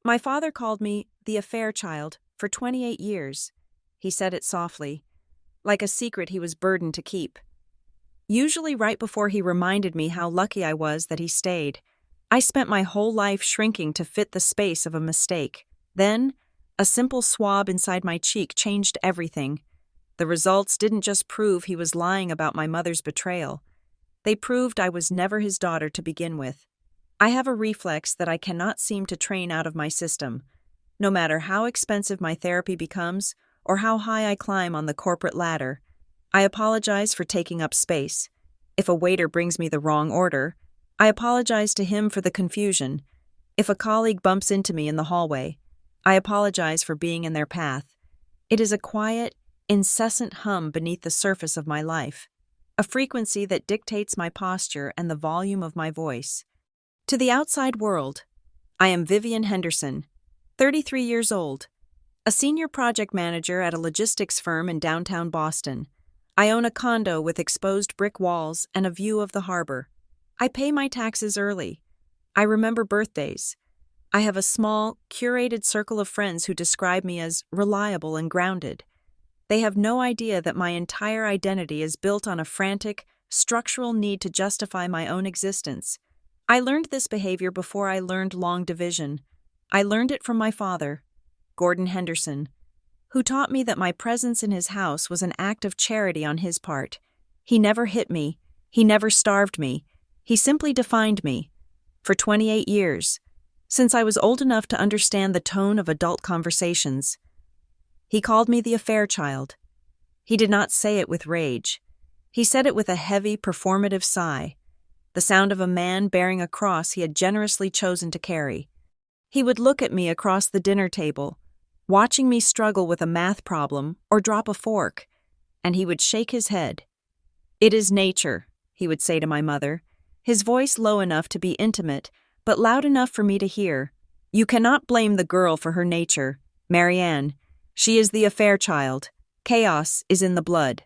My father called me the affair child for 28 years. He said it softly, like a secret he was burdened to keep. Usually right before he reminded me how lucky I was that he stayed. I spent my whole life shrinking to fit the space of a mistake. Then, a simple swab inside my cheek changed everything. The results didn't just prove he was lying about my mother's betrayal. They proved I was never his daughter to begin with. I have a reflex that I cannot seem to train out of my system. No matter how expensive my therapy becomes, or how high I climb on the corporate ladder, I apologize for taking up space. If a waiter brings me the wrong order, I apologize to him for the confusion. If a colleague bumps into me in the hallway, I apologize for being in their path. It is a quiet, incessant hum beneath the surface of my life, a frequency that dictates my posture and the volume of my voice. To the outside world, I am Vivian Henderson, 33 years old, a senior project manager at a logistics firm in downtown Boston. I own a condo with exposed brick walls and a view of the harbor. I pay my taxes early. I remember birthdays. I have a small, curated circle of friends who describe me as reliable and grounded. They have no idea that my entire identity is built on a frantic, structural need to justify my own existence. I learned this behavior before I learned long division. I learned it from my father, Gordon Henderson, who taught me that my presence in his house was an act of charity on his part. He never hit me. He never starved me. He simply defined me. For 28 years, since I was old enough to understand the tone of adult conversations, he called me the affair child. He did not say it with rage. He said it with a heavy, performative sigh, the sound of a man bearing a cross he had generously chosen to carry. He would look at me across the dinner table, watching me struggle with a math problem or drop a fork, and he would shake his head. "It is nature," he would say to my mother, his voice low enough to be intimate, but loud enough for me to hear. "You cannot blame the girl for her nature, Marianne. She is the affair child. Chaos is in the blood."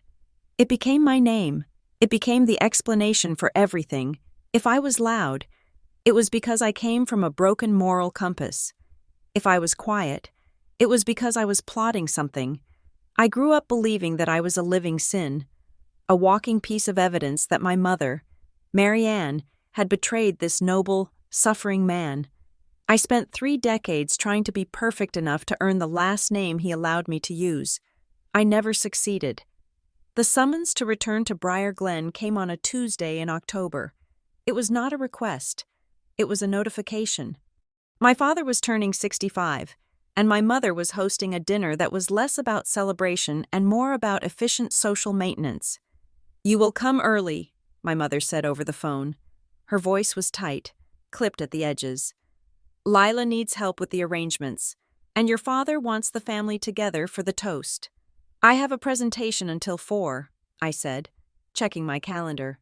It became my name. It became the explanation for everything. If I was loud, it was because I came from a broken moral compass. If I was quiet, it was because I was plotting something. I grew up believing that I was a living sin, a walking piece of evidence that my mother, Marianne, had betrayed this noble, suffering man. I spent 3 decades trying to be perfect enough to earn the last name he allowed me to use. I never succeeded. The summons to return to Briar Glen came on a Tuesday in October. It was not a request. It was a notification. My father was turning 65, and my mother was hosting a dinner that was less about celebration and more about efficient social maintenance. "You will come early," my mother said over the phone. Her voice was tight, clipped at the edges. "Lila needs help with the arrangements, and your father wants the family together for the toast." "I have a presentation until 4, I said, checking my calendar.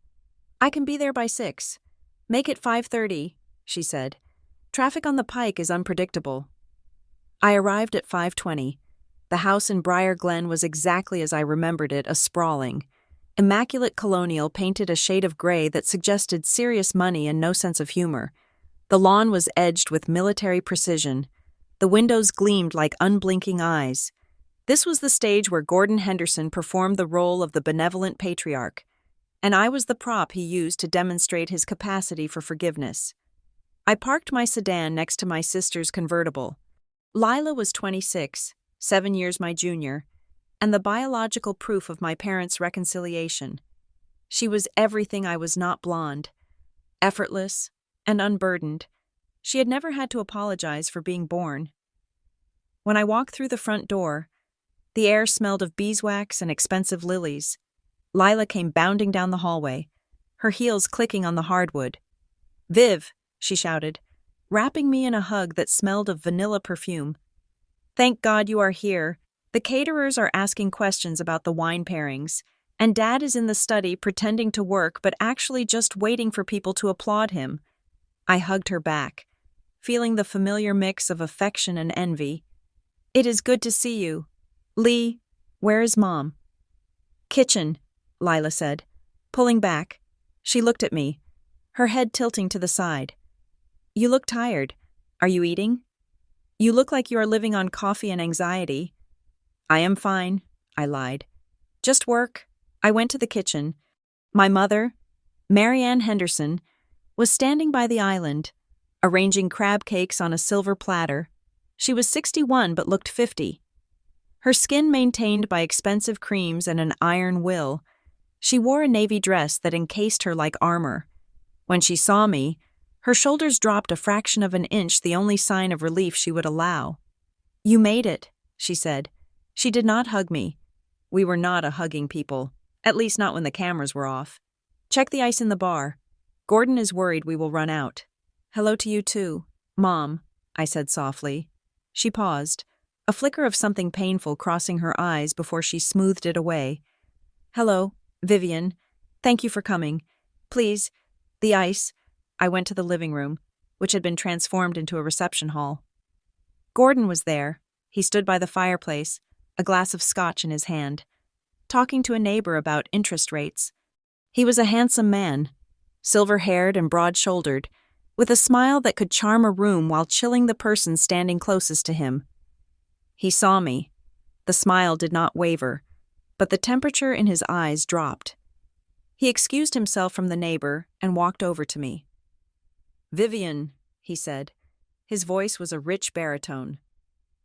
"I can be there by 6. "Make it 5:30, she said. "Traffic on the pike is unpredictable." I arrived at 5:20. The house in Briar Glen was exactly as I remembered it, a sprawling, immaculate colonial painted a shade of gray that suggested serious money and no sense of humor. The lawn was edged with military precision. The windows gleamed like unblinking eyes. This was the stage where Gordon Henderson performed the role of the benevolent patriarch, and I was the prop he used to demonstrate his capacity for forgiveness. I parked my sedan next to my sister's convertible. Lila was 26, 7 years my junior, and the biological proof of my parents' reconciliation. She was everything I was not: blonde, effortless, and unburdened. She had never had to apologize for being born. When I walked through the front door, the air smelled of beeswax and expensive lilies. Lila came bounding down the hallway, her heels clicking on the hardwood. "Viv," she shouted, wrapping me in a hug that smelled of vanilla perfume. "Thank God you are here. The caterers are asking questions about the wine pairings, and Dad is in the study pretending to work but actually just waiting for people to applaud him." I hugged her back, feeling the familiar mix of affection and envy. "It is good to see you. Lee, where is Mom?" "Kitchen," Lila said, pulling back. She looked at me, her head tilting to the side. "You look tired. Are you eating?" You look like you are living on coffee and anxiety. I am fine, I lied. Just work. I went to the kitchen. My mother, Marianne Henderson, was standing by the island, arranging crab cakes on a silver platter. She was 61 but looked 50. Her skin maintained by expensive creams and an iron will. She wore a navy dress that encased her like armor. When she saw me, her shoulders dropped a fraction of an inch, the only sign of relief she would allow. "You made it," she said. She did not hug me. We were not a hugging people, at least not when the cameras were off. "Check the ice in the bar. Gordon is worried we will run out." "Hello to you too, Mom," I said softly. She paused, a flicker of something painful crossing her eyes before she smoothed it away. "Hello, Vivian. Thank you for coming. Please, the ice." I went to the living room, which had been transformed into a reception hall. Gordon was there. He stood by the fireplace, a glass of scotch in his hand, talking to a neighbor about interest rates. He was a handsome man, silver-haired and broad-shouldered, with a smile that could charm a room while chilling the person standing closest to him. He saw me. The smile did not waver, but the temperature in his eyes dropped. He excused himself from the neighbor and walked over to me. "Vivian," he said. His voice was a rich baritone.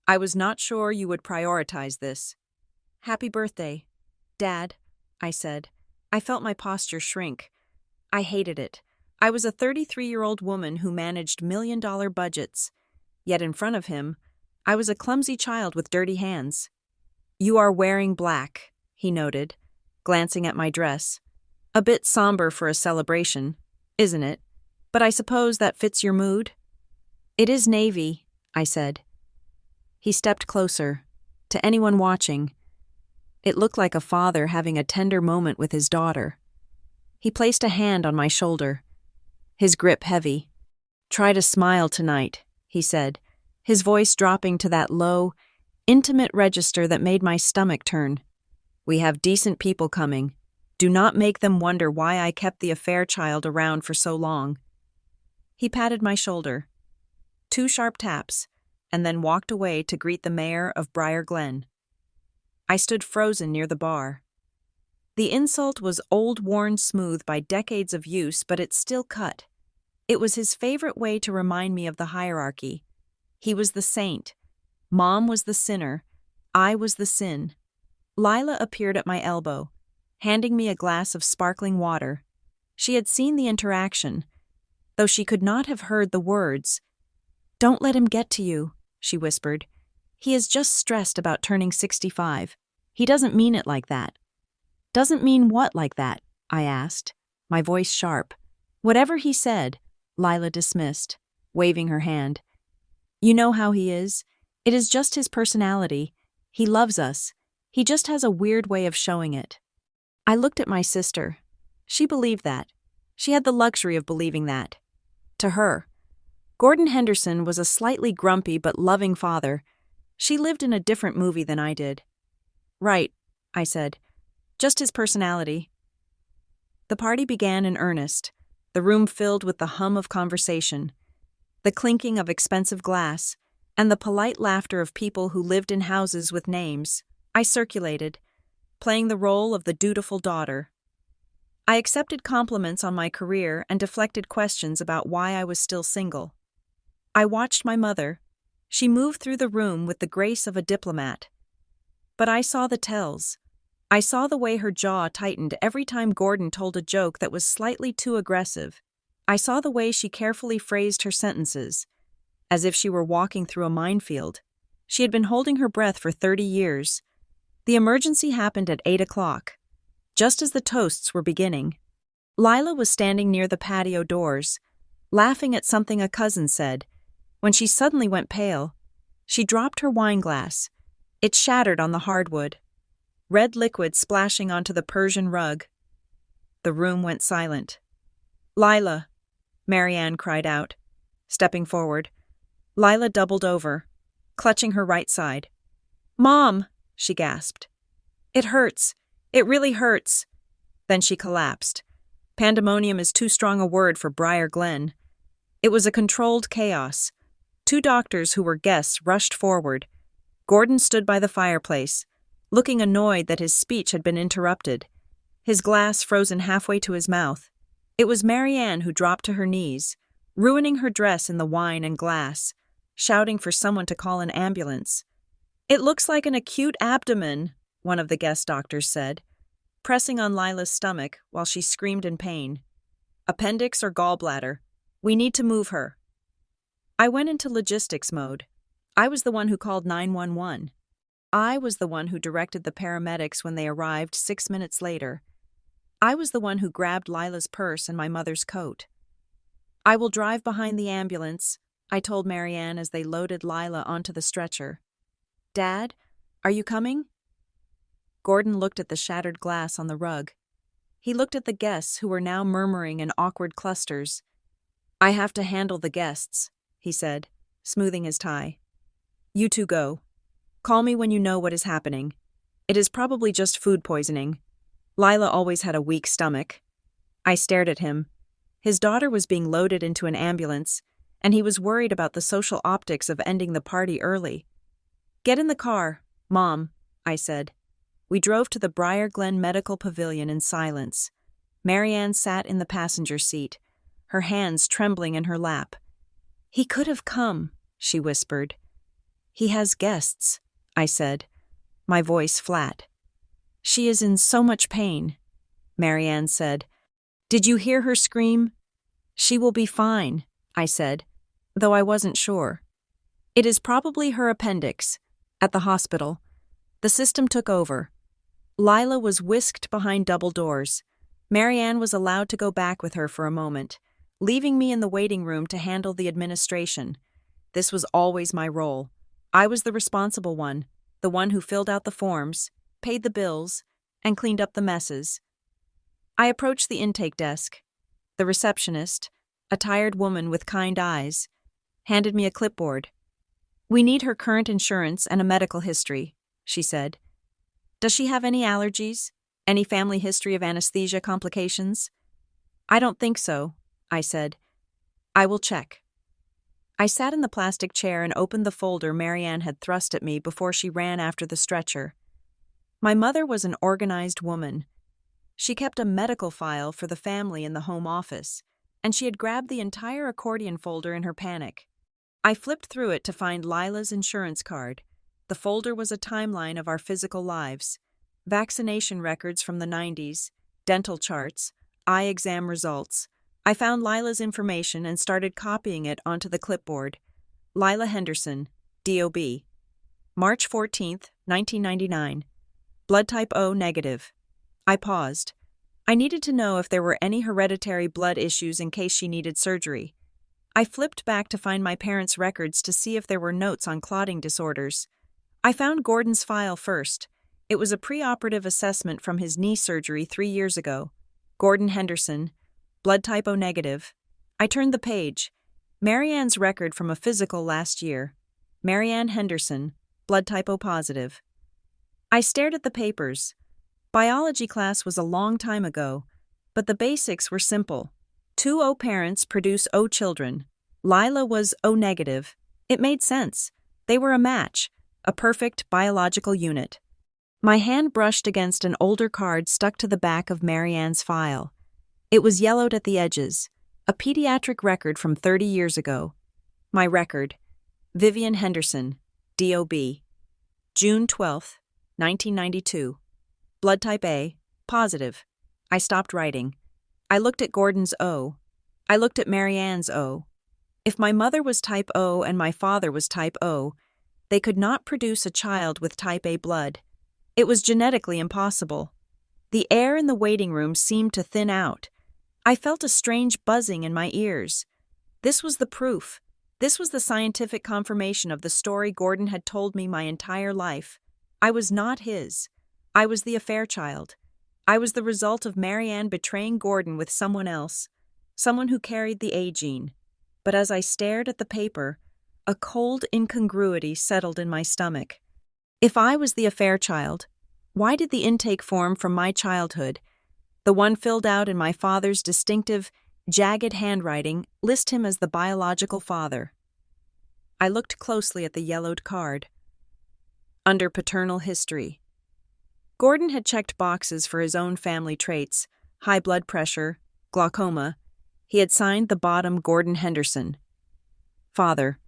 "I was not sure you would prioritize this." "Happy birthday, Dad," I said. I felt my posture shrink. I hated it. I was a 33-year-old woman who managed million-dollar budgets. Yet in front of him, I was a clumsy child with dirty hands. "You are wearing black," he noted, glancing at my dress. "A bit somber for a celebration, isn't it? But I suppose that fits your mood?" "It is navy," I said. He stepped closer. To anyone watching, it looked like a father having a tender moment with his daughter. He placed a hand on my shoulder, his grip heavy. "Try to smile tonight," he said, his voice dropping to that low, intimate register that made my stomach turn. "We have decent people coming. Do not make them wonder why I kept the affair child around for so long." He patted my shoulder. 2 sharp taps, and then walked away to greet the mayor of Briar Glen. I stood frozen near the bar. The insult was old, worn smooth by decades of use, but it still cut. It was his favorite way to remind me of the hierarchy. He was the saint. Mom was the sinner. I was the sin. Lila appeared at my elbow, handing me a glass of sparkling water. She had seen the interaction, though she could not have heard the words. "Don't let him get to you," she whispered. "He is just stressed about turning 65. He doesn't mean it like that." "Doesn't mean what like that?" I asked, my voice sharp. "Whatever he said," Lila dismissed, waving her hand. "You know how he is. It is just his personality. He loves us. He just has a weird way of showing it." I looked at my sister. She believed that. She had the luxury of believing that. To her, Gordon Henderson was a slightly grumpy but loving father. She lived in a different movie than I did. "Right," I said. "Just his personality." The party began in earnest, the room filled with the hum of conversation, the clinking of expensive glass, and the polite laughter of people who lived in houses with names. I circulated, playing the role of the dutiful daughter. I accepted compliments on my career and deflected questions about why I was still single. I watched my mother. She moved through the room with the grace of a diplomat. But I saw the tells. I saw the way her jaw tightened every time Gordon told a joke that was slightly too aggressive. I saw the way she carefully phrased her sentences, as if she were walking through a minefield. She had been holding her breath for 30 years. The emergency happened at 8 o'clock, just as the toasts were beginning. Lila was standing near the patio doors, laughing at something a cousin said, when she suddenly went pale. She dropped her wine glass. It shattered on the hardwood, red liquid splashing onto the Persian rug. The room went silent. "Lila," Marianne cried out, stepping forward. Lila doubled over, clutching her right side. "Mom," she gasped. "It hurts. It really hurts." Then she collapsed. Pandemonium is too strong a word for Briar Glen. It was a controlled chaos. Two doctors who were guests rushed forward. Gordon stood by the fireplace, looking annoyed that his speech had been interrupted, his glass frozen halfway to his mouth. It was Marianne who dropped to her knees, ruining her dress in the wine and glass, shouting for someone to call an ambulance. "It looks like an acute abdomen," one of the guest doctors said, pressing on Lila's stomach while she screamed in pain. "Appendix or gallbladder. We need to move her." I went into logistics mode. I was the one who called 911. I was the one who directed the paramedics when they arrived 6 minutes later. I was the one who grabbed Lila's purse and my mother's coat. "I will drive behind the ambulance," I told Marianne as they loaded Lila onto the stretcher. "Dad, are you coming?" Gordon looked at the shattered glass on the rug. He looked at the guests who were now murmuring in awkward clusters. "I have to handle the guests," he said, smoothing his tie. "You two go. Call me when you know what is happening. It is probably just food poisoning. Lila always had a weak stomach." I stared at him. His daughter was being loaded into an ambulance, and he was worried about the social optics of ending the party early. "Get in the car, Mom," I said. We drove to the Briar Glen Medical Pavilion in silence. Marianne sat in the passenger seat, her hands trembling in her lap. "He could have come," she whispered. "He has guests," I said, my voice flat. "She is in so much pain," Marianne said. "Did you hear her scream?" "She will be fine," I said, though I wasn't sure. "It is probably her appendix." At the hospital, the system took over. Lila was whisked behind double doors. Marianne was allowed to go back with her for a moment, leaving me in the waiting room to handle the administration. This was always my role. I was the responsible one, the one who filled out the forms, paid the bills, and cleaned up the messes. I approached the intake desk. The receptionist, a tired woman with kind eyes, handed me a clipboard. "We need her current insurance and a medical history," she said. "Does she have any allergies? Any family history of anesthesia complications?" "I don't think so," I said. "I will check." I sat in the plastic chair and opened the folder Marianne had thrust at me before she ran after the stretcher. My mother was an organized woman. She kept a medical file for the family in the home office, and she had grabbed the entire accordion folder in her panic. I flipped through it to find Lila's insurance card. The folder was a timeline of our physical lives: vaccination records from the 90s, dental charts, eye exam results. I found Lila's information and started copying it onto the clipboard. Lila Henderson, DOB. March 14th, 1999. Blood type O negative. I paused. I needed to know if there were any hereditary blood issues in case she needed surgery. I flipped back to find my parents' records to see if there were notes on clotting disorders. I found Gordon's file first. It was a preoperative assessment from his knee surgery 3 years ago. Gordon Henderson, blood type O negative. I turned the page. Marianne's record from a physical last year. Marianne Henderson, blood type O positive. I stared at the papers. Biology class was a long time ago, but the basics were simple. 2 O parents produce O children. Lila was O negative. It made sense. They were a match, a perfect biological unit. My hand brushed against an older card stuck to the back of Marianne's file. It was yellowed at the edges, a pediatric record from 30 years ago. My record: Vivian Henderson, DOB. June 12, 1992. Blood type A, positive. I stopped writing. I looked at Gordon's O. I looked at Marianne's O. If my mother was type O and my father was type O, they could not produce a child with type A blood. It was genetically impossible. The air in the waiting room seemed to thin out. I felt a strange buzzing in my ears. This was the proof. This was the scientific confirmation of the story Gordon had told me my entire life. I was not his. I was the affair child. I was the result of Marianne betraying Gordon with someone else, someone who carried the A gene. But as I stared at the paper, a cold incongruity settled in my stomach. If I was the affair child, why did the intake form from my childhood, the one filled out in my father's distinctive, jagged handwriting, list him as the biological father? I looked closely at the yellowed card. Under paternal history. Gordon had checked boxes for his own family traits: high blood pressure, glaucoma. He had signed the bottom Gordon Henderson. Father.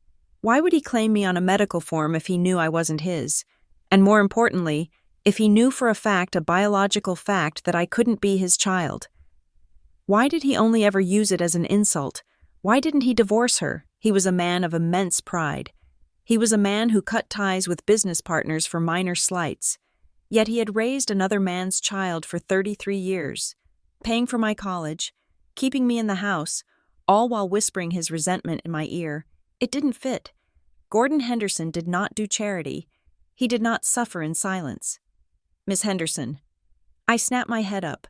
Why would he claim me on a medical form if he knew I wasn't his? And more importantly, if he knew for a fact, a biological fact, that I couldn't be his child? Why did he only ever use it as an insult? Why didn't he divorce her? He was a man of immense pride. He was a man who cut ties with business partners for minor slights. Yet he had raised another man's child for 33 years, paying for my college, keeping me in the house, all while whispering his resentment in my ear. It didn't fit. Gordon Henderson did not do charity. He did not suffer in silence. Miss Henderson. I snapped my head up.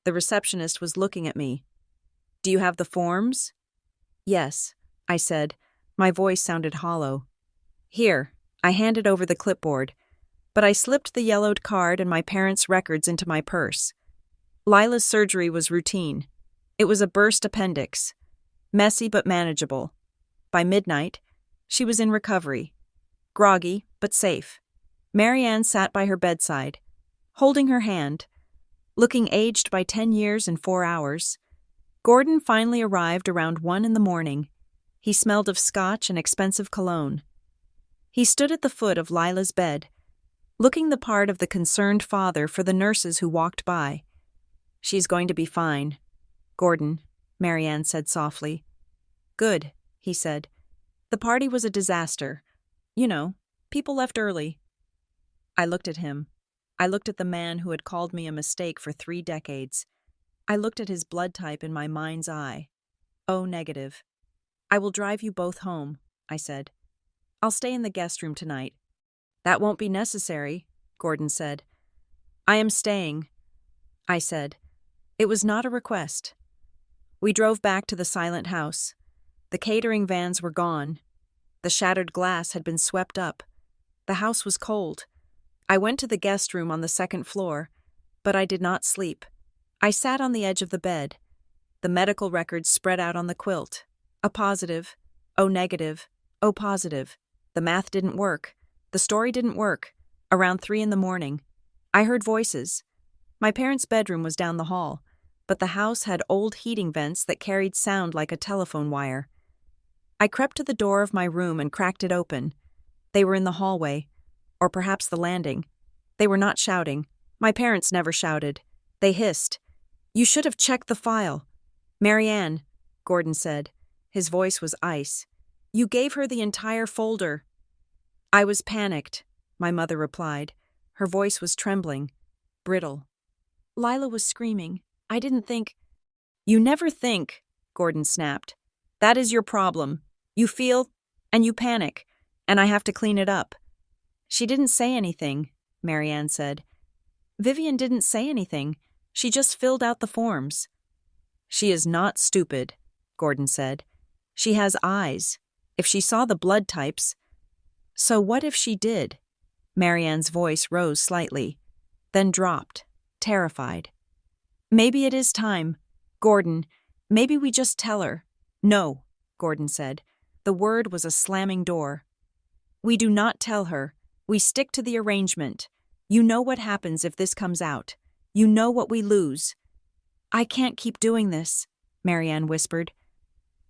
The receptionist was looking at me. Do you have the forms? Yes, I said. My voice sounded hollow. Here, I handed over the clipboard, but I slipped the yellowed card and my parents' records into my purse. Lila's surgery was routine. It was a burst appendix. Messy but manageable. By midnight, she was in recovery. Groggy, but safe. Marianne sat by her bedside, holding her hand, looking aged by 10 years and 4 hours. Gordon finally arrived around 1 a.m. He smelled of scotch and expensive cologne. He stood at the foot of Lila's bed, looking the part of the concerned father for the nurses who walked by. She's going to be fine, Gordon, Marianne said softly. Good, he said. The party was a disaster. You know, people left early. I looked at him. I looked at the man who had called me a mistake for 3 decades. I looked at his blood type in my mind's eye. O negative. I will drive you both home, I said. I'll stay in the guest room tonight. That won't be necessary, Gordon said. I am staying, I said. It was not a request. We drove back to the silent house. The catering vans were gone. The shattered glass had been swept up. The house was cold. I went to the guest room on the 2nd floor, but I did not sleep. I sat on the edge of the bed. The medical records spread out on the quilt. A positive, O negative, O positive. The math didn't work. The story didn't work. Around 3 a.m, I heard voices. My parents' bedroom was down the hall, but the house had old heating vents that carried sound like a telephone wire. I crept to the door of my room and cracked it open. They were in the hallway, or perhaps the landing. They were not shouting. My parents never shouted. They hissed. You should have checked the file. Marianne, Gordon said. His voice was ice. You gave her the entire folder. I was panicked, my mother replied. Her voice was trembling, brittle. Lila was screaming. I didn't think. You never think, Gordon snapped. That is your problem. You feel, and you panic, and I have to clean it up. She didn't say anything, Marianne said. Vivian didn't say anything. She just filled out the forms. She is not stupid, Gordon said. She has eyes. If she saw the blood types. So what if she did? Marianne's voice rose slightly, then dropped, terrified. Maybe it is time. Gordon, maybe we just tell her. No, Gordon said. The word was a slamming door. We do not tell her. We stick to the arrangement. You know what happens if this comes out. You know what we lose. I can't keep doing this, Marianne whispered.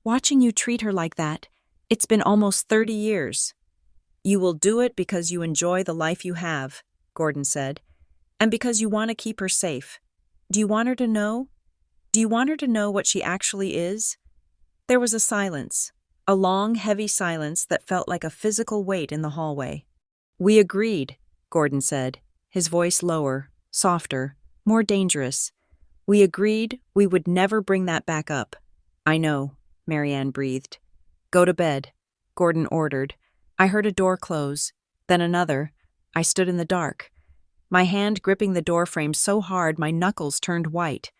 Watching you treat her like that, it's been almost 30 years. You will do it because you enjoy the life you have, Gordon said, and because you want to keep her safe. Do you want her to know? Do you want her to know what she actually is? There was a silence, a long, heavy silence that felt like a physical weight in the hallway. We agreed, Gordon said, his voice lower, softer, more dangerous. We agreed we would never bring that back up. I know, Marianne breathed. Go to bed, Gordon ordered. I heard a door close, then another. I stood in the dark, my hand gripping the doorframe so hard my knuckles turned white.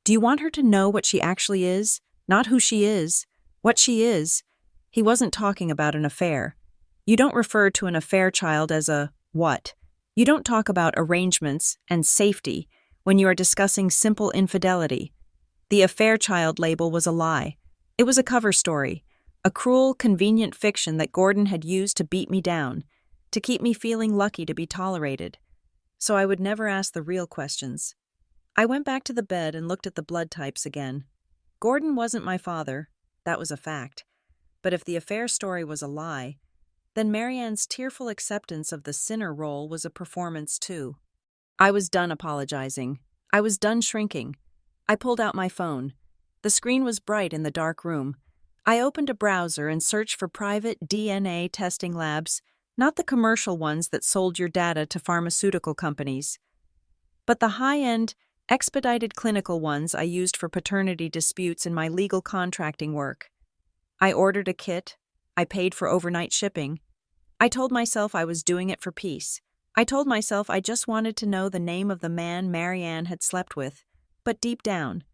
Do you want her to know what she actually is? Not who she is, what she is. He wasn't talking about an affair. You don't refer to an affair child as a what? You don't talk about arrangements and safety when you are discussing simple infidelity. The affair child label was a lie. It was a cover story, a cruel, convenient fiction that Gordon had used to beat me down, to keep me feeling lucky to be tolerated. So I would never ask the real questions. I went back to the bed and looked at the blood types again. Gordon wasn't my father, that was a fact. But if the affair story was a lie, then Marianne's tearful acceptance of the sinner role was a performance too. I was done apologizing. I was done shrinking. I pulled out my phone. The screen was bright in the dark room. I opened a browser and searched for private DNA testing labs, not the commercial ones that sold your data to pharmaceutical companies, but the high-end, expedited clinical ones I used for paternity disputes in my legal contracting work. I ordered a kit. I paid for overnight shipping. I told myself I was doing it for peace. I told myself I just wanted to know the name of the man Marianne had slept with. But deep down,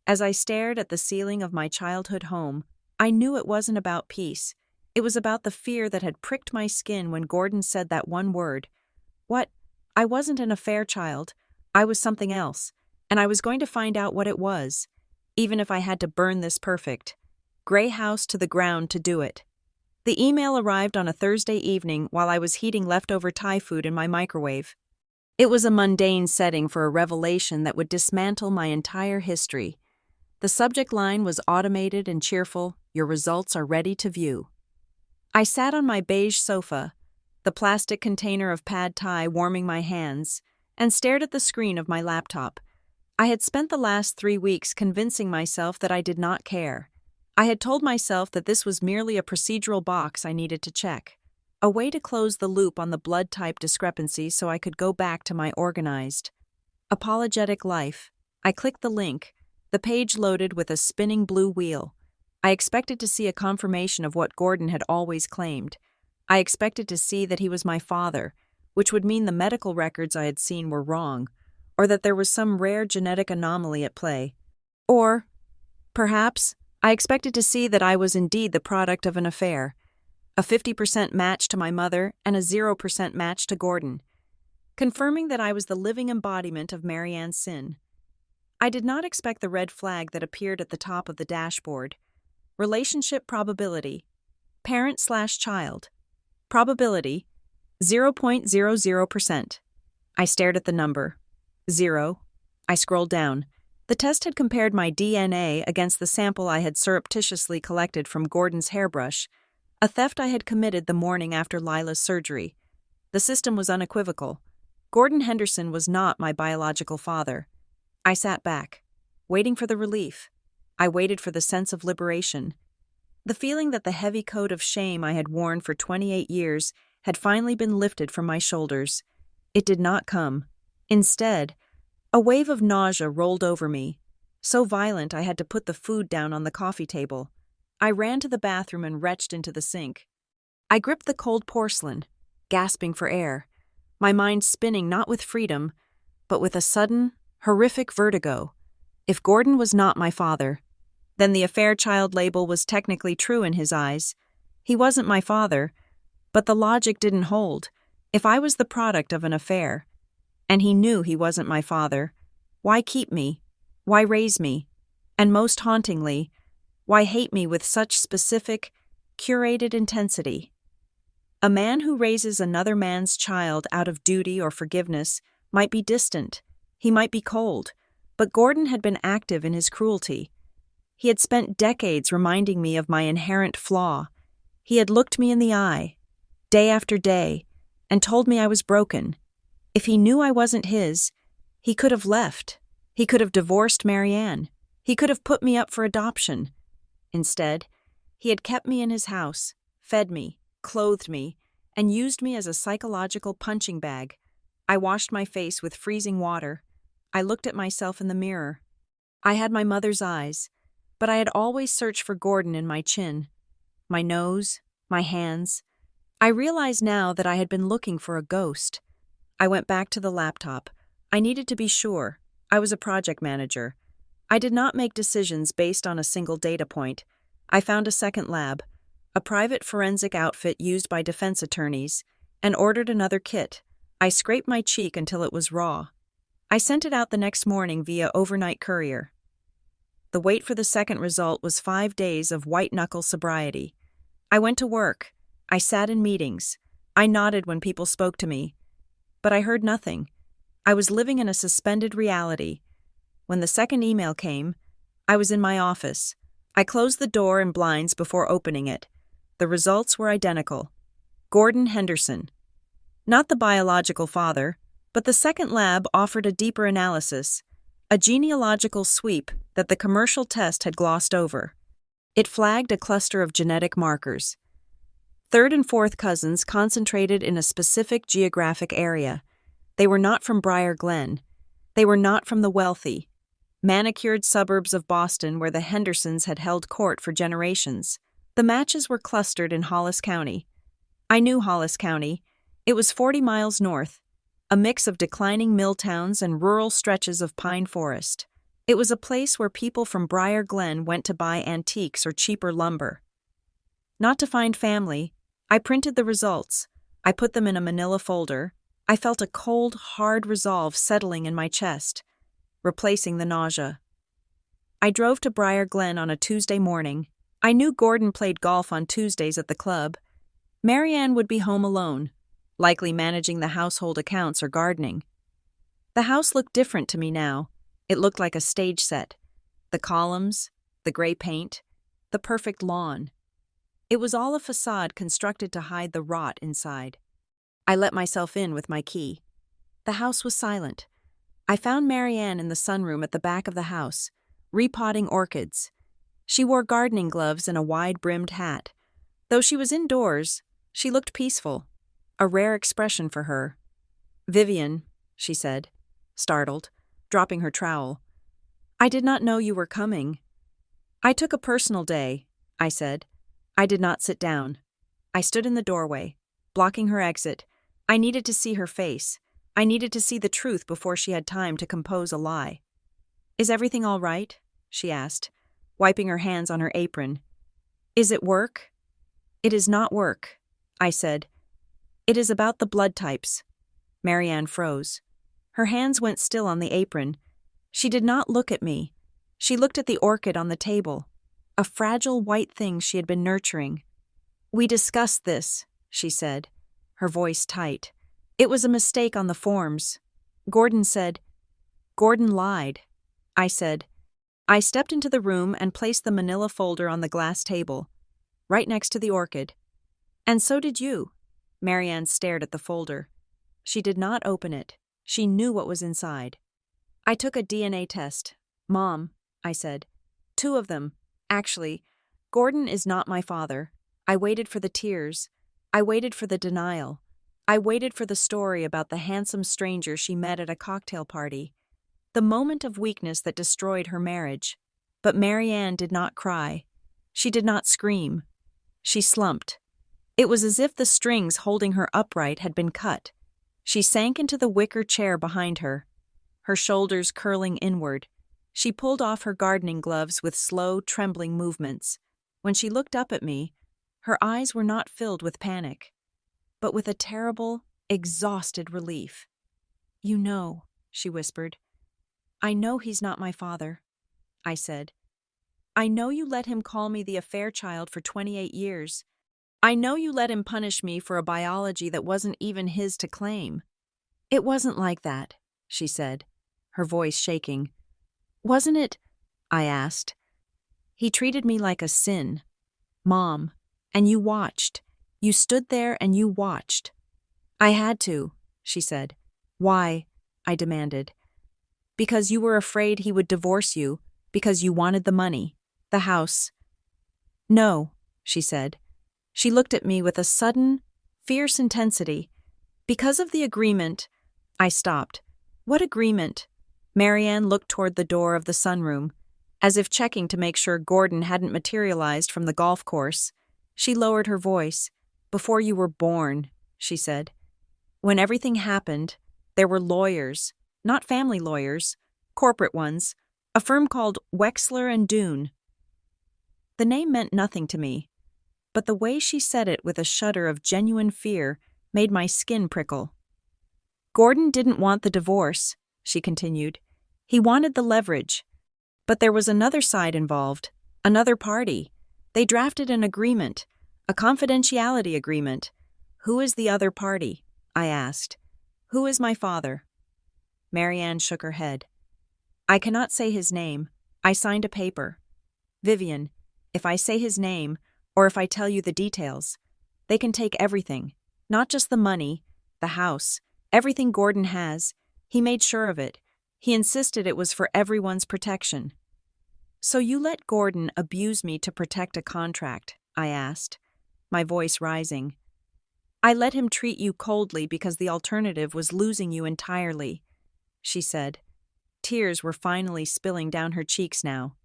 as I stared at the ceiling of my childhood home, I knew it wasn't about peace. It was about the fear that had pricked my skin when Gordon said that one word. What? I wasn't an affair child. I was something else, and I was going to find out what it was, even if I had to burn this perfect gray house to the ground to do it. The email arrived on a Thursday evening while I was heating leftover Thai food in my microwave. It was a mundane setting for a revelation that would dismantle my entire history. The subject line was automated and cheerful. Your results are ready to view. I sat on my beige sofa, the plastic container of pad thai warming my hands, and stared at the screen of my laptop. I had spent the last 3 weeks convincing myself that I did not care. I had told myself that this was merely a procedural box I needed to check, a way to close the loop on the blood type discrepancy so I could go back to my organized, apologetic life. I clicked the link. The page loaded with a spinning blue wheel. I expected to see a confirmation of what Gordon had always claimed. I expected to see that he was my father, which would mean the medical records I had seen were wrong, or that there was some rare genetic anomaly at play. Or, perhaps, I expected to see that I was indeed the product of an affair, a 50% match to my mother and a 0% match to Gordon, confirming that I was the living embodiment of Marianne's sin. I did not expect the red flag that appeared at the top of the dashboard. Relationship probability, parent/child. Probability, 0.00%. I stared at the number. 0. I scrolled down. The test had compared my DNA against the sample I had surreptitiously collected from Gordon's hairbrush, a theft I had committed the morning after Lila's surgery. The system was unequivocal. Gordon Henderson was not my biological father. I sat back, waiting for the relief. I waited for the sense of liberation. The feeling that the heavy coat of shame I had worn for 28 years had finally been lifted from my shoulders. It did not come. Instead, a wave of nausea rolled over me, so violent I had to put the food down on the coffee table. I ran to the bathroom and retched into the sink. I gripped the cold porcelain, gasping for air, my mind spinning not with freedom, but with a sudden, horrific vertigo. If Gordon was not my father, then the affair child label was technically true in his eyes. He wasn't my father, but the logic didn't hold. If I was the product of an affair, and he knew he wasn't my father, why keep me? Why raise me? And most hauntingly, why hate me with such specific, curated intensity? A man who raises another man's child out of duty or forgiveness might be distant, he might be cold, but Gordon had been active in his cruelty. He had spent decades reminding me of my inherent flaw. He had looked me in the eye, day after day, and told me I was broken. If he knew I wasn't his, he could have left. He could have divorced Marianne. He could have put me up for adoption. Instead, he had kept me in his house, fed me, clothed me, and used me as a psychological punching bag. I washed my face with freezing water. I looked at myself in the mirror. I had my mother's eyes, but I had always searched for Gordon in my chin, my nose, my hands. I realized now that I had been looking for a ghost. I went back to the laptop. I needed to be sure. I was a project manager. I did not make decisions based on a single data point. I found a second lab, a private forensic outfit used by defense attorneys, and ordered another kit. I scraped my cheek until it was raw. I sent it out the next morning via overnight courier. The wait for the second result was 5 days of white-knuckle sobriety. I went to work. I sat in meetings. I nodded when people spoke to me. But I heard nothing. I was living in a suspended reality. When the second email came, I was in my office. I closed the door and blinds before opening it. The results were identical. Gordon Henderson. Not the biological father, but the second lab offered a deeper analysis, a genealogical sweep that the commercial test had glossed over. It flagged a cluster of genetic markers. Third and fourth cousins concentrated in a specific geographic area. They were not from Briar Glen. They were not from the wealthy, manicured suburbs of Boston where the Hendersons had held court for generations. The matches were clustered in Hollis County. I knew Hollis County. It was 40 miles north, a mix of declining mill towns and rural stretches of pine forest. It was a place where people from Briar Glen went to buy antiques or cheaper lumber. Not to find family, I printed the results. I put them in a manila folder. I felt a cold, hard resolve settling in my chest, replacing the nausea. I drove to Briar Glen on a Tuesday morning. I knew Gordon played golf on Tuesdays at the club. Marianne would be home alone, likely managing the household accounts or gardening. The house looked different to me now. It looked like a stage set. The columns, the gray paint, the perfect lawn. It was all a facade constructed to hide the rot inside. I let myself in with my key. The house was silent. I found Marianne in the sunroom at the back of the house, repotting orchids. She wore gardening gloves and a wide-brimmed hat. Though she was indoors, she looked peaceful, a rare expression for her. "Vivian," she said, startled, dropping her trowel. "I did not know you were coming." "I took a personal day," I said. I did not sit down. I stood in the doorway, blocking her exit. I needed to see her face. I needed to see the truth before she had time to compose a lie. "Is everything all right?" she asked, wiping her hands on her apron. "Is it work?" "It is not work," I said. "It is about the blood types." Marianne froze. Her hands went still on the apron. She did not look at me. She looked at the orchid on the table, a fragile white thing she had been nurturing. "We discussed this," she said, her voice tight. "It was a mistake on the forms. Gordon said—" "Gordon lied," I said. I stepped into the room and placed the manila folder on the glass table, right next to the orchid. "And so did you." Marianne stared at the folder. She did not open it. She knew what was inside. "I took a DNA test. Mom," I said. "2 of them. Actually, Gordon is not my father. I waited for the tears. I waited for the denial. I waited for the story about the handsome stranger she met at a cocktail party. The moment of weakness that destroyed her marriage. But Marianne did not cry. She did not scream. She slumped. It was as if the strings holding her upright had been cut. She sank into the wicker chair behind her, her shoulders curling inward. She pulled off her gardening gloves with slow, trembling movements. When she looked up at me, her eyes were not filled with panic, but with a terrible, exhausted relief. "You know," she whispered. "I know he's not my father," I said. "I know you let him call me the affair child for 28 years. I know you let him punish me for a biology that wasn't even his to claim." "It wasn't like that," she said, her voice shaking. "Wasn't it?" I asked. "He treated me like a sin, Mom, and you watched. You stood there and you watched." "I had to," she said. "Why?" I demanded. "Because you were afraid he would divorce you, because you wanted the money, the house." "No," she said. She looked at me with a sudden, fierce intensity. "Because of the agreement—" I stopped. "What agreement?" Marianne looked toward the door of the sunroom, as if checking to make sure Gordon hadn't materialized from the golf course. She lowered her voice. "Before you were born," she said. "When everything happened, there were lawyers, not family lawyers, corporate ones, a firm called Wexler and Dune." The name meant nothing to me, but the way she said it with a shudder of genuine fear made my skin prickle. "Gordon didn't want the divorce," she continued. "He wanted the leverage. But there was another side involved, another party. They drafted an agreement, a confidentiality agreement. Who is the other party? I asked. Who is my father? Marianne shook her head. I cannot say his name. I signed a paper. Vivian, if I say his name, or if I tell you the details, they can take everything, not just the money, the house, everything Gordon has. He made sure of it. He insisted it was for everyone's protection. So you let Gordon abuse me to protect a contract? I asked, my voice rising. I let him treat you coldly because the alternative was losing you entirely, she said. Tears were finally spilling down her cheeks now.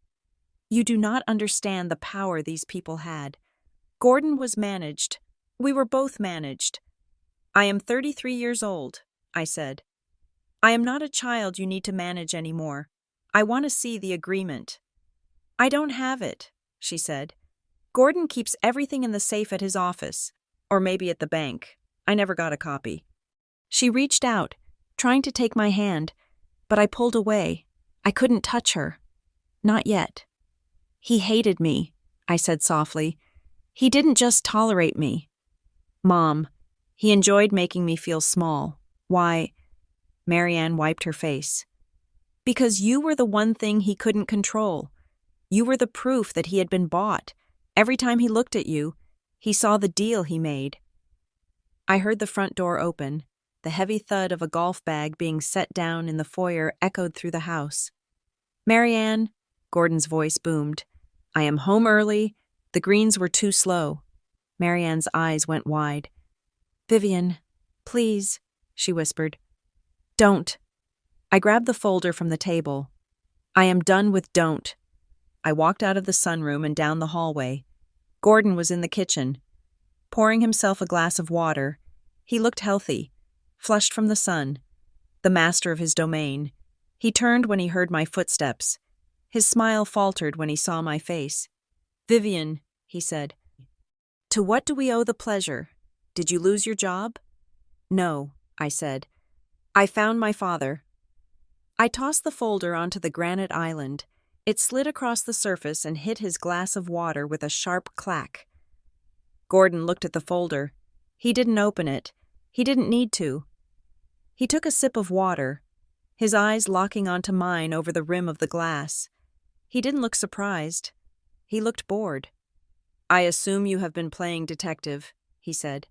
You do not understand the power these people had. Gordon was managed. We were both managed. I am 33 years old, I said. I am not a child you need to manage anymore. I want to see the agreement. I don't have it, she said. Gordon keeps everything in the safe at his office, or maybe at the bank. I never got a copy. She reached out, trying to take my hand, but I pulled away. I couldn't touch her. Not yet. He hated me, I said softly. He didn't just tolerate me. Mom, he enjoyed making me feel small. Why? Marianne wiped her face. Because you were the one thing he couldn't control. You were the proof that he had been bought. Every time he looked at you, he saw the deal he made. I heard the front door open. The heavy thud of a golf bag being set down in the foyer echoed through the house. Marianne, Gordon's voice boomed. I am home early. The greens were too slow. Marianne's eyes went wide. Vivian, please, she whispered. Don't. I grabbed the folder from the table. I am done with don't. I walked out of the sunroom and down the hallway. Gordon was in the kitchen, pouring himself a glass of water. He looked healthy, flushed from the sun, the master of his domain. He turned when he heard my footsteps. His smile faltered when he saw my face. Vivian, he said. To what do we owe the pleasure? Did you lose your job? No, I said. I found my father. I tossed the folder onto the granite island. It slid across the surface and hit his glass of water with a sharp clack. Gordon looked at the folder. He didn't open it. He didn't need to. He took a sip of water, his eyes locking onto mine over the rim of the glass. He didn't look surprised. He looked bored. I assume you have been playing detective, he said.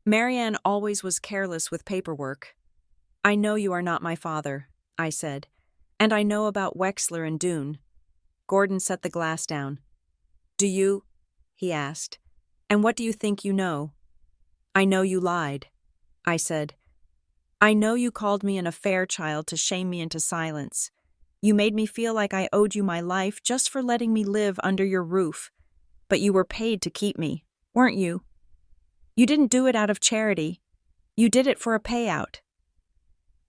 Marianne always was careless with paperwork. I know you are not my father, I said, and I know about Wexler and Dune. Gordon set the glass down. Do you? He asked. And what do you think you know? I know you lied, I said. I know you called me an affair child to shame me into silence. You made me feel like I owed you my life just for letting me live under your roof. But you were paid to keep me, weren't you? You didn't do it out of charity. You did it for a payout.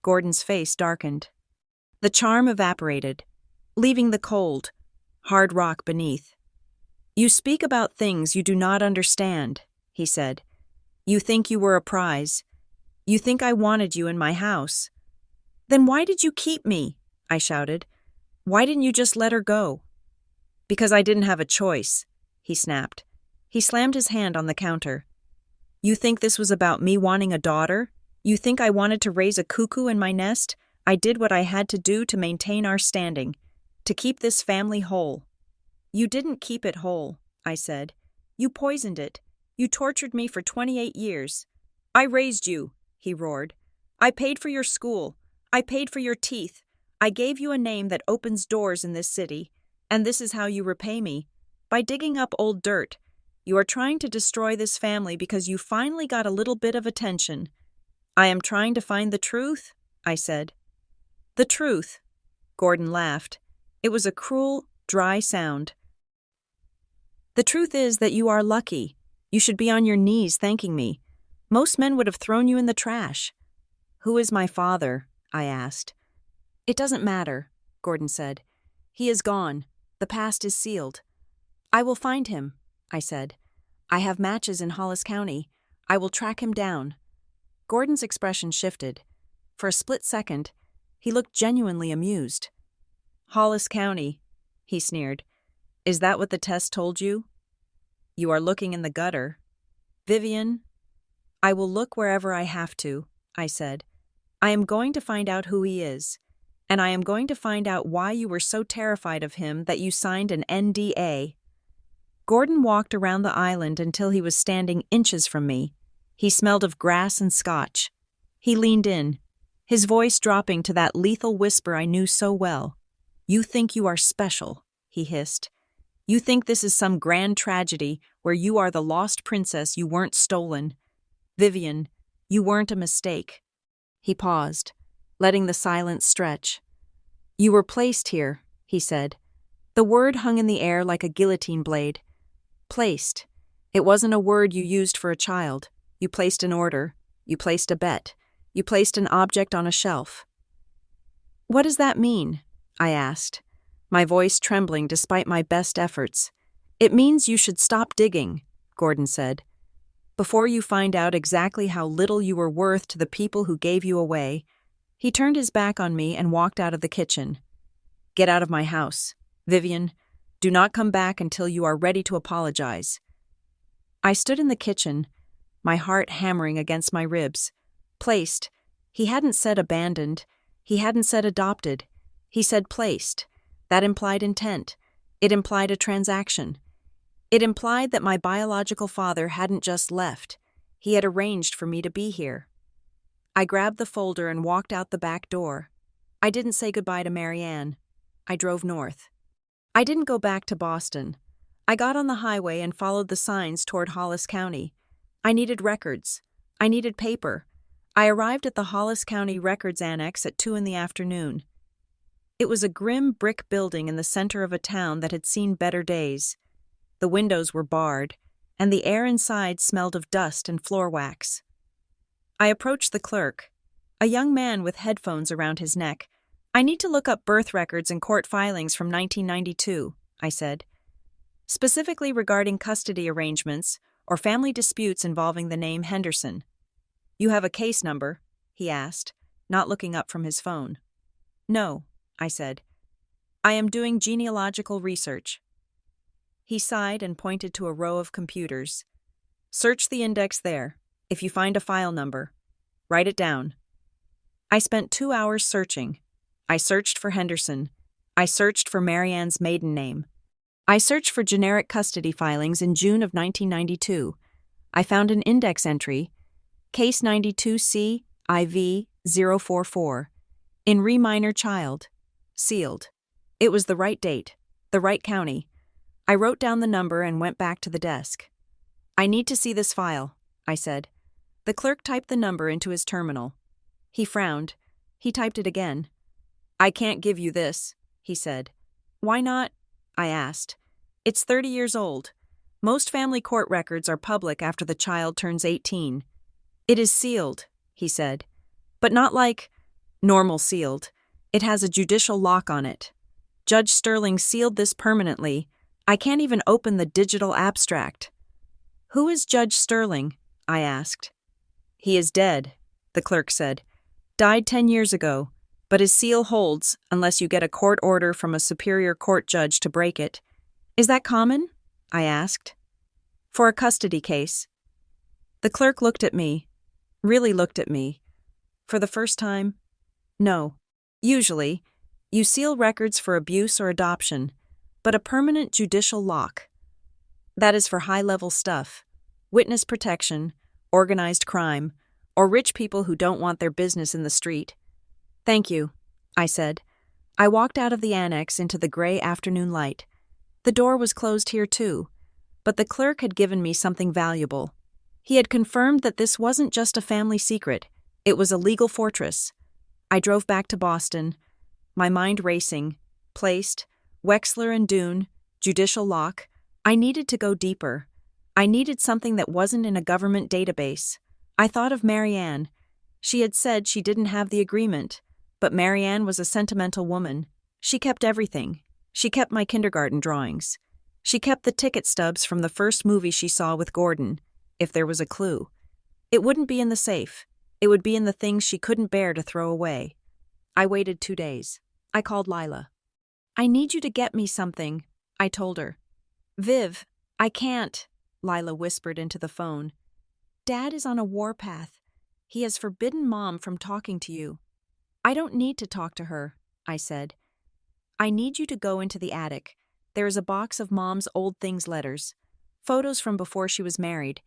Gordon's face darkened. The charm evaporated, leaving the cold, hard rock beneath. You speak about things you do not understand, he said. You think you were a prize. You think I wanted you in my house. Then why did you keep me? I shouted. Why didn't you just let her go? Because I didn't have a choice, he snapped. He slammed his hand on the counter. You think this was about me wanting a daughter? You think I wanted to raise a cuckoo in my nest? I did what I had to do to maintain our standing, to keep this family whole. You didn't keep it whole, I said. You poisoned it. You tortured me for 28 years. I raised you, he roared. I paid for your school. I paid for your teeth. I gave you a name that opens doors in this city, and this is how you repay me. By digging up old dirt. You are trying to destroy this family because you finally got a little bit of attention. I am trying to find the truth, I said. The truth, Gordon laughed. It was a cruel, dry sound. The truth is that you are lucky. You should be on your knees thanking me. Most men would have thrown you in the trash. Who is my father? I asked. It doesn't matter, Gordon said. He is gone. The past is sealed. I will find him, I said. I have matches in Hollis County. I will track him down. Gordon's expression shifted. For a split second, he looked genuinely amused. Hollis County, he sneered. Is that what the test told you? You are looking in the gutter. Vivian, I will look wherever I have to, I said. I am going to find out who he is, and I am going to find out why you were so terrified of him that you signed an NDA. Gordon walked around the island until he was standing inches from me. He smelled of grass and scotch. He leaned in, his voice dropping to that lethal whisper I knew so well. You think you are special, he hissed. You think this is some grand tragedy where you are the lost princess you weren't stolen. Vivian, you weren't a mistake. He paused, letting the silence stretch. You were placed here, he said. The word hung in the air like a guillotine blade. Placed. It wasn't a word you used for a child. You placed an order. You placed a bet. You placed an object on a shelf. What does that mean? I asked, my voice trembling despite my best efforts. It means you should stop digging, Gordon said. Before you find out exactly how little you were worth to the people who gave you away. He turned his back on me and walked out of the kitchen. Get out of my house. Vivian, do not come back until you are ready to apologize. I stood in the kitchen, my heart hammering against my ribs. Placed. He hadn't said abandoned. He hadn't said adopted. He said placed. That implied intent. It implied a transaction. It implied that my biological father hadn't just left. He had arranged for me to be here. I grabbed the folder and walked out the back door. I didn't say goodbye to Marianne. I drove north. I didn't go back to Boston. I got on the highway and followed the signs toward Hollis County. I needed records. I needed paper. I arrived at the Hollis County Records Annex at 2 p.m. It was a grim brick building in the center of a town that had seen better days. The windows were barred, and the air inside smelled of dust and floor wax. I approached the clerk, a young man with headphones around his neck. I need to look up birth records and court filings from 1992, I said. Specifically regarding custody arrangements or family disputes involving the name Henderson. You have a case number? He asked, not looking up from his phone. No, I said. I am doing genealogical research. He sighed and pointed to a row of computers. Search the index there. If you find a file number, write it down. I spent 2 hours searching. I searched for Henderson. I searched for Marianne's maiden name. I searched for generic custody filings in June of 1992. I found an index entry, Case 92C IV 044, in re minor child, sealed. It was the right date, the right county. I wrote down the number and went back to the desk. I need to see this file, I said. The clerk typed the number into his terminal. He frowned. He typed it again. I can't give you this, he said. Why not? I asked. It's 30 years old. Most family court records are public after the child turns 18. It is sealed, he said. But not like normal sealed. It has a judicial lock on it. Judge Sterling sealed this permanently. I can't even open the digital abstract. Who is Judge Sterling? I asked. He is dead, the clerk said. Died 10 years ago, but his seal holds unless you get a court order from a superior court judge to break it. Is that common? I asked. For a custody case. The clerk looked at me, really looked at me. For the first time, no. Usually, you seal records for abuse or adoption, but a permanent judicial lock. That is for high-level stuff, witness protection, organized crime, or rich people who don't want their business in the street. Thank you, I said. I walked out of the annex into the gray afternoon light. The door was closed here too, but the clerk had given me something valuable. He had confirmed that this wasn't just a family secret, it was a legal fortress. I drove back to Boston, my mind racing, placed, Wexler and Dune, judicial lock. I needed to go deeper. I needed something that wasn't in a government database. I thought of Marianne. She had said she didn't have the agreement, but Marianne was a sentimental woman. She kept everything. She kept my kindergarten drawings. She kept the ticket stubs from the first movie she saw with Gordon, if there was a clue. It wouldn't be in the safe. It would be in the things she couldn't bear to throw away. I waited 2 days. I called Lila. I need you to get me something, I told her. Viv, I can't, Lila whispered into the phone. Dad is on a warpath. He has forbidden Mom from talking to you. I don't need to talk to her, I said. I need you to go into the attic. There is a box of Mom's old things letters, photos from before she was married.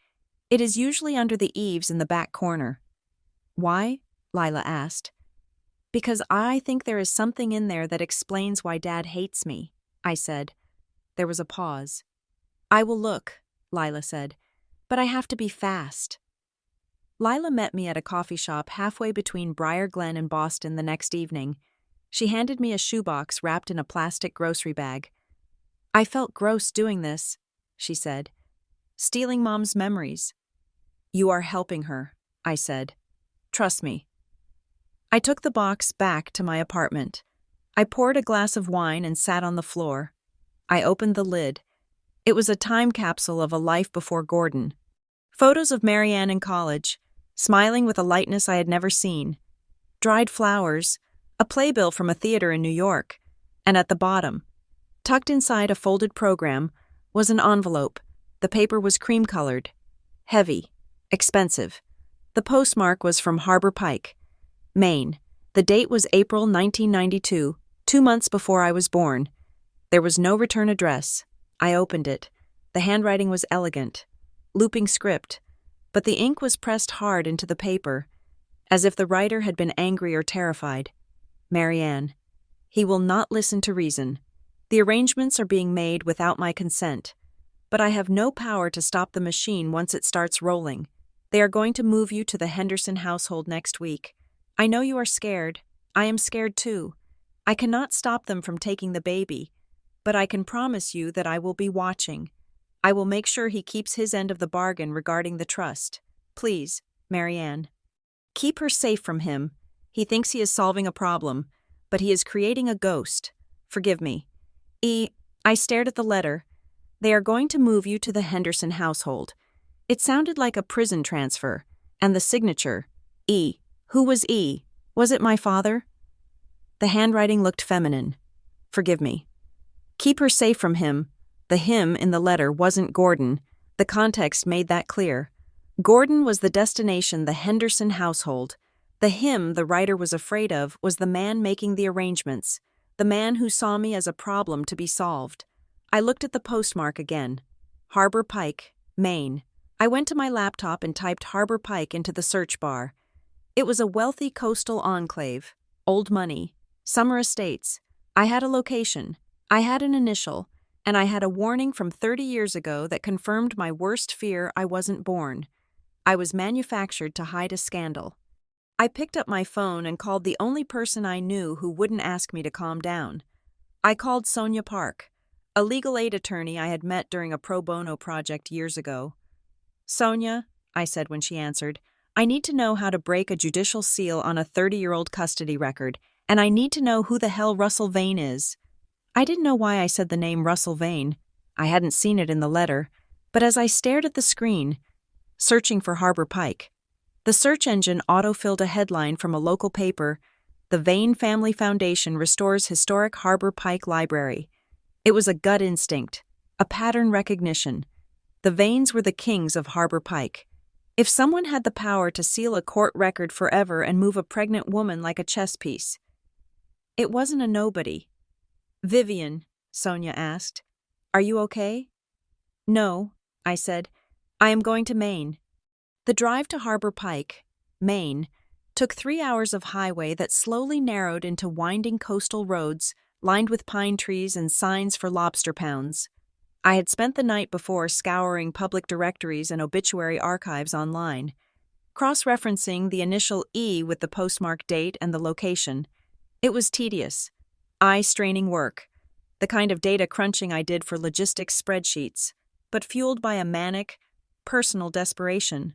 It is usually under the eaves in the back corner. Why? Lila asked. Because I think there is something in there that explains why Dad hates me, I said. There was a pause. I will look, Lila said, but I have to be fast. Lila met me at a coffee shop halfway between Briar Glen and Boston the next evening. She handed me a shoebox wrapped in a plastic grocery bag. I felt gross doing this, she said. Stealing Mom's memories. You are helping her, I said. Trust me. I took the box back to my apartment. I poured a glass of wine and sat on the floor. I opened the lid. It was a time capsule of a life before Gordon. Photos of Marianne in college, smiling with a lightness I had never seen. Dried flowers, a playbill from a theater in New York, and at the bottom, tucked inside a folded program, was an envelope. The paper was cream-colored, heavy, expensive. The postmark was from Harbor Pike, Maine. The date was April 1992, 2 months before I was born. There was no return address. I opened it. The handwriting was elegant, looping script, but the ink was pressed hard into the paper, as if the writer had been angry or terrified. Marianne, he will not listen to reason. The arrangements are being made without my consent, but I have no power to stop the machine once it starts rolling. They are going to move you to the Henderson household next week. I know you are scared. I am scared too. I cannot stop them from taking the baby, but I can promise you that I will be watching. I will make sure he keeps his end of the bargain regarding the trust. Please, Marianne. Keep her safe from him. He thinks he is solving a problem, but he is creating a ghost. Forgive me. I stared at the letter. They are going to move you to the Henderson household. It sounded like a prison transfer. And the signature, E. Who was E? Was it my father? The handwriting looked feminine. Forgive me. Keep her safe from him. The him in the letter wasn't Gordon. The context made that clear. Gordon was the destination, the Henderson household. The him the writer was afraid of was the man making the arrangements, the man who saw me as a problem to be solved. I looked at the postmark again. Harbor Pike, Maine. I went to my laptop and typed Harbor Pike into the search bar. It was a wealthy coastal enclave, old money, summer estates. I had a location, I had an initial, and I had a warning from 30 years ago that confirmed my worst fear: I wasn't born. I was manufactured to hide a scandal. I picked up my phone and called the only person I knew who wouldn't ask me to calm down. I called Sonia Park, a legal aid attorney I had met during a pro bono project years ago. Sonia, I said when she answered, I need to know how to break a judicial seal on a 30-year-old custody record, and I need to know who the hell Russell Vane is. I didn't know why I said the name Russell Vane. I hadn't seen it in the letter, but as I stared at the screen, searching for Harbor Pike, the search engine auto-filled a headline from a local paper: The Vane Family Foundation restores historic Harbor Pike Library. It was a gut instinct, a pattern recognition. The Vanes were the kings of Harbor Pike. If someone had the power to seal a court record forever and move a pregnant woman like a chess piece, it wasn't a nobody. Vivian, Sonia asked, are you okay? No, I said. I am going to Maine. The drive to Harbor Pike, Maine, took 3 hours of highway that slowly narrowed into winding coastal roads lined with pine trees and signs for lobster pounds. I had spent the night before scouring public directories and obituary archives online, cross-referencing the initial E with the postmark date and the location. It was tedious, eye-straining work, the kind of data crunching I did for logistics spreadsheets, but fueled by a manic, personal desperation.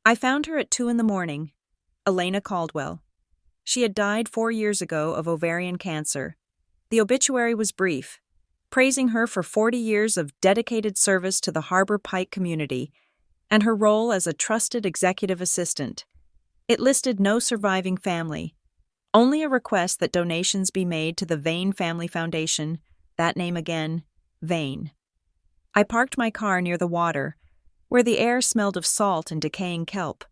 I found her at 2 a.m, Elena Caldwell. She had died 4 years ago of ovarian cancer. The obituary was brief, praising her for 40 years of dedicated service to the Harbor Pike community and her role as a trusted executive assistant. It listed no surviving family, Only a request that donations be made to the Vane Family Foundation, that name again, Vane. I parked my car near the water, where the air smelled of salt and decaying kelp.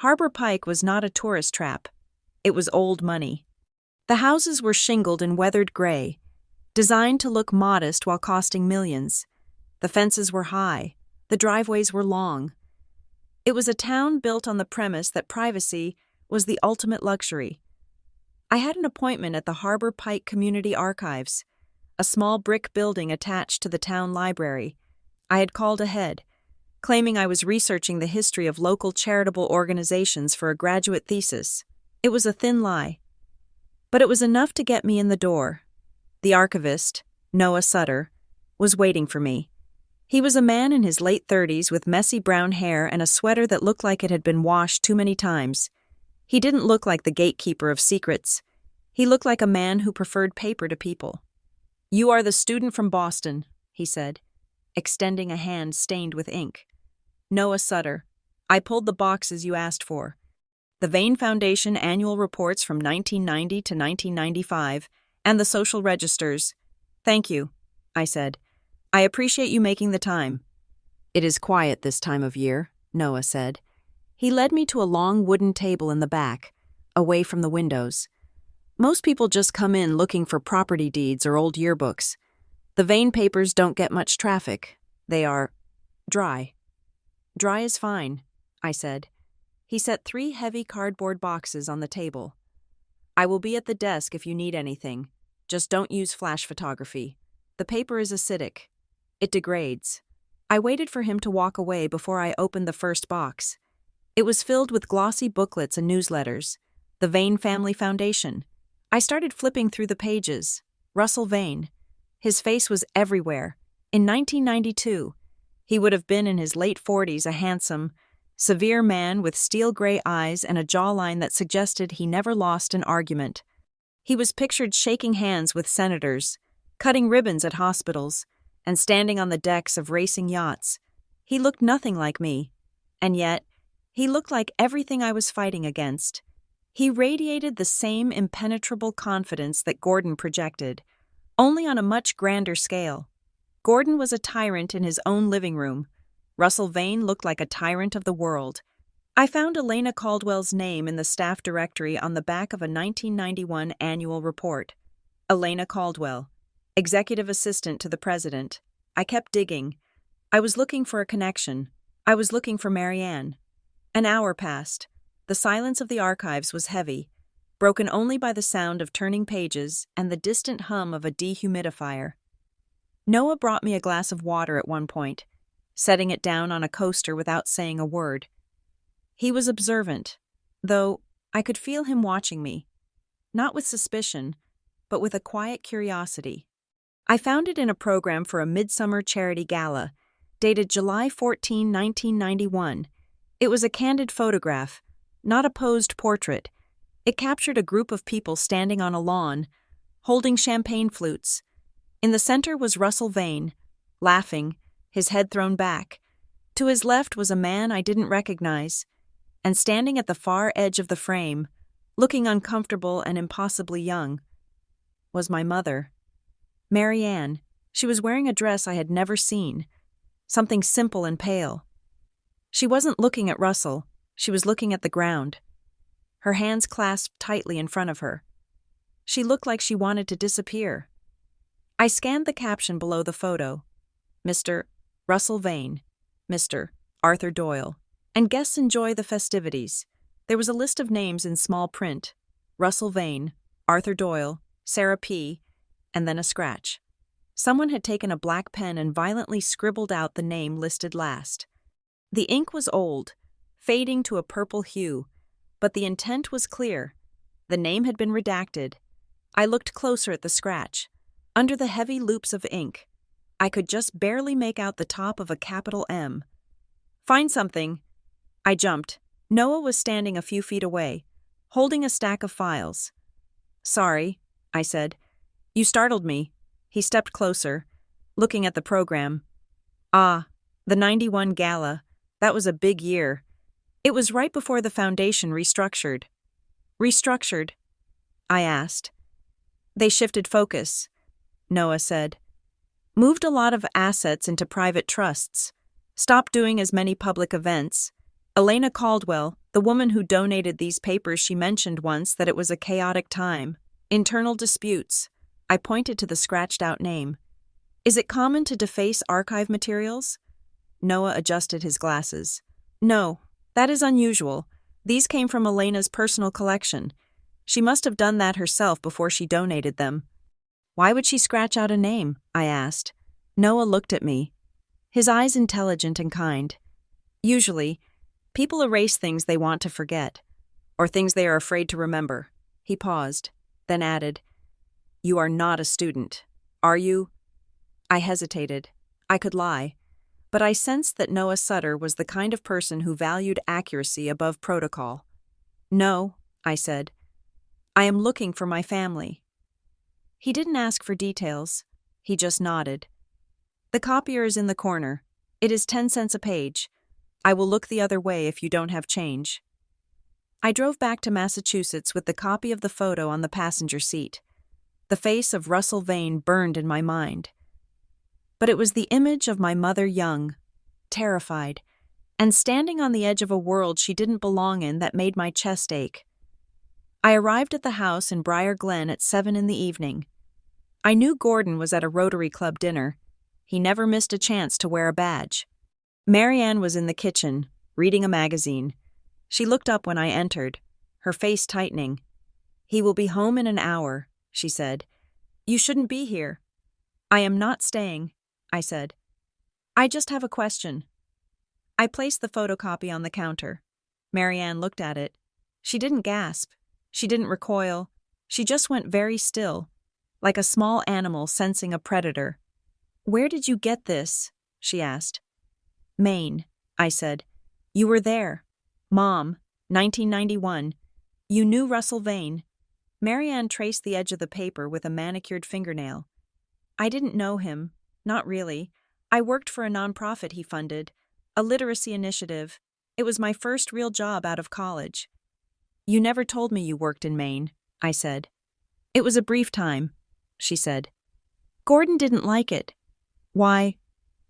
Harbor Pike was not a tourist trap. It was old money. The houses were shingled in weathered gray, designed to look modest while costing millions. The fences were high. The driveways were long. It was a town built on the premise that privacy was the ultimate luxury. I had an appointment at the Harbor Pike Community Archives, a small brick building attached to the town library. I had called ahead, claiming I was researching the history of local charitable organizations for a graduate thesis. It was a thin lie, but it was enough to get me in the door. The archivist, Noah Sutter, was waiting for me. He was a man in his late 30s with messy brown hair and a sweater that looked like it had been washed too many times. He didn't look like the gatekeeper of secrets. He looked like a man who preferred paper to people. "You are the student from Boston," he said, extending a hand stained with ink. "Noah Sutter. I pulled the boxes you asked for. The Vane Foundation annual reports from 1990 to 1995, and the social registers." "Thank you," I said. "I appreciate you making the time." "It is quiet this time of year," Noah said. He led me to a long wooden table in the back, away from the windows. "Most people just come in looking for property deeds or old yearbooks. The Vane papers don't get much traffic. They are dry." "Dry is fine," I said. He set 3 heavy cardboard boxes on the table. "I will be at the desk if you need anything. Just don't use flash photography. The paper is acidic. It degrades." I waited for him to walk away before I opened the first box. It was filled with glossy booklets and newsletters. The Vane Family Foundation. I started flipping through the pages. Russell Vane. His face was everywhere. In 1992, he would have been in his late 40s, a handsome, severe man with steel-gray eyes and a jawline that suggested he never lost an argument. He was pictured shaking hands with senators, cutting ribbons at hospitals, and standing on the decks of racing yachts. He looked nothing like me, and yet, he looked like everything I was fighting against. He radiated the same impenetrable confidence that Gordon projected, only on a much grander scale. Gordon was a tyrant in his own living room. Russell Vane looked like a tyrant of the world. I found Elena Caldwell's name in the staff directory on the back of a 1991 annual report. Elena Caldwell, executive assistant to the president. I kept digging. I was looking for a connection. I was looking for Marianne. An hour passed. The silence of the archives was heavy, broken only by the sound of turning pages and the distant hum of a dehumidifier. Noah brought me a glass of water at one point, setting it down on a coaster without saying a word. He was observant, though I could feel him watching me, not with suspicion, but with a quiet curiosity. I found it in a program for a midsummer charity gala, dated July 14, 1991. It was a candid photograph, not a posed portrait. It captured a group of people standing on a lawn, holding champagne flutes. In the center was Russell Vane, laughing, his head thrown back. To his left was a man I didn't recognize, and standing at the far edge of the frame, looking uncomfortable and impossibly young, was my mother. Marianne. She was wearing a dress I had never seen, something simple and pale. She wasn't looking at Russell, she was looking at the ground, her hands clasped tightly in front of her. She looked like she wanted to disappear. I scanned the caption below the photo. Mr. Russell Vane, Mr. Arthur Doyle, and guests enjoy the festivities. There was a list of names in small print. Russell Vane, Arthur Doyle, Sarah P., and then a scratch. Someone had taken a black pen and violently scribbled out the name listed last. The ink was old, fading to a purple hue, but the intent was clear. The name had been redacted. I looked closer at the scratch. Under the heavy loops of ink, I could just barely make out the top of a capital M. "Find something." I jumped. Noah was standing a few feet away, holding a stack of files. "Sorry," I said. "You startled me." He stepped closer, looking at the program. "Ah, the 91 gala. That was a big year. It was right before the foundation restructured." "Restructured?" I asked. They shifted focus, Noah said. Moved a lot of assets into private trusts. Stopped doing as many public events. Elena Caldwell, the woman who donated these papers, she mentioned once that it was a chaotic time. Internal disputes. I pointed to the scratched-out name. Is it common to deface archive materials? Noah adjusted his glasses. No, that is unusual. These came from Elena's personal collection. She must have done that herself before she donated them. Why would she scratch out a name? I asked. Noah looked at me, his eyes intelligent and kind. Usually, people erase things they want to forget, or things they are afraid to remember. He paused, then added, You are not a student, are you? I hesitated. I could lie. But I sensed that Noah Sutter was the kind of person who valued accuracy above protocol. No, I said. I am looking for my family. He didn't ask for details. He just nodded. The copier is in the corner. It is 10 cents a page. I will look the other way if you don't have change. I drove back to Massachusetts with the copy of the photo on the passenger seat. The face of Russell Vane burned in my mind. But it was the image of my mother young, terrified, and standing on the edge of a world she didn't belong in that made my chest ache. I arrived at the house in Briar Glen at 7 in the evening. I knew Gordon was at a Rotary Club dinner. He never missed a chance to wear a badge. Marianne was in the kitchen, reading a magazine. She looked up when I entered, her face tightening. He will be home in an hour, she said. You shouldn't be here. I am not staying, I said. I just have a question. I placed the photocopy on the counter. Marianne looked at it. She didn't gasp. She didn't recoil. She just went very still, like a small animal sensing a predator. Where did you get this? She asked. Maine, I said. You were there. Mom, 1991. You knew Russell Vane. Marianne traced the edge of the paper with a manicured fingernail. I didn't know him. Not really. I worked for a nonprofit he funded, a literacy initiative. It was my first real job out of college. You never told me you worked in Maine, I said. It was a brief time, she said. Gordon didn't like it. Why?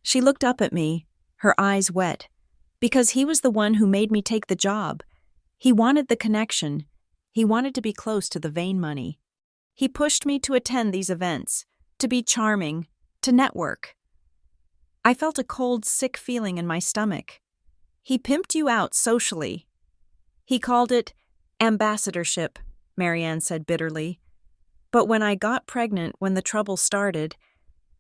She looked up at me, her eyes wet. Because he was the one who made me take the job. He wanted the connection. He wanted to be close to the Vane money. He pushed me to attend these events, to be charming, to network. I felt a cold, sick feeling in my stomach. He pimped you out socially. He called it ambassadorship, Marianne said bitterly. But when I got pregnant, when the trouble started,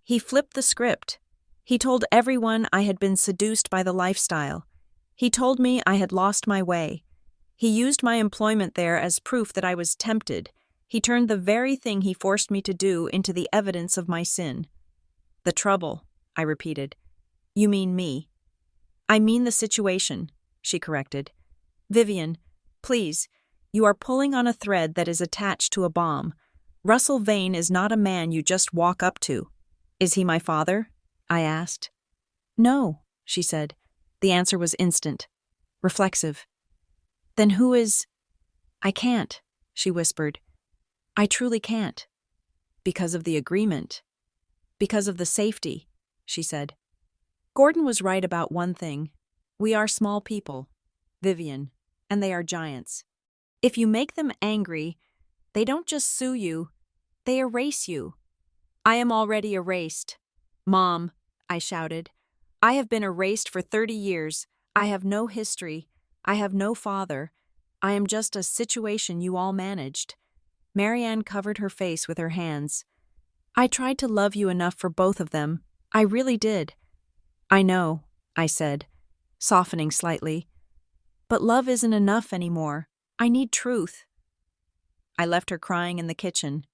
he flipped the script. He told everyone I had been seduced by the lifestyle. He told me I had lost my way. He used my employment there as proof that I was tempted. He turned the very thing he forced me to do into the evidence of my sin. The trouble, I repeated. You mean me. I mean the situation, she corrected. Vivian, please, you are pulling on a thread that is attached to a bomb. Russell Vane is not a man you just walk up to. Is he my father? I asked. No, she said. The answer was instant, reflexive. Then who is... I can't, she whispered. I truly can't. Because of the agreement. Because of the safety, she said. Gordon was right about one thing. We are small people, Vivian, and they are giants. If you make them angry, they don't just sue you, they erase you. I am already erased. Mom, I shouted. I have been erased for 30 years. I have no history. I have no father. I am just a situation you all managed. Marianne covered her face with her hands. I tried to love you enough for both of them. I really did. I know, I said, softening slightly. But love isn't enough anymore. I need truth. I left her crying in the kitchen.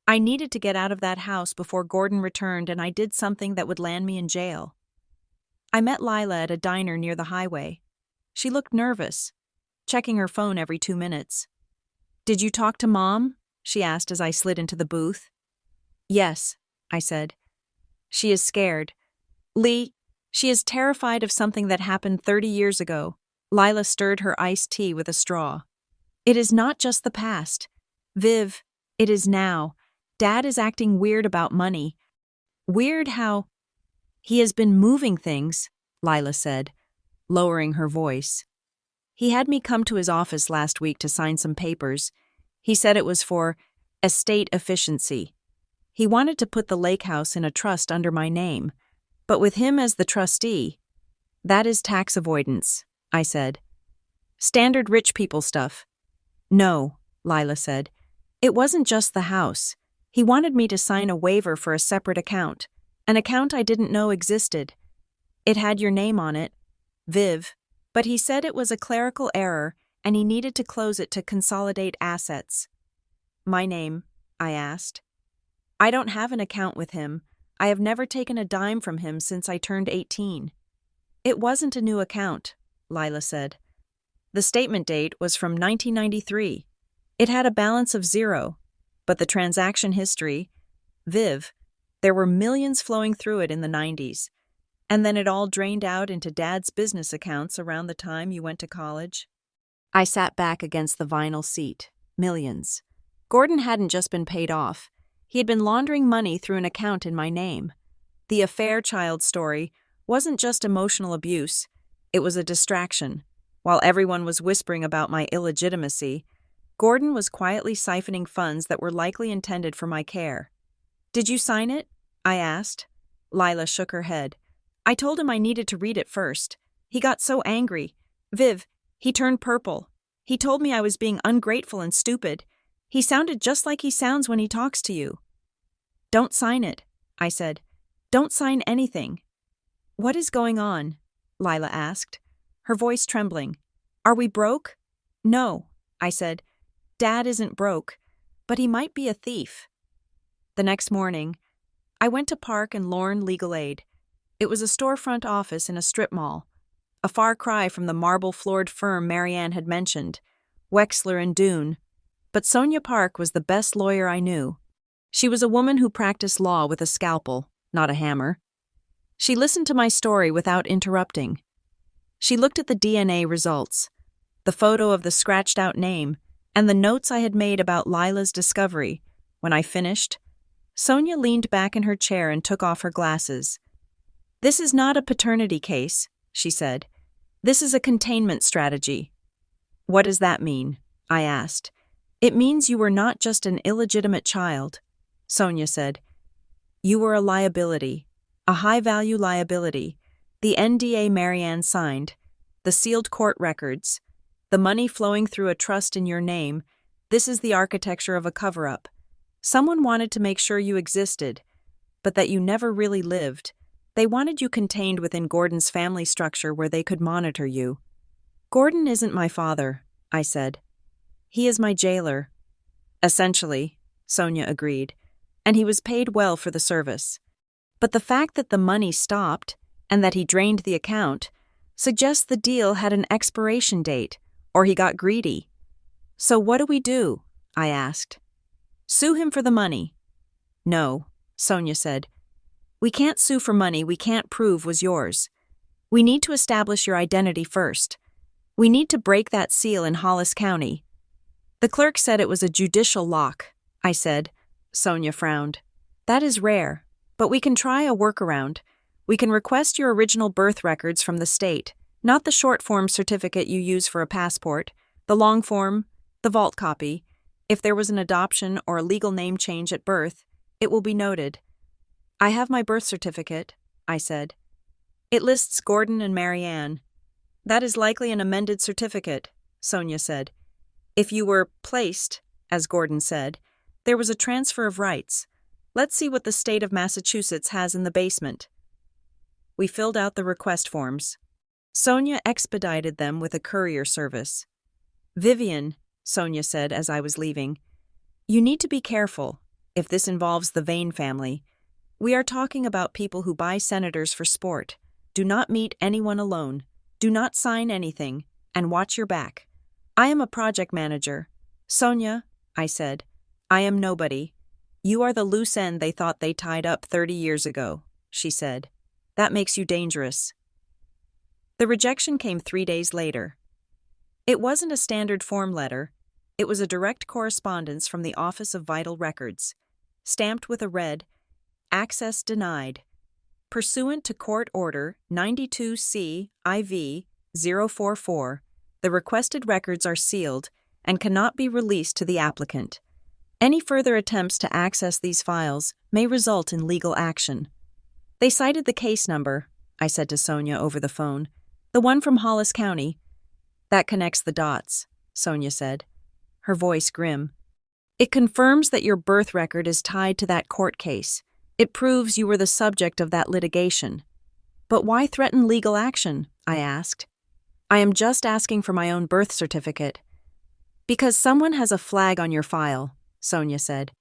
I needed to get out of that house before Gordon returned, and I did something that would land me in jail. I met Lila at a diner near the highway. She looked nervous, checking her phone every 2 minutes. Did you talk to Mom? She asked as I slid into the booth. Yes, I said. She is scared. Lee, she is terrified of something that happened 30 years ago. Lila stirred her iced tea with a straw. It is not just the past. Viv, it is now. Dad is acting weird about money. Weird how he has been moving things, Lila said, lowering her voice. He had me come to his office last week to sign some papers. He said it was for estate efficiency. He wanted to put the lake house in a trust under my name, but with him as the trustee, that is tax avoidance, I said. Standard rich people stuff. No, Lila said. It wasn't just the house. He wanted me to sign a waiver for a separate account, an account I didn't know existed. It had your name on it, Viv, but he said it was a clerical error and he needed to close it to consolidate assets. My name, I asked. I don't have an account with him. I have never taken a dime from him since I turned 18. It wasn't a new account, Lila said. The statement date was from 1993. It had a balance of 0, but the transaction history, Viv, there were millions flowing through it in the 90s. And then it all drained out into Dad's business accounts around the time you went to college. I sat back against the vinyl seat. Millions. Gordon hadn't just been paid off. He had been laundering money through an account in my name. The affair child story wasn't just emotional abuse. It was a distraction. While everyone was whispering about my illegitimacy, Gordon was quietly siphoning funds that were likely intended for my care. Did you sign it? I asked. Lila shook her head. I told him I needed to read it first. He got so angry. Viv, he turned purple. He told me I was being ungrateful and stupid. He sounded just like he sounds when he talks to you. Don't sign it, I said. Don't sign anything. What is going on? Lila asked, her voice trembling. Are we broke? No, I said. Dad isn't broke, but he might be a thief. The next morning, I went to Park and Lorne Legal Aid. It was a storefront office in a strip mall, a far cry from the marble-floored firm Marianne had mentioned, Wexler and Doone. But Sonia Park was the best lawyer I knew. She was a woman who practiced law with a scalpel, not a hammer. She listened to my story without interrupting. She looked at the DNA results, the photo of the scratched-out name, and the notes I had made about Lila's discovery. When I finished, Sonia leaned back in her chair and took off her glasses. This is not a paternity case, she said. This is a containment strategy. What does that mean? I asked. It means you were not just an illegitimate child, Sonia said. You were a liability, a high-value liability. The NDA Marianne signed, the sealed court records, the money flowing through a trust in your name. This is the architecture of a cover-up. Someone wanted to make sure you existed, but that you never really lived. They wanted you contained within Gordon's family structure where they could monitor you. Gordon isn't my father, I said. He is my jailer. Essentially, Sonia agreed, and he was paid well for the service. But the fact that the money stopped and that he drained the account suggests the deal had an expiration date, or he got greedy. So what do we do? I asked. Sue him for the money. No, Sonia said. We can't sue for money we can't prove was yours. We need to establish your identity first. We need to break that seal in Hollis County. The clerk said it was a judicial lock, I said. Sonia frowned. That is rare, but we can try a workaround. We can request your original birth records from the state, not the short form certificate you use for a passport, the long form, the vault copy. If there was an adoption or a legal name change at birth, it will be noted. I have my birth certificate, I said. It lists Gordon and Marianne. That is likely an amended certificate, Sonia said. If you were placed, as Gordon said, there was a transfer of rights. Let's see what the state of Massachusetts has in the basement. We filled out the request forms. Sonia expedited them with a courier service. Vivian, Sonia said as I was leaving, you need to be careful if this involves the Vane family. We are talking about people who buy senators for sport. Do not meet anyone alone. Do not sign anything, and watch your back. I am a project manager. Sonia, I said, I am nobody. You are the loose end they thought they tied up 30 years ago, she said. That makes you dangerous. The rejection came 3 days later. It wasn't a standard form letter. It was a direct correspondence from the Office of Vital Records, stamped with a red, "Access denied. Pursuant to Court Order 92C IV 044, the requested records are sealed and cannot be released to the applicant. Any further attempts to access these files may result in legal action." They cited the case number, I said to Sonia over the phone. "The one from Hollis County." "That connects the dots," Sonia said, her voice grim. "It confirms that your birth record is tied to that court case. It proves you were the subject of that litigation." "But why threaten legal action?" I asked. "I am just asking for my own birth certificate." "Because someone has a flag on your file," Sonia said.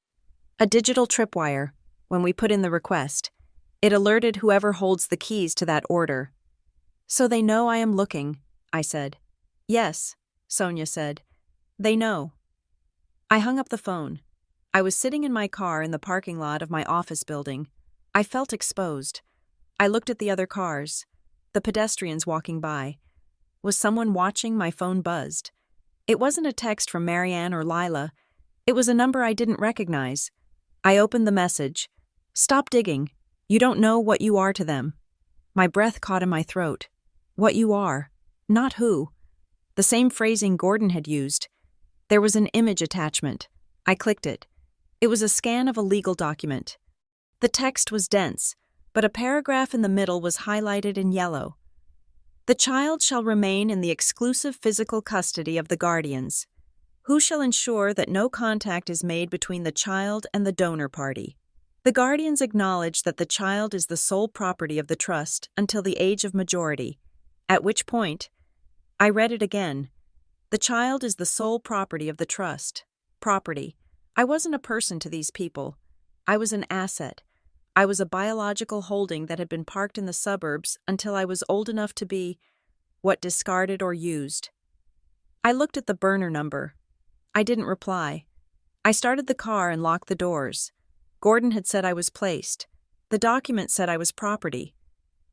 "A digital tripwire, when we put in the request. It alerted whoever holds the keys to that order." "So they know I am looking," I said. "Yes," Sonia said. "They know." I hung up the phone. I was sitting in my car in the parking lot of my office building. I felt exposed. I looked at the other cars, the pedestrians walking by. Was someone watching? My phone buzzed. It wasn't a text from Marianne or Lila. It was a number I didn't recognize. I opened the message. "Stop digging. You don't know what you are to them." My breath caught in my throat. What you are, not who. The same phrasing Gordon had used. There was an image attachment. I clicked it. It was a scan of a legal document. The text was dense, but a paragraph in the middle was highlighted in yellow. "The child shall remain in the exclusive physical custody of the guardians, who shall ensure that no contact is made between the child and the donor party. The guardians acknowledge that the child is the sole property of the trust until the age of majority, at which point," I read it again, "the child is the sole property of the trust." Property. I wasn't a person to these people. I was an asset. I was a biological holding that had been parked in the suburbs until I was old enough to be, discarded or used. I looked at the burner number. I didn't reply. I started the car and locked the doors. Gordon had said I was placed. The document said I was property.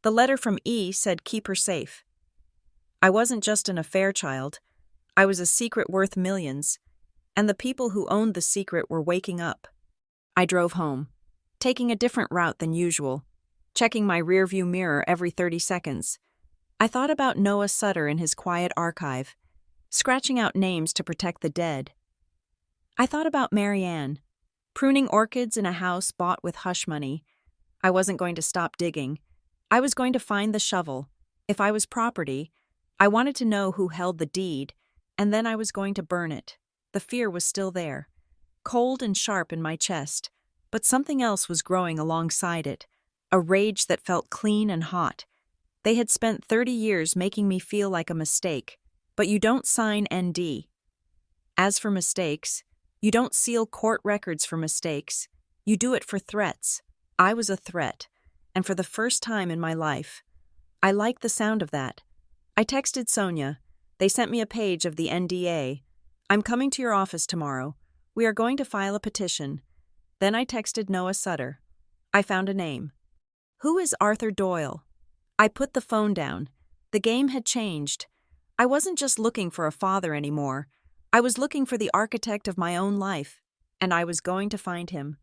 The letter from E said keep her safe. I wasn't just an affair child. I was a secret worth millions. And the people who owned the secret were waking up. I drove home, taking a different route than usual, checking my rearview mirror every 30 seconds. I thought about Noah Sutter in his quiet archive, scratching out names to protect the dead. I thought about Marianne, pruning orchids in a house bought with hush money. I wasn't going to stop digging. I was going to find the shovel. If I was property, I wanted to know who held the deed, and then I was going to burn it. The fear was still there, cold and sharp in my chest, but something else was growing alongside it, a rage that felt clean and hot. They had spent 30 years making me feel like a mistake, but you don't sign ND. As for mistakes, you don't seal court records for mistakes. You do it for threats. I was a threat, and for the first time in my life. I liked the sound of that. I texted Sonia. They sent me a page of the NDA. "I'm coming to your office tomorrow. We are going to file a petition." Then I texted Noah Sutter. I found a name. "Who is Arthur Doyle?" I put the phone down. The game had changed. I wasn't just looking for a father anymore. I was looking for the architect of my own life, and I was going to find him.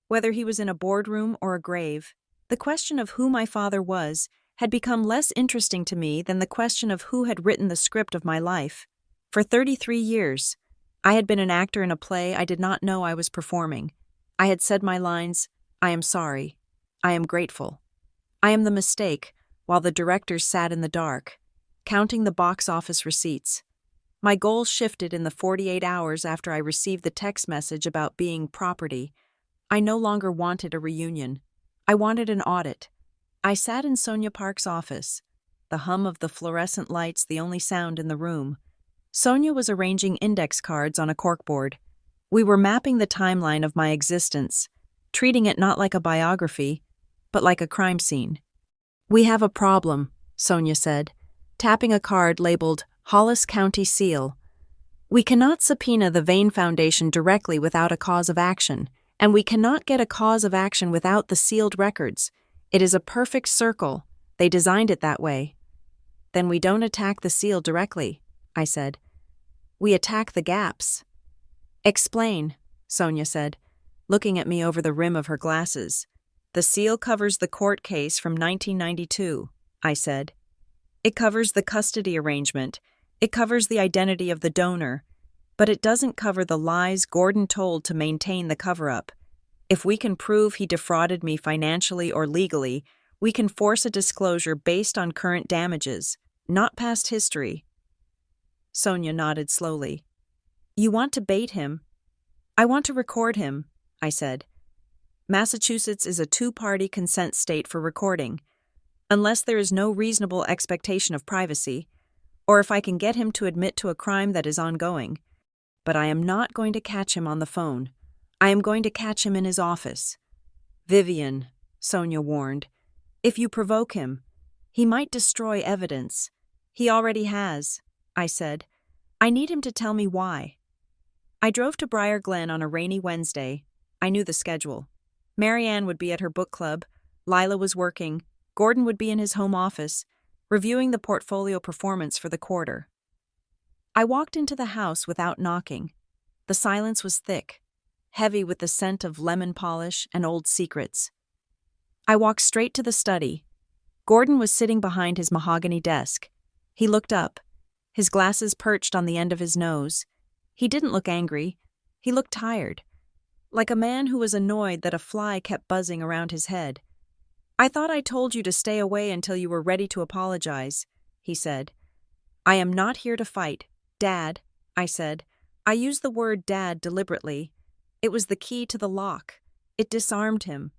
Whether he was in a boardroom or a grave, the question of who my father was had become less interesting to me than the question of who had written the script of my life. For 33 years, I had been an actor in a play I did not know I was performing. I had said my lines, "I am sorry. I am grateful. I am the mistake," while the directors sat in the dark, counting the box office receipts. My goals shifted in the 48 hours after I received the text message about being property. I no longer wanted a reunion. I wanted an audit. I sat in Sonia Park's office, the hum of the fluorescent lights the only sound in the room. Sonia was arranging index cards on a corkboard. We were mapping the timeline of my existence, treating it not like a biography, but like a crime scene. "We have a problem," Sonia said, tapping a card labeled Hollis County Seal. "We cannot subpoena the Vane Foundation directly without a cause of action, and we cannot get a cause of action without the sealed records. It is a perfect circle. They designed it that way." "Then we don't attack the seal directly," I said. "We attack the gaps." Explain, Sonia said, looking at me over the rim of her glasses. The seal covers the court case from 1992, I said. It covers the custody arrangement. It covers the identity of the donor. But it doesn't cover the lies Gordon told to maintain the cover-up. If we can prove he defrauded me financially or legally, we can force a disclosure based on current damages, not past history. Sonia nodded slowly. You want to bait him? I want to record him, I said. Massachusetts is a two-party consent state for recording, unless there is no reasonable expectation of privacy, or if I can get him to admit to a crime that is ongoing. But I am not going to catch him on the phone. I am going to catch him in his office. Vivian, Sonia warned, if you provoke him, he might destroy evidence. He already has, I said. I need him to tell me why. I drove to Briar Glen on a rainy Wednesday. I knew the schedule. Marianne would be at her book club, Lila was working, Gordon would be in his home office, reviewing the portfolio performance for the quarter. I walked into the house without knocking. The silence was thick, heavy with the scent of lemon polish and old secrets. I walked straight to the study. Gordon was sitting behind his mahogany desk. He looked up, his glasses perched on the end of his nose. He didn't look angry. He looked tired, like a man who was annoyed that a fly kept buzzing around his head. I thought I told you to stay away until you were ready to apologize, he said. I am not here to fight, Dad, I said. I used the word Dad deliberately. It was the key to the lock. It disarmed him.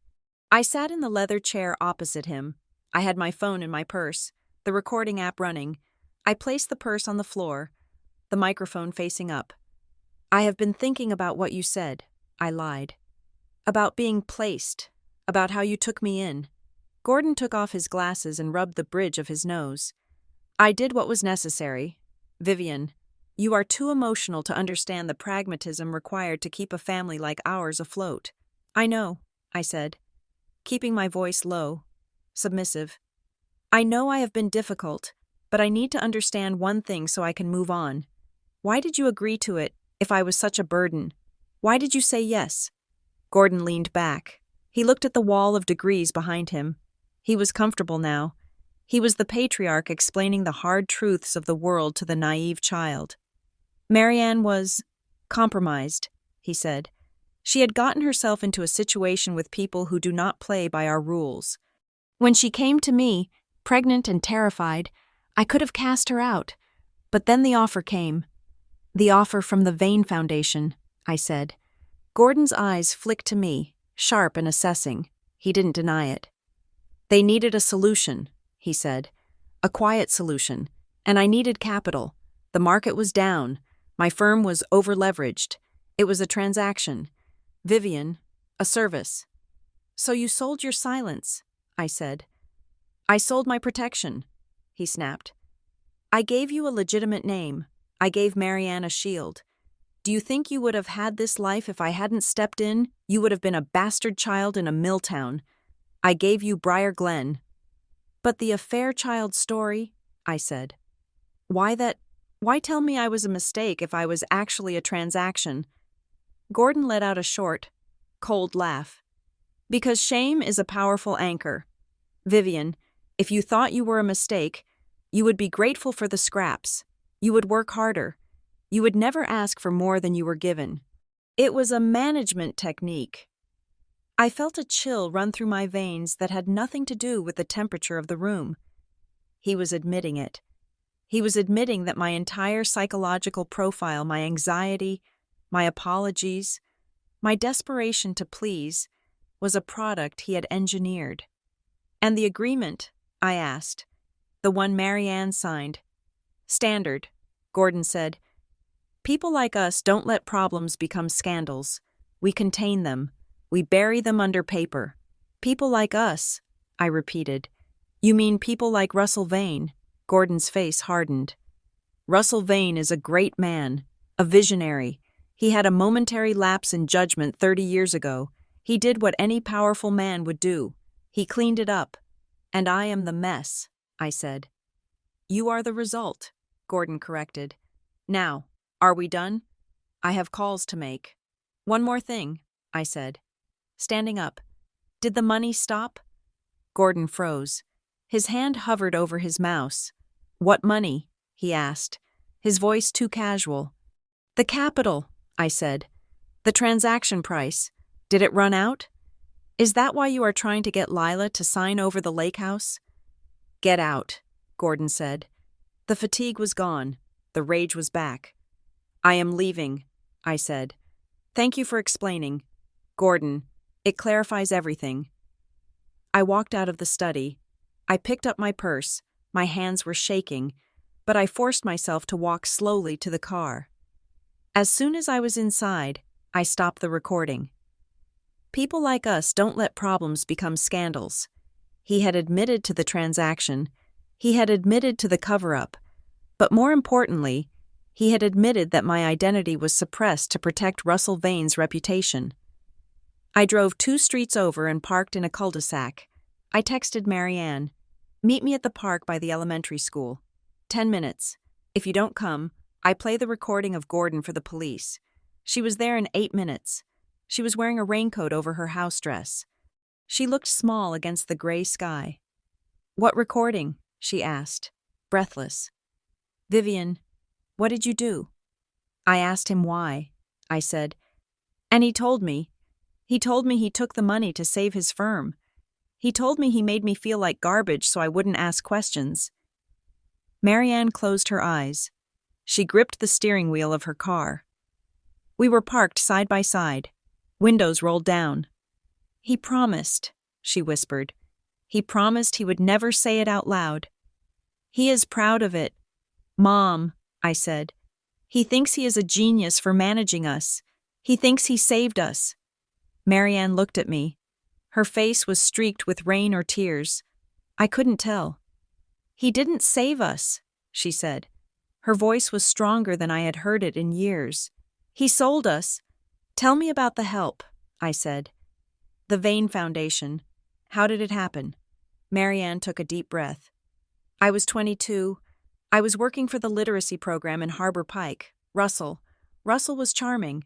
I sat in the leather chair opposite him. I had my phone in my purse, the recording app running. I placed the purse on the floor, the microphone facing up. I have been thinking about what you said, I lied. About being placed, about how you took me in. Gordon took off his glasses and rubbed the bridge of his nose. I did what was necessary. Vivian, you are too emotional to understand the pragmatism required to keep a family like ours afloat. I know, I said, keeping my voice low, submissive. I know I have been difficult, but I need to understand one thing so I can move on. Why did you agree to it if I was such a burden? Why did you say yes? Gordon leaned back. He looked at the wall of degrees behind him. He was comfortable now. He was the patriarch explaining the hard truths of the world to the naive child. Marianne was compromised, he said. She had gotten herself into a situation with people who do not play by our rules. When she came to me, pregnant and terrified, I could have cast her out. But then the offer came. The offer from the Vane Foundation, I said. Gordon's eyes flicked to me, sharp and assessing. He didn't deny it. They needed a solution, he said. A quiet solution. And I needed capital. The market was down. My firm was over-leveraged. It was a transaction. Vivian, a service. So you sold your silence, I said. I sold my protection, he snapped. I gave you a legitimate name. I gave Marianne a shield. Do you think you would have had this life if I hadn't stepped in? You would have been a bastard child in a mill town. I gave you Briar Glen. But the affair child story, I said. Why tell me I was a mistake if I was actually a transaction? Gordon let out a short, cold laugh. Because shame is a powerful anchor. Vivian, if you thought you were a mistake, you would be grateful for the scraps. You would work harder. You would never ask for more than you were given. It was a management technique. I felt a chill run through my veins that had nothing to do with the temperature of the room. He was admitting it. He was admitting that my entire psychological profile, my anxiety, my apologies, my desperation to please, was a product he had engineered. And the agreement, I asked, the one Marianne signed. Standard, Gordon said. People like us don't let problems become scandals. We contain them. We bury them under paper. People like us, I repeated. You mean people like Russell Vane? Gordon's face hardened. Russell Vane is a great man, a visionary. He had a momentary lapse in judgment 30 years ago. He did what any powerful man would do. He cleaned it up. And I am the mess, I said. You are the result, Gordon corrected. Now, are we done? I have calls to make. One more thing, I said. Standing up. Did the money stop? Gordon froze. His hand hovered over his mouse. What money? He asked, his voice too casual. The capital, I said. The transaction price. Did it run out? Is that why you are trying to get Lila to sign over the lake house? Get out, Gordon said. The fatigue was gone. The rage was back. I am leaving, I said. Thank you for explaining. Gordon, it clarifies everything. I walked out of the study. I picked up my purse. My hands were shaking, but I forced myself to walk slowly to the car. As soon as I was inside, I stopped the recording. People like us don't let problems become scandals. He had admitted to the transaction. He had admitted to the cover-up. But more importantly, he had admitted that my identity was suppressed to protect Russell Vane's reputation. I drove 2 streets over and parked in a cul-de-sac. I texted Marianne, "Meet me at the park by the elementary school. 10 minutes. If you don't come, I play the recording of Gordon for the police." She was there in 8 minutes. She was wearing a raincoat over her house dress. She looked small against the gray sky. "What recording?" she asked, breathless. "Vivian, what did you do?" I asked him why. I said, and he told me. He told me he took the money to save his firm. He told me he made me feel like garbage so I wouldn't ask questions. Marianne closed her eyes. She gripped the steering wheel of her car. We were parked side by side. Windows rolled down. "He promised," she whispered. "He promised he would never say it out loud. He is proud of it." "Mom," I said. "He thinks he is a genius for managing us. He thinks he saved us." Marianne looked at me. Her face was streaked with rain or tears. I couldn't tell. "He didn't save us," she said. Her voice was stronger than I had heard it in years. "He sold us." "Tell me about the help," I said. "The Vane Foundation. How did it happen?" Marianne took a deep breath. "I was 22. I was working for the literacy program in Harbor Pike. Russell was charming.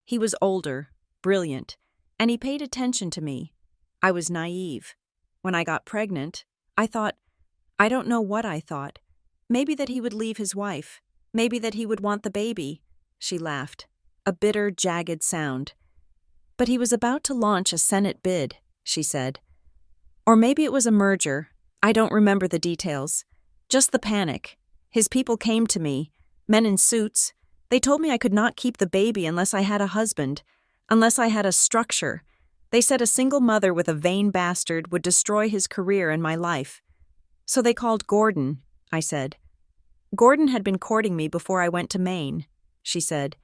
He was older, brilliant, and he paid attention to me. I was naive. When I got pregnant, I thought, I don't know what I thought. Maybe that he would leave his wife. Maybe that he would want the baby." She laughed, a bitter, jagged sound. "But he was about to launch a Senate bid," she said. "Or maybe it was a merger. I don't remember the details. Just the panic. His people came to me, men in suits. They told me I could not keep the baby unless I had a husband, unless I had a structure. They said a single mother with a vain bastard would destroy his career and my life. So they called Gordon," I said. "Gordon had been courting me before I went to Maine," she said.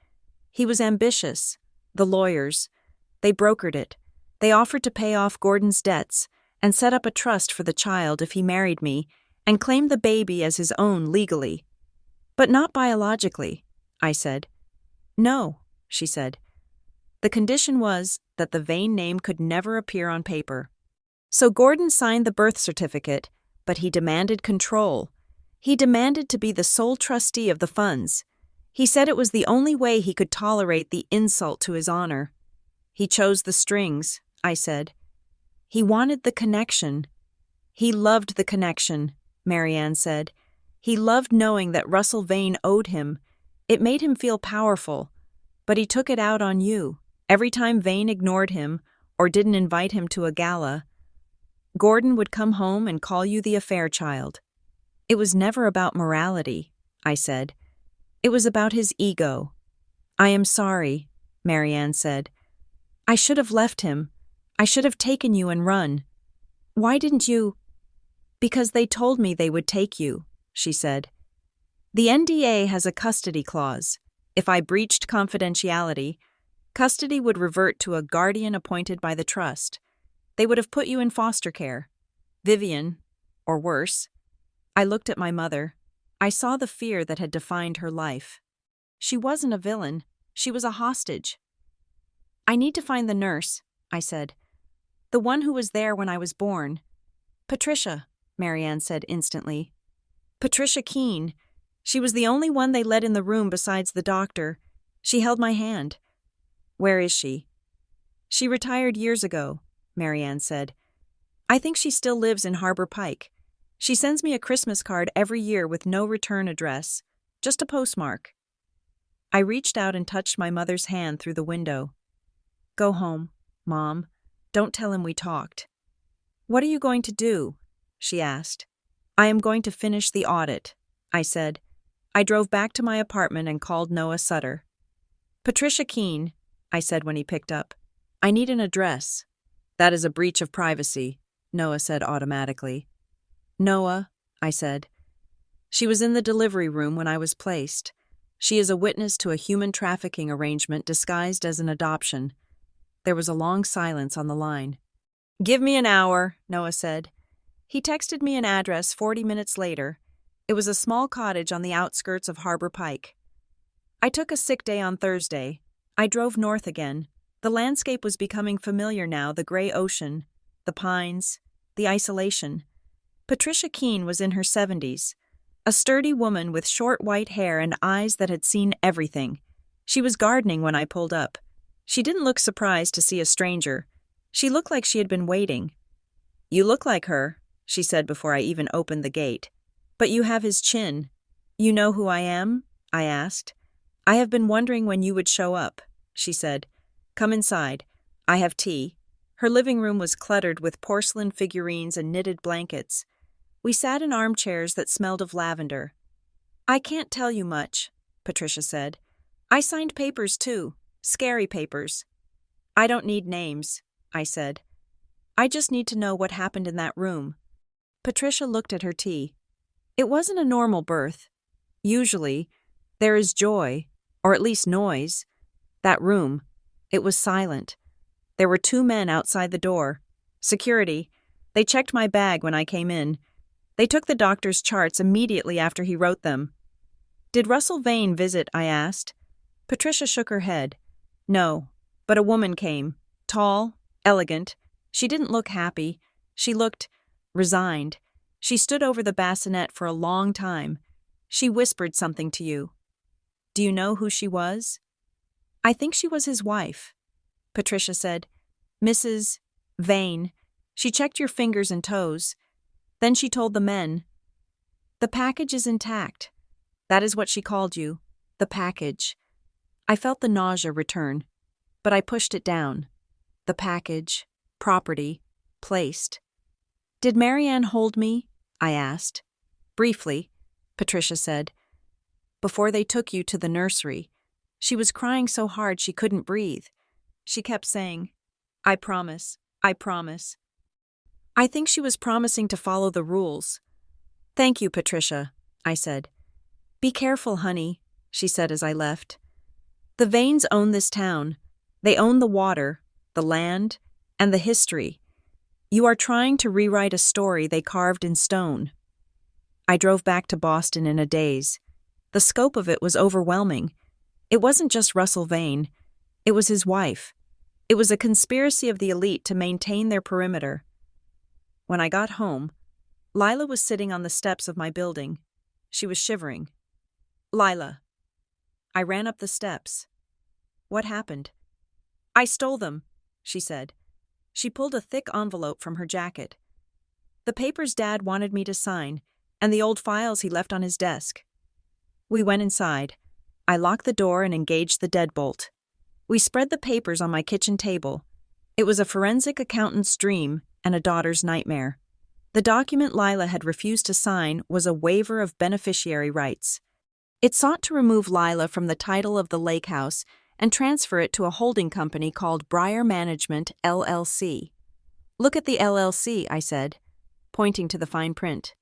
"He was ambitious. The lawyers. They brokered it. They offered to pay off Gordon's debts and set up a trust for the child if he married me and claimed the baby as his own legally. But not biologically," I said. "No," she said. "The condition was that the Vane name could never appear on paper. So Gordon signed the birth certificate, but he demanded control. He demanded to be the sole trustee of the funds. He said it was the only way he could tolerate the insult to his honor. He chose the strings," I said. "He wanted the connection." "He loved the connection," Marianne said. "He loved knowing that Russell Vane owed him. It made him feel powerful. But he took it out on you. Every time Vane ignored him or didn't invite him to a gala, Gordon would come home and call you the affair child. It was never about morality," I said. "It was about his ego." "I am sorry," Marianne said. "I should have left him. I should have taken you and run." "Why didn't you?" "Because they told me they would take you," she said. "The NDA has a custody clause. If I breached confidentiality, custody would revert to a guardian appointed by the trust. They would have put you in foster care. Vivian, or worse." I looked at my mother. I saw the fear that had defined her life. She wasn't a villain. She was a hostage. "I need to find the nurse," I said. "The one who was there when I was born." "Patricia," Marianne said instantly. "Patricia Keene. She was the only one they let in the room besides the doctor. She held my hand. Where is she? She retired years ago, Marianne said. I think she still lives in Harbor Pike. She sends me a Christmas card every year with no return address, just a postmark. I reached out and touched my mother's hand through the window. Go home, Mom. Don't tell him we talked. What are you going to do? She asked. I am going to finish the audit, I said. I drove back to my apartment and called Noah Sutter. Patricia Keene, I said when he picked up. I need an address. That is a breach of privacy, Noah said automatically. Noah, I said. She was in the delivery room when I was placed. She is a witness to a human trafficking arrangement disguised as an adoption. There was a long silence on the line. Give me an hour, Noah said. He texted me an address 40 minutes later. It was a small cottage on the outskirts of Harbor Pike. I took a sick day on Thursday. I drove north again. The landscape was becoming familiar now, the gray ocean, the pines, the isolation. Patricia Keene was in her 70s, a sturdy woman with short white hair and eyes that had seen everything. She was gardening when I pulled up. She didn't look surprised to see a stranger. She looked like she had been waiting. You look like her, she said before I even opened the gate. But you have his chin. You know who I am? I asked. I have been wondering when you would show up, she said. Come inside. I have tea. Her living room was cluttered with porcelain figurines and knitted blankets. We sat in armchairs that smelled of lavender. I can't tell you much, Patricia said. I signed papers too, scary papers. I don't need names, I said. I just need to know what happened in that room. Patricia looked at her tea. It wasn't a normal birth. Usually, there is joy, or at least noise. That room, it was silent. There were 2 men outside the door. Security. They checked my bag when I came in. They took the doctor's charts immediately after he wrote them. Did Russell Vane visit? I asked. Patricia shook her head. No, but a woman came. Tall, elegant. She didn't look happy. She looked resigned. She stood over the bassinet for a long time. She whispered something to you. Do you know who she was? I think she was his wife. Patricia said, Mrs. Vane. She checked your fingers and toes. Then she told the men. The package is intact. That is what she called you. The package. I felt the nausea return, but I pushed it down. The package, property, placed. Did Marianne hold me? I asked. Briefly, Patricia said. Before they took you to the nursery. She was crying so hard she couldn't breathe. She kept saying, I promise, I promise. I think she was promising to follow the rules. Thank you, Patricia, I said. Be careful, honey, she said as I left. The Vanes own this town. They own the water, the land, and the history. You are trying to rewrite a story they carved in stone. I drove back to Boston in a daze. The scope of it was overwhelming. It wasn't just Russell Vane. It was his wife. It was a conspiracy of the elite to maintain their perimeter. When I got home, Lila was sitting on the steps of my building. She was shivering. Lila. I ran up the steps. What happened? I stole them, she said. She pulled a thick envelope from her jacket. The papers Dad wanted me to sign, and the old files he left on his desk. We went inside. I locked the door and engaged the deadbolt. We spread the papers on my kitchen table. It was a forensic accountant's dream and a daughter's nightmare. The document Lila had refused to sign was a waiver of beneficiary rights. It sought to remove Lila from the title of the lake house and transfer it to a holding company called Briar Management, LLC. Look at the LLC, I said, pointing to the fine print.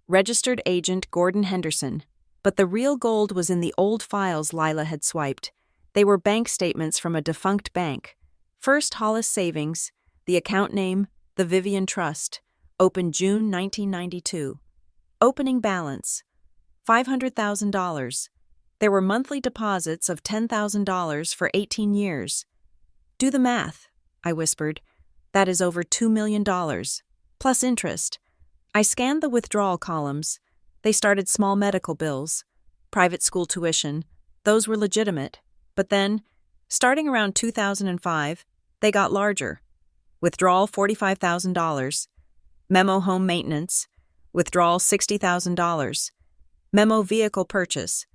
Registered agent Gordon Henderson. But the real gold was in the old files Lila had swiped. They were bank statements from a defunct bank. First Hollis Savings, the account name, the Vivian Trust, opened June 1992. Opening balance, $500,000. There were monthly deposits of $10,000 for 18 years. Do the math, I whispered. That is over $2 million, plus interest. I scanned the withdrawal columns. They started small medical bills, private school tuition. Those were legitimate, but then, starting around 2005, they got larger. Withdrawal $45,000. Memo home maintenance. Withdrawal $60,000. Memo vehicle purchase.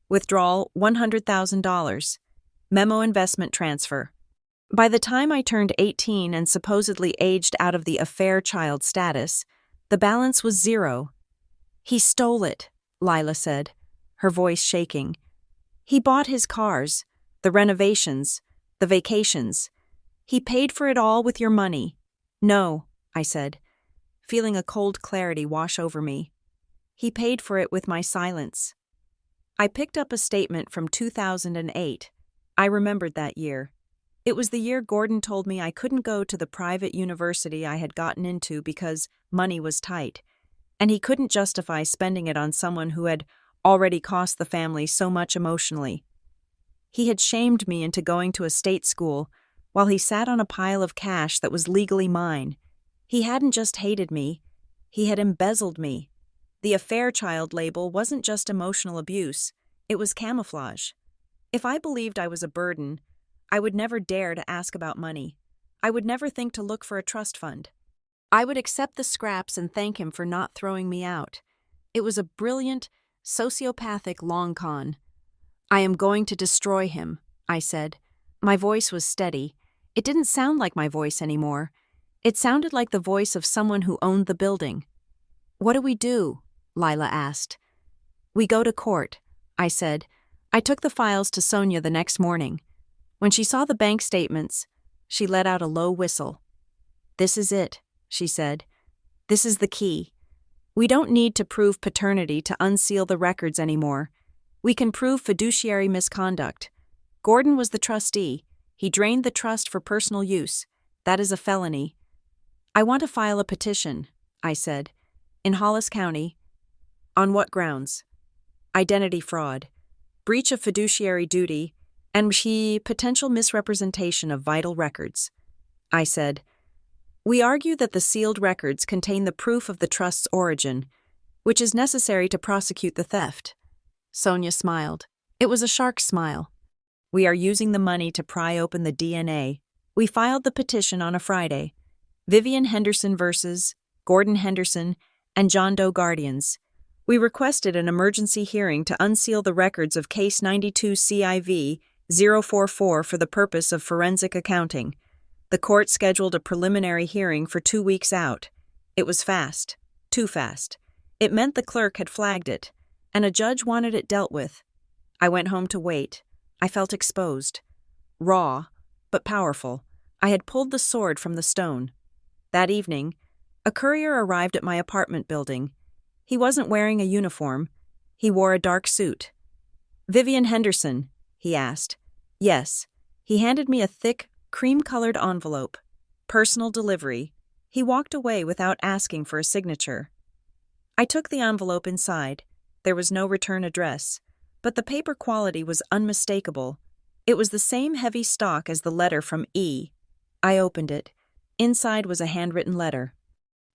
Withdrawal $100,000. Memo investment transfer. By the time I turned 18 and supposedly aged out of the affair child status, the balance was zero. "He stole it," Lila said, her voice shaking. "He bought his cars, the renovations, the vacations. He paid for it all with your money." "No," I said, feeling a cold clarity wash over me. "He paid for it with my silence." I picked up a statement from 2008. I remembered that year. It was the year Gordon told me I couldn't go to the private university I had gotten into because money was tight, and he couldn't justify spending it on someone who had already cost the family so much emotionally. He had shamed me into going to a state school while he sat on a pile of cash that was legally mine. He hadn't just hated me, he had embezzled me. The affair child label wasn't just emotional abuse, it was camouflage. If I believed I was a burden, I would never dare to ask about money. I would never think to look for a trust fund. I would accept the scraps and thank him for not throwing me out. It was a brilliant, sociopathic long con. "I am going to destroy him," I said. My voice was steady. It didn't sound like my voice anymore. It sounded like the voice of someone who owned the building. "What do we do?" Lila asked. "We go to court," I said. I took the files to Sonia the next morning. When she saw the bank statements, she let out a low whistle. "This is it," she said. "This is the key. We don't need to prove paternity to unseal the records anymore. We can prove fiduciary misconduct. Gordon was the trustee. He drained the trust for personal use. That is a felony. I want to file a petition," I said, "in Hollis County." "On what grounds?" "Identity fraud, breach of fiduciary duty, and potential misrepresentation of vital records." I said, "We argue that the sealed records contain the proof of the trust's origin, which is necessary to prosecute the theft." Sonia smiled. It was a shark's smile. "We are using the money to pry open the DNA. We filed the petition on a Friday. Vivian Henderson versus Gordon Henderson and John Doe guardians. We requested an emergency hearing to unseal the records of Case 92 CIV 044 for the purpose of forensic accounting. The court scheduled a preliminary hearing for 2 weeks out. It was fast. Too fast. It meant the clerk had flagged it, and a judge wanted it dealt with. I went home to wait. I felt exposed. Raw, but powerful. I had pulled the sword from the stone. That evening, a courier arrived at my apartment building. He wasn't wearing a uniform. He wore a dark suit. "Vivian Henderson?" he asked. "Yes." He handed me a thick, cream-colored envelope. "Personal delivery." He walked away without asking for a signature. I took the envelope inside. There was no return address, but the paper quality was unmistakable. It was the same heavy stock as the letter from E. I opened it. Inside was a handwritten letter.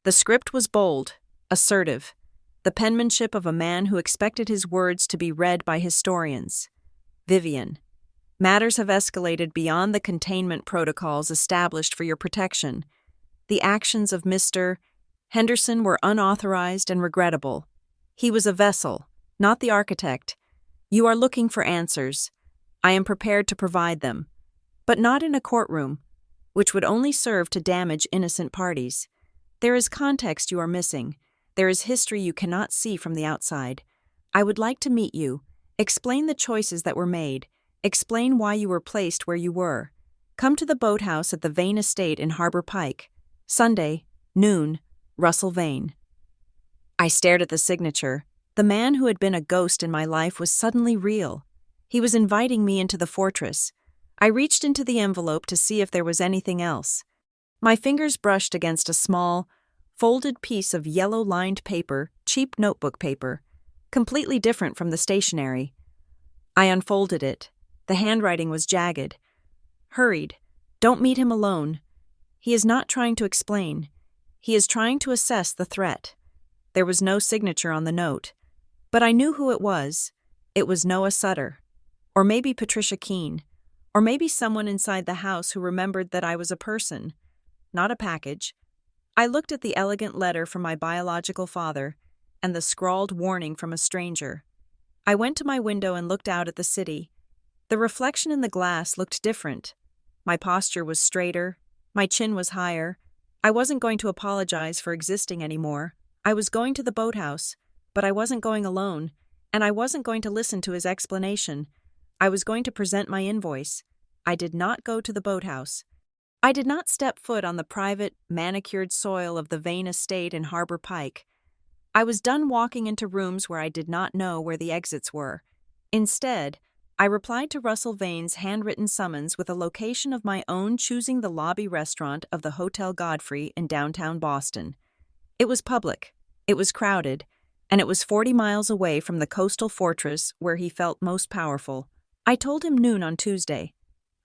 The script was bold, assertive, the penmanship of a man who expected his words to be read by historians. "Vivian, matters have escalated beyond the containment protocols established for your protection. The actions of Mr. Henderson were unauthorized and regrettable. He was a vessel, not the architect. You are looking for answers. I am prepared to provide them, but not in a courtroom, which would only serve to damage innocent parties. There is context you are missing. There is history you cannot see from the outside. I would like to meet you, explain the choices that were made, explain why you were placed where you were. Come to the boathouse at the Vane Estate in Harbor Pike. Sunday, noon, Russell Vane." I stared at the signature. The man who had been a ghost in my life was suddenly real. He was inviting me into the fortress. I reached into the envelope to see if there was anything else. My fingers brushed against a small, folded piece of yellow-lined paper, cheap notebook paper, completely different from the stationery. I unfolded it. The handwriting was jagged. "Hurried. Don't meet him alone. He is not trying to explain. He is trying to assess the threat." There was no signature on the note, but I knew who it was. It was Noah Sutter. Or maybe Patricia Keene. Or maybe someone inside the house who remembered that I was a person, not a package. I looked at the elegant letter from my biological father and the scrawled warning from a stranger. I went to my window and looked out at the city. The reflection in the glass looked different. My posture was straighter, my chin was higher. I wasn't going to apologize for existing anymore. I was going to the boathouse, but I wasn't going alone, and I wasn't going to listen to his explanation. I was going to present my invoice. I did not go to the boathouse. I did not step foot on the private, manicured soil of the Vane estate in Harbor Pike. I was done walking into rooms where I did not know where the exits were. Instead, I replied to Russell Vane's handwritten summons with a location of my own, choosing the lobby restaurant of the Hotel Godfrey in downtown Boston. It was public, it was crowded, and it was 40 miles away from the coastal fortress where he felt most powerful. I told him noon on Tuesday.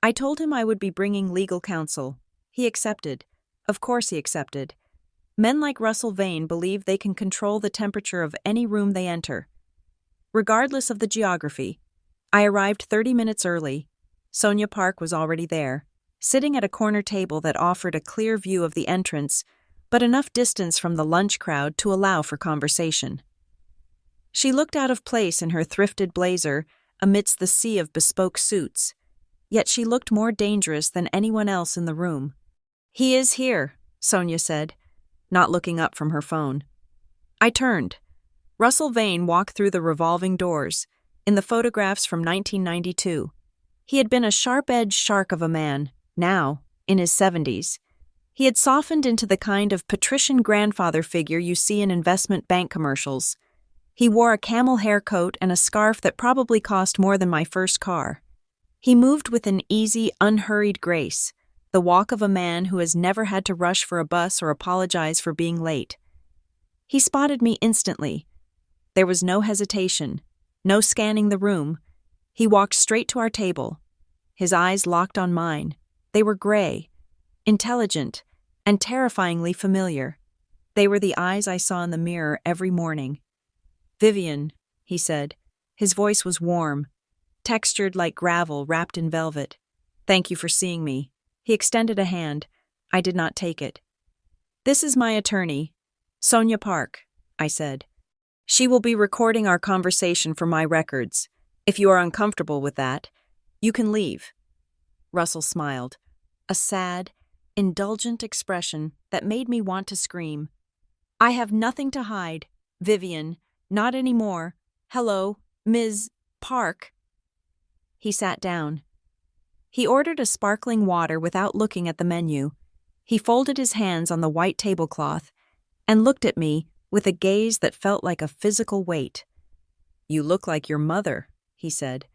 I told him I would be bringing legal counsel. He accepted. Of course he accepted. Men like Russell Vane believe they can control the temperature of any room they enter. Regardless of the geography, I arrived 30 minutes early. Sonia Park was already there, sitting at a corner table that offered a clear view of the entrance, but enough distance from the lunch crowd to allow for conversation. She looked out of place in her thrifted blazer amidst the sea of bespoke suits, yet she looked more dangerous than anyone else in the room. "He is here," Sonia said, not looking up from her phone. I turned. Russell Vane walked through the revolving doors, in the photographs from 1992. He had been a sharp-edged shark of a man, now, in his 70s. He had softened into the kind of patrician grandfather figure you see in investment bank commercials. He wore a camel hair coat and a scarf that probably cost more than my first car. He moved with an easy, unhurried grace, the walk of a man who has never had to rush for a bus or apologize for being late. He spotted me instantly. There was no hesitation, no scanning the room. He walked straight to our table. His eyes locked on mine. They were gray, intelligent, and terrifyingly familiar. They were the eyes I saw in the mirror every morning. "Vivian," he said. His voice was warm, textured like gravel wrapped in velvet. "Thank you for seeing me." He extended a hand. I did not take it. "This is my attorney, Sonia Park," I said. "She will be recording our conversation for my records. If you are uncomfortable with that, you can leave." Russell smiled, a sad, indulgent expression that made me want to scream. "I have nothing to hide, Vivian, not anymore. Hello, Ms. Park." He sat down. He ordered a sparkling water without looking at the menu. He folded his hands on the white tablecloth and looked at me with a gaze that felt like a physical weight. "You look like your mother," he said,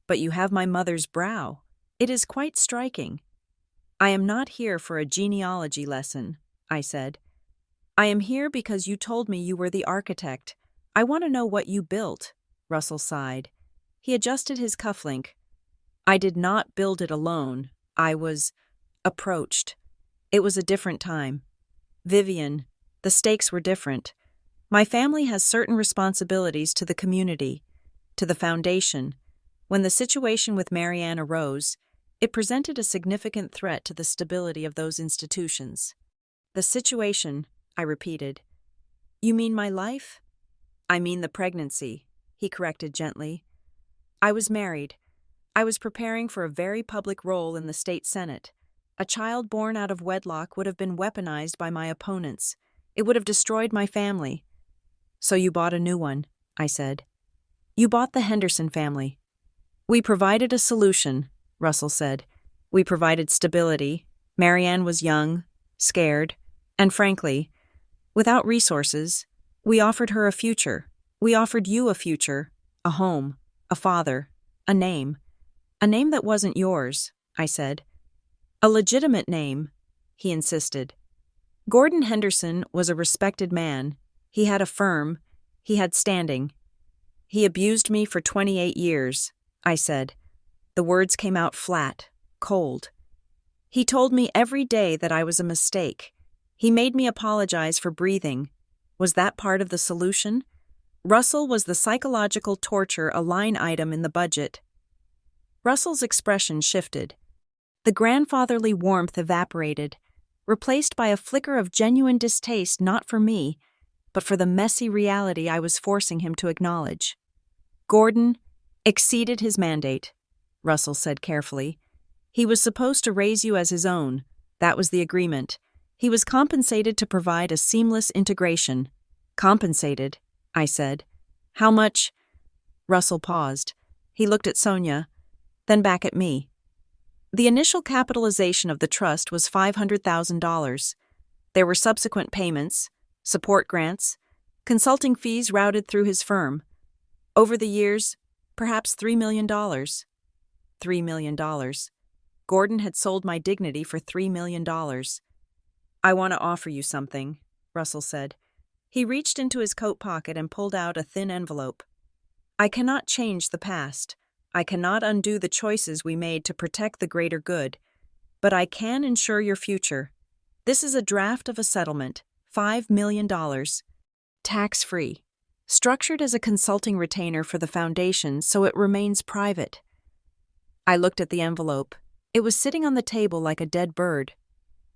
"but you have my mother's brow. It is quite striking." "I am not here for a genealogy lesson," I said. "I am here because you told me you were the architect. I want to know what you built." Russell sighed. He adjusted his cufflink. "I did not build it alone. I was approached. It was a different time. Vivian, the stakes were different. My family has certain responsibilities to the community, to the foundation. When the situation with Marianne arose, it presented a significant threat to the stability of those institutions." "The situation," I repeated. "You mean my life?" "I mean the pregnancy," he corrected gently. "I was married. I was preparing for a very public role in the state senate. A child born out of wedlock would have been weaponized by my opponents. It would have destroyed my family." "So you bought a new one," I said. "You bought the Henderson family." "We provided a solution," Russell said. "We provided stability. Marianne was young, scared, and frankly, without resources. We offered her a future. We offered you a future, a home, a father, a name. A name that wasn't yours," I said. "A legitimate name," he insisted. Gordon Henderson was a respected man. He had a firm. He had standing. "He abused me for 28 years, I said. The words came out flat, cold. "He told me every day that I was a mistake. He made me apologize for breathing. Was that part of the solution? Russell, was the psychological torture a line item in the budget?" Russell's expression shifted. The grandfatherly warmth evaporated, replaced by a flicker of genuine distaste not for me, but for the messy reality I was forcing him to acknowledge. Gordon exceeded his mandate, Russell said carefully. He was supposed to raise you as his own. That was the agreement. He was compensated to provide a seamless integration. Compensated, I said. How much? Russell paused. He looked at Sonia, then back at me. The initial capitalization of the trust was $500,000. There were subsequent payments, support grants, consulting fees routed through his firm. Over the years, perhaps $3 million. $3 million. Gordon had sold my dignity for $3 million. I want to offer you something, Russell said. He reached into his coat pocket and pulled out a thin envelope. I cannot change the past. I cannot undo the choices we made to protect the greater good. But I can ensure your future. This is a draft of a settlement, $5 million. Tax-free. Structured as a consulting retainer for the foundation so it remains private. I looked at the envelope. It was sitting on the table like a dead bird.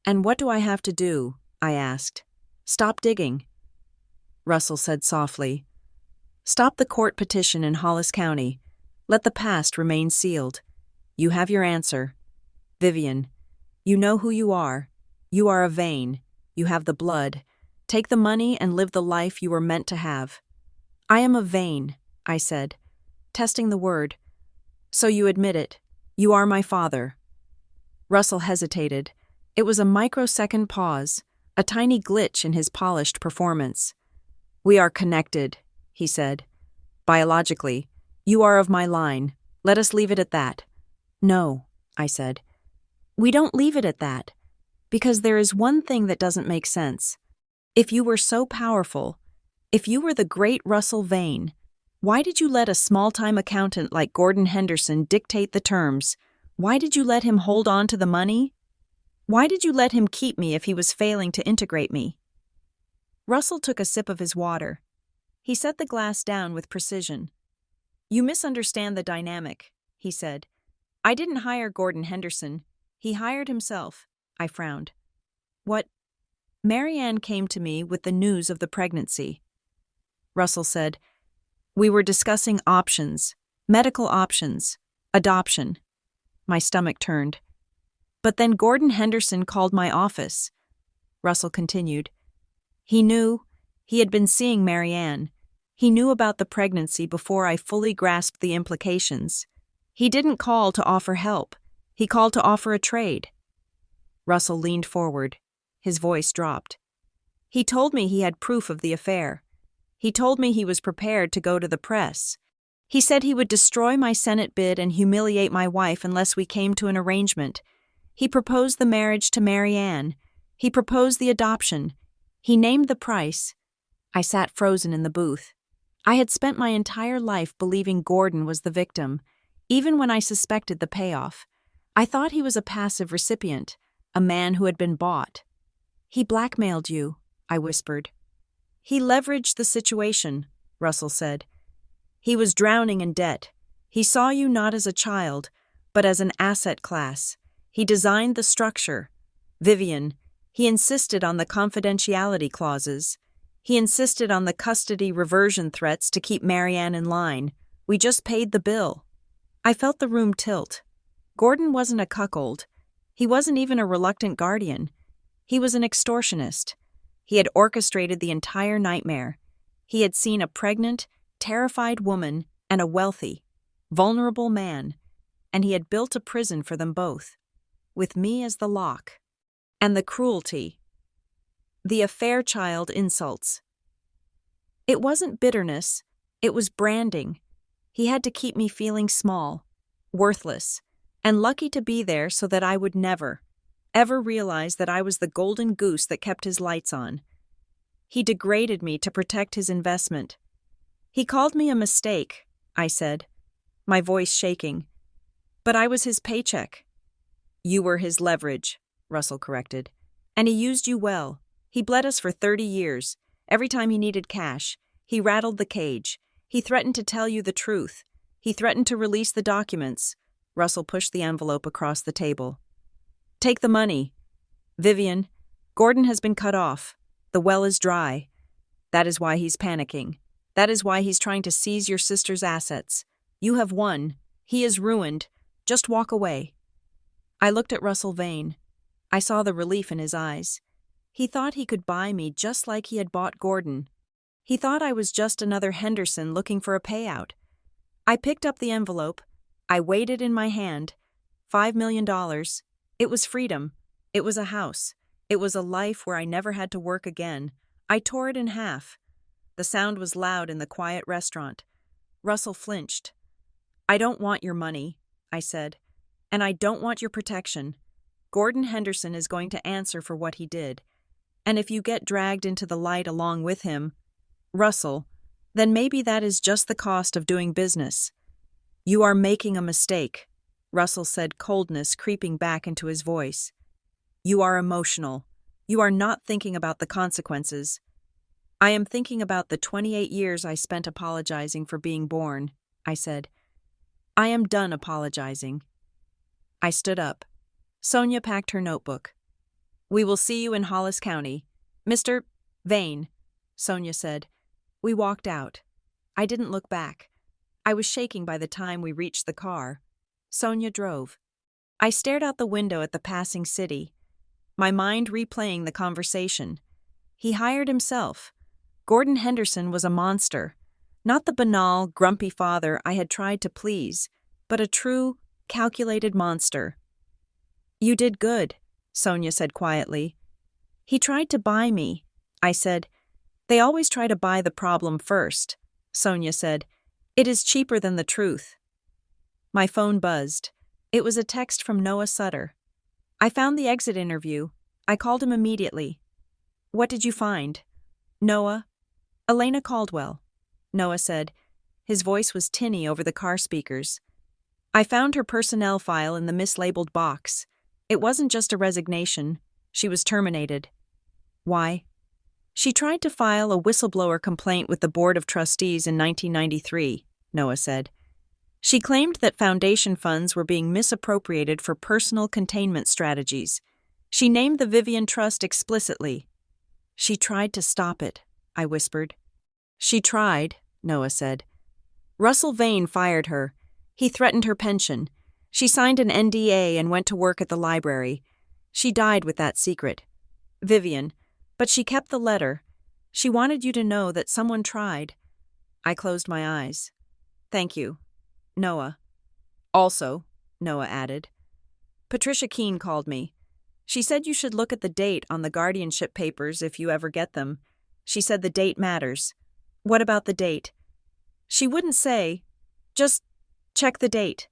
And what do I have to do? I asked. Stop digging. Russell said softly. Stop the court petition in Hollis County. Let the past remain sealed. You have your answer. Vivian, you know who you are. You are a Vane. You have the blood. Take the money and live the life you were meant to have. I am a Vane, I said, testing the word. So you admit it. You are my father. Russell hesitated. It was a microsecond pause, a tiny glitch in his polished performance. We are connected, he said. Biologically. You are of my line. Let us leave it at that. No, I said. We don't leave it at that. Because there is one thing that doesn't make sense. If you were so powerful, if you were the great Russell Vane, why did you let a small-time accountant like Gordon Henderson dictate the terms? Why did you let him hold on to the money? Why did you let him keep me if he was failing to integrate me? Russell took a sip of his water. He set the glass down with precision. You misunderstand the dynamic, he said. I didn't hire Gordon Henderson. He hired himself. I frowned. What? Marianne came to me with the news of the pregnancy. Russell said, we were discussing options, medical options, adoption. My stomach turned. But then Gordon Henderson called my office. Russell continued. He knew. He had been seeing Marianne. He knew about the pregnancy before I fully grasped the implications. He didn't call to offer help. He called to offer a trade. Russell leaned forward. His voice dropped. He told me he had proof of the affair. He told me he was prepared to go to the press. He said he would destroy my Senate bid and humiliate my wife unless we came to an arrangement. He proposed the marriage to Marianne. He proposed the adoption. He named the price. I sat frozen in the booth. I had spent my entire life believing Gordon was the victim, even when I suspected the payoff. I thought he was a passive recipient, a man who had been bought. He blackmailed you, I whispered. He leveraged the situation, Russell said. He was drowning in debt. He saw you not as a child, but as an asset class. He designed the structure. Vivian, he insisted on the confidentiality clauses. He insisted on the custody reversion threats to keep Marianne in line. We just paid the bill. I felt the room tilt. Gordon wasn't a cuckold. He wasn't even a reluctant guardian. He was an extortionist. He had orchestrated the entire nightmare. He had seen a pregnant, terrified woman and a wealthy, vulnerable man, and he had built a prison for them both, with me as the lock. And the cruelty. The affair child insults. It wasn't bitterness, it was branding. He had to keep me feeling small, worthless, and lucky to be there so that I would never, ever realize that I was the golden goose that kept his lights on. He degraded me to protect his investment. He called me a mistake, I said, my voice shaking. But I was his paycheck. You were his leverage, Russell corrected. And he used you well. He bled us for 30 years. Every time he needed cash, he rattled the cage. He threatened to tell you the truth. He threatened to release the documents. Russell pushed the envelope across the table. Take the money. Vivian, Gordon has been cut off. The well is dry. That is why he's panicking. That is why he's trying to seize your sister's assets. You have won. He is ruined. Just walk away. I looked at Russell Vane. I saw the relief in his eyes. He thought he could buy me just like he had bought Gordon. He thought I was just another Henderson looking for a payout. I picked up the envelope. I weighed it in my hand. $5 million. It was freedom. It was a house. It was a life where I never had to work again. I tore it in half. The sound was loud in the quiet restaurant. Russell flinched. I don't want your money, I said. And I don't want your protection. Gordon Henderson is going to answer for what he did. And if you get dragged into the light along with him, Russell, then maybe that is just the cost of doing business. You are making a mistake, Russell said, coldness creeping back into his voice. You are emotional. You are not thinking about the consequences. I am thinking about the 28 years I spent apologizing for being born, I said. I am done apologizing. I stood up. Sonia packed her notebook. We will see you in Hollis County. Mr. Vane, Sonia said. We walked out. I didn't look back. I was shaking by the time we reached the car. Sonia drove. I stared out the window at the passing city, my mind replaying the conversation. He hired himself. Gordon Henderson was a monster, not the banal, grumpy father I had tried to please, but a true, calculated monster. You did good, Sonia said quietly. He tried to buy me, I said. They always try to buy the problem first, Sonia said. It is cheaper than the truth. My phone buzzed. It was a text from Noah Sutter. I found the exit interview. I called him immediately. What did you find? Noah. Elena Caldwell, Noah said. His voice was tinny over the car speakers. I found her personnel file in the mislabeled box. It wasn't just a resignation. She was terminated. Why? She tried to file a whistleblower complaint with the Board of Trustees in 1993, Noah said. She claimed that foundation funds were being misappropriated for personal containment strategies. She named the Vivian Trust explicitly. She tried to stop it, I whispered. She tried, Noah said. Russell Vane fired her. He threatened her pension. She signed an NDA and went to work at the library. She died with that secret. Vivian, but she kept the letter. She wanted you to know that someone tried. I closed my eyes. Thank you. Noah. Also, Noah added. Patricia Keene called me. She said you should look at the date on the guardianship papers if you ever get them. She said the date matters. What about the date? She wouldn't say. Just check the date.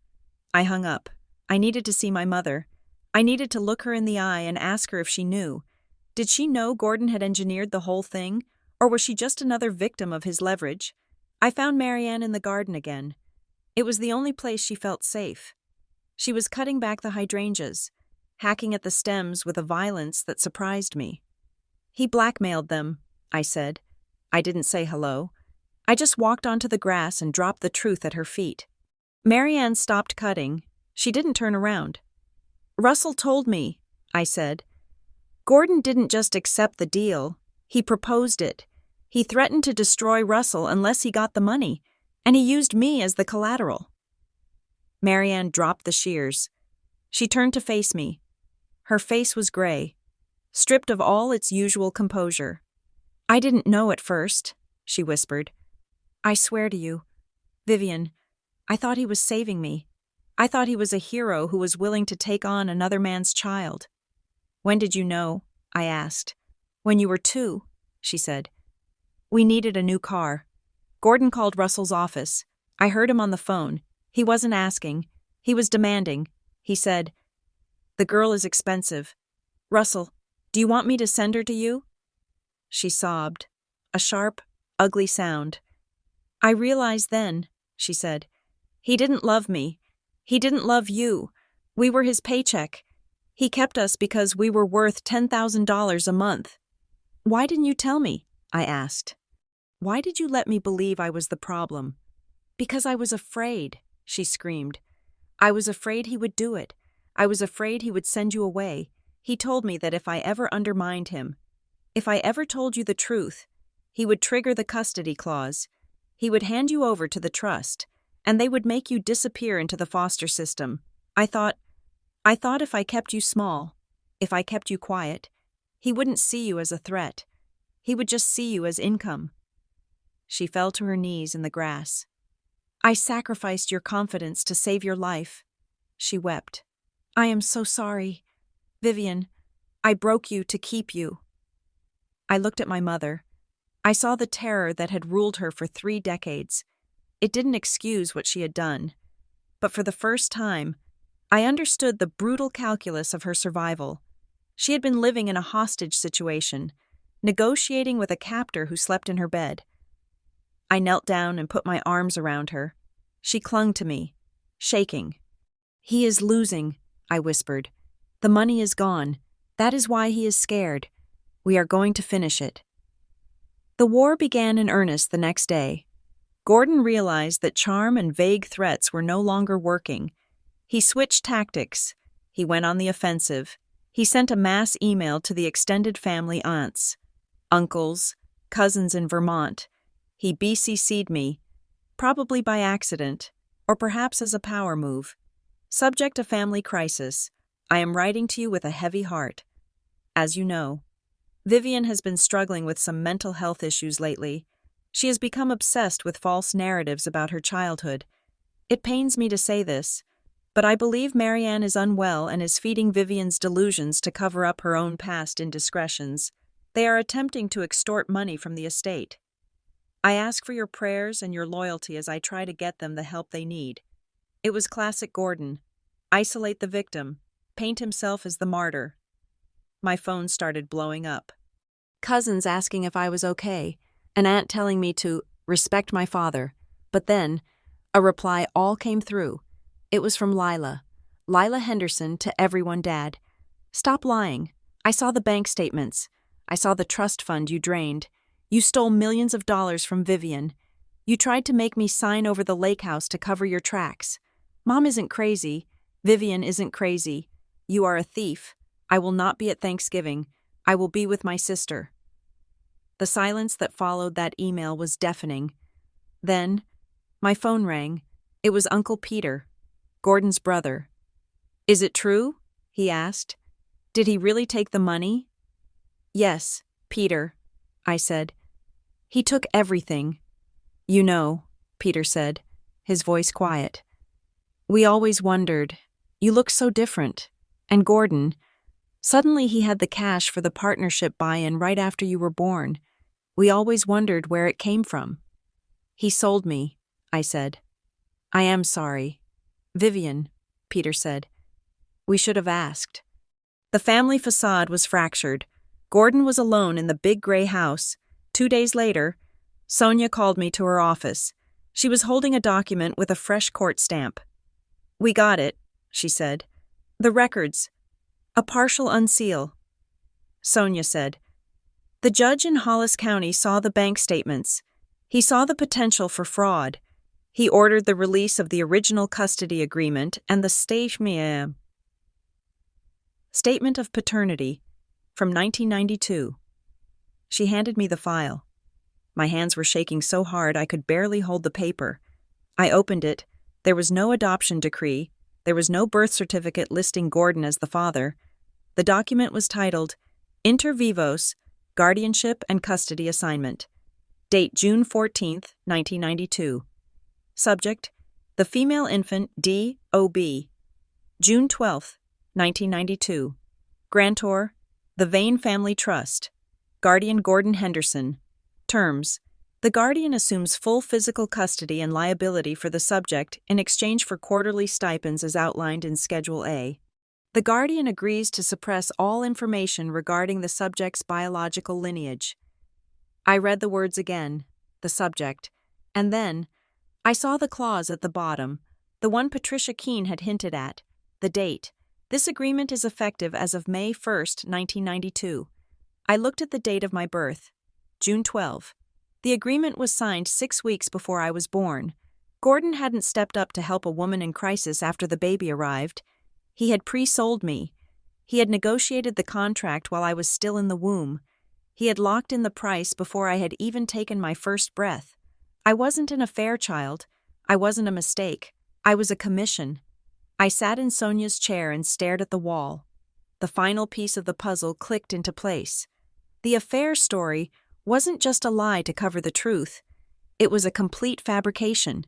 I hung up. I needed to see my mother. I needed to look her in the eye and ask her if she knew. Did she know Gordon had engineered the whole thing, or was she just another victim of his leverage? I found Marianne in the garden again. It was the only place she felt safe. She was cutting back the hydrangeas, hacking at the stems with a violence that surprised me. He blackmailed them, I said. I didn't say hello. I just walked onto the grass and dropped the truth at her feet. Marianne stopped cutting. She didn't turn around. Russell told me, I said. Gordon didn't just accept the deal. He proposed it. He threatened to destroy Russell unless he got the money, and he used me as the collateral. Marianne dropped the shears. She turned to face me. Her face was gray, stripped of all its usual composure. I didn't know at first, she whispered. I swear to you, Vivian, I thought he was saving me. I thought he was a hero who was willing to take on another man's child. When did you know? I asked. When you were 2, she said. We needed a new car. Gordon called Russell's office. I heard him on the phone. He wasn't asking. He was demanding. He said, The girl is expensive. Russell, do you want me to send her to you? She sobbed. A sharp, ugly sound. I realized then, she said. He didn't love me. He didn't love you. We were his paycheck. He kept us because we were worth $10,000 a month. Why didn't you tell me? I asked. Why did you let me believe I was the problem? Because I was afraid, she screamed. I was afraid he would do it. I was afraid he would send you away. He told me that if I ever undermined him, if I ever told you the truth, he would trigger the custody clause. He would hand you over to the trust, and they would make you disappear into the foster system. I thought if I kept you small, if I kept you quiet, he wouldn't see you as a threat. He would just see you as income. She fell to her knees in the grass. I sacrificed your confidence to save your life. She wept. I am so sorry. Vivian, I broke you to keep you. I looked at my mother. I saw the terror that had ruled her for 3 decades. It didn't excuse what she had done. But for the first time, I understood the brutal calculus of her survival. She had been living in a hostage situation, negotiating with a captor who slept in her bed. I knelt down and put my arms around her. She clung to me, shaking. He is losing, I whispered. The money is gone. That is why he is scared. We are going to finish it. The war began in earnest the next day. Gordon realized that charm and vague threats were no longer working. He switched tactics. He went on the offensive. He sent a mass email to the extended family aunts, uncles, cousins in Vermont. He BCC'd me, probably by accident, or perhaps as a power move. Subject to family crisis, I am writing to you with a heavy heart. As you know, Vivian has been struggling with some mental health issues lately. She has become obsessed with false narratives about her childhood. It pains me to say this, but I believe Marianne is unwell and is feeding Vivian's delusions to cover up her own past indiscretions. They are attempting to extort money from the estate. I ask for your prayers and your loyalty as I try to get them the help they need. It was classic Gordon. Isolate the victim, paint himself as the martyr. My phone started blowing up. Cousins asking if I was okay, an aunt telling me to respect my father. But then, a reply all came through. It was from Lila. Lila Henderson to everyone, Dad. Stop lying. I saw the bank statements. I saw the trust fund you drained. You stole millions of dollars from Vivian. You tried to make me sign over the lake house to cover your tracks. Mom isn't crazy. Vivian isn't crazy. You are a thief. I will not be at Thanksgiving. I will be with my sister. The silence that followed that email was deafening. Then, my phone rang. It was Uncle Peter, Gordon's brother. Is it true? He asked. Did he really take the money? Yes, Peter, I said. He took everything. You know, Peter said, his voice quiet. We always wondered. You look so different. And Gordon, suddenly he had the cash for the partnership buy-in right after you were born. We always wondered where it came from. He sold me, I said. I am sorry. Vivian, Peter said. We should have asked. The family facade was fractured. Gordon was alone in the big gray house. 2 days later, Sonia called me to her office. She was holding a document with a fresh court stamp. We got it, she said. The records. A partial unseal. Sonia said. The judge in Hollis County saw the bank statements. He saw the potential for fraud. He ordered the release of the original custody agreement and the statement of paternity from 1992. She handed me the file. My hands were shaking so hard I could barely hold the paper. I opened it. There was no adoption decree. There was no birth certificate listing Gordon as the father. The document was titled Inter Vivos, Guardianship and Custody Assignment. Date June 14, 1992. Subject, the female infant D.O.B. June 12, 1992. Grantor, the Vane Family Trust. Guardian Gordon Henderson. Terms, the guardian assumes full physical custody and liability for the subject in exchange for quarterly stipends as outlined in Schedule A. The guardian agrees to suppress all information regarding the subject's biological lineage. I read the words again, the subject, and then I saw the clause at the bottom, the one Patricia Keene had hinted at, the date. This agreement is effective as of May 1, 1992. I looked at the date of my birth, June 12. The agreement was signed 6 weeks before I was born. Gordon hadn't stepped up to help a woman in crisis after the baby arrived. He had pre-sold me. He had negotiated the contract while I was still in the womb. He had locked in the price before I had even taken my first breath. I wasn't an affair child. I wasn't a mistake. I was a commission. I sat in Sonia's chair and stared at the wall. The final piece of the puzzle clicked into place. The affair story wasn't just a lie to cover the truth. It was a complete fabrication.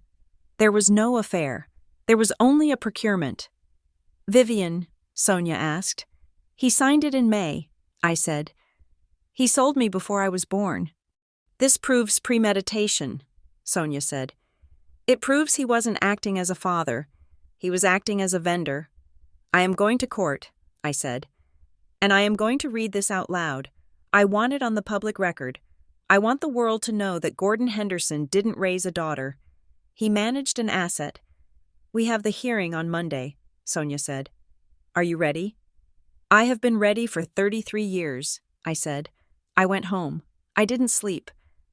There was no affair. There was only a procurement. "Vivian," Sonia asked. "He signed it in May," I said. "He sold me before I was born." "This proves premeditation," Sonia said. "It proves he wasn't acting as a father. He was acting as a vendor." "I am going to court," I said. "And I am going to read this out loud. I want it on the public record. I want the world to know that Gordon Henderson didn't raise a daughter. He managed an asset." "We have the hearing on Monday," Sonia said. "Are you ready?" "I have been ready for 33 years, I said. I went home. I didn't sleep.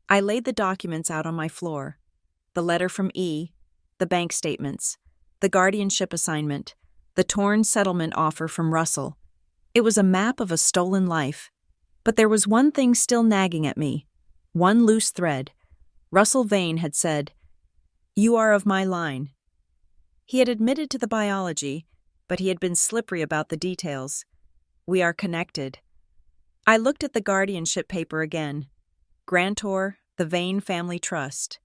I laid the documents out on my floor. The letter from E, the bank statements, the guardianship assignment, the torn settlement offer from Russell. It was a map of a stolen life. But there was one thing still nagging at me, one loose thread. Russell Vane had said, "You are of my line." He had admitted to the biology, but he had been slippery about the details. "We are connected." I looked at the guardianship paper again. Grantor, the Vane Family Trust.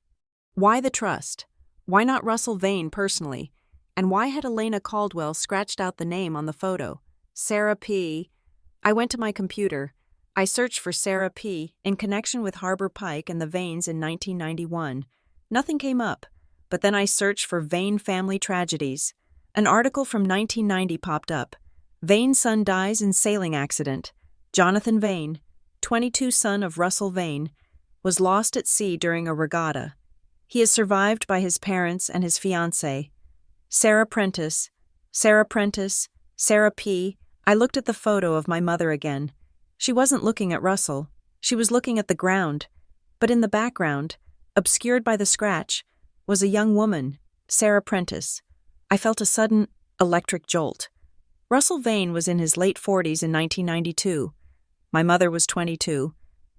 Why the trust? Why not Russell Vane personally? And why had Elena Caldwell scratched out the name on the photo? Sarah P. I went to my computer. I searched for Sarah P. in connection with Harbor Pike and the Vanes in 1991. Nothing came up, but then I searched for Vane family tragedies. An article from 1990 popped up. Vane's son dies in sailing accident. Jonathan Vane, 22 son of Russell Vane, was lost at sea during a regatta. He is survived by his parents and his fiancée. Sarah Prentice, Sarah P. I looked at the photo of my mother again. She wasn't looking at Russell. She was looking at the ground. But in the background, obscured by the scratch, was a young woman, Sarah Prentice. I felt a sudden, electric jolt. Russell Vane was in his late 40s in 1992. My mother was 22.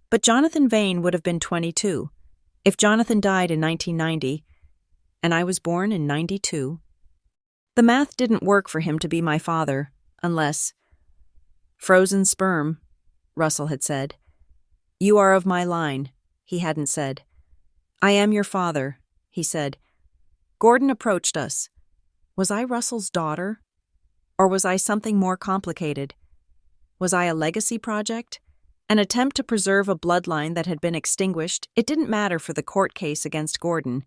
But Jonathan Vane would have been 22. If Jonathan died in 1990, and I was born in 92. The math didn't work for him to be my father, unless... "Frozen sperm," Russell had said. "You are of my line," he hadn't said. "I am your father," he said. Gordon approached us. Was I Russell's daughter? Or was I something more complicated? Was I a legacy project? An attempt to preserve a bloodline that had been extinguished? It didn't matter for the court case against Gordon.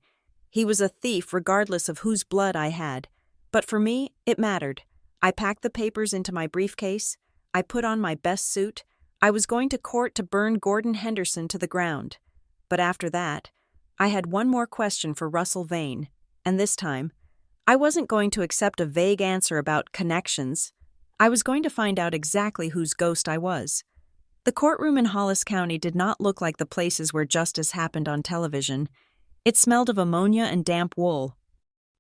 He was a thief regardless of whose blood I had. But for me, it mattered. I packed the papers into my briefcase. I put on my best suit. I was going to court to burn Gordon Henderson to the ground. But after that, I had one more question for Russell Vane, and this time, I wasn't going to accept a vague answer about connections. I was going to find out exactly whose ghost I was. The courtroom in Hollis County did not look like the places where justice happened on television. It smelled of ammonia and damp wool.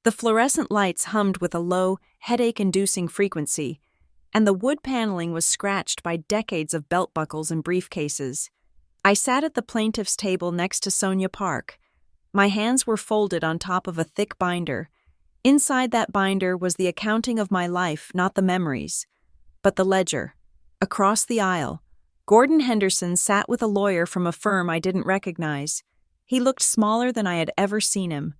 The fluorescent lights hummed with a low, headache-inducing frequency, and the wood paneling was scratched by decades of belt buckles and briefcases. I sat at the plaintiff's table next to Sonia Park. My hands were folded on top of a thick binder. Inside that binder was the accounting of my life, not the memories, but the ledger. Across the aisle, Gordon Henderson sat with a lawyer from a firm I didn't recognize. He looked smaller than I had ever seen him.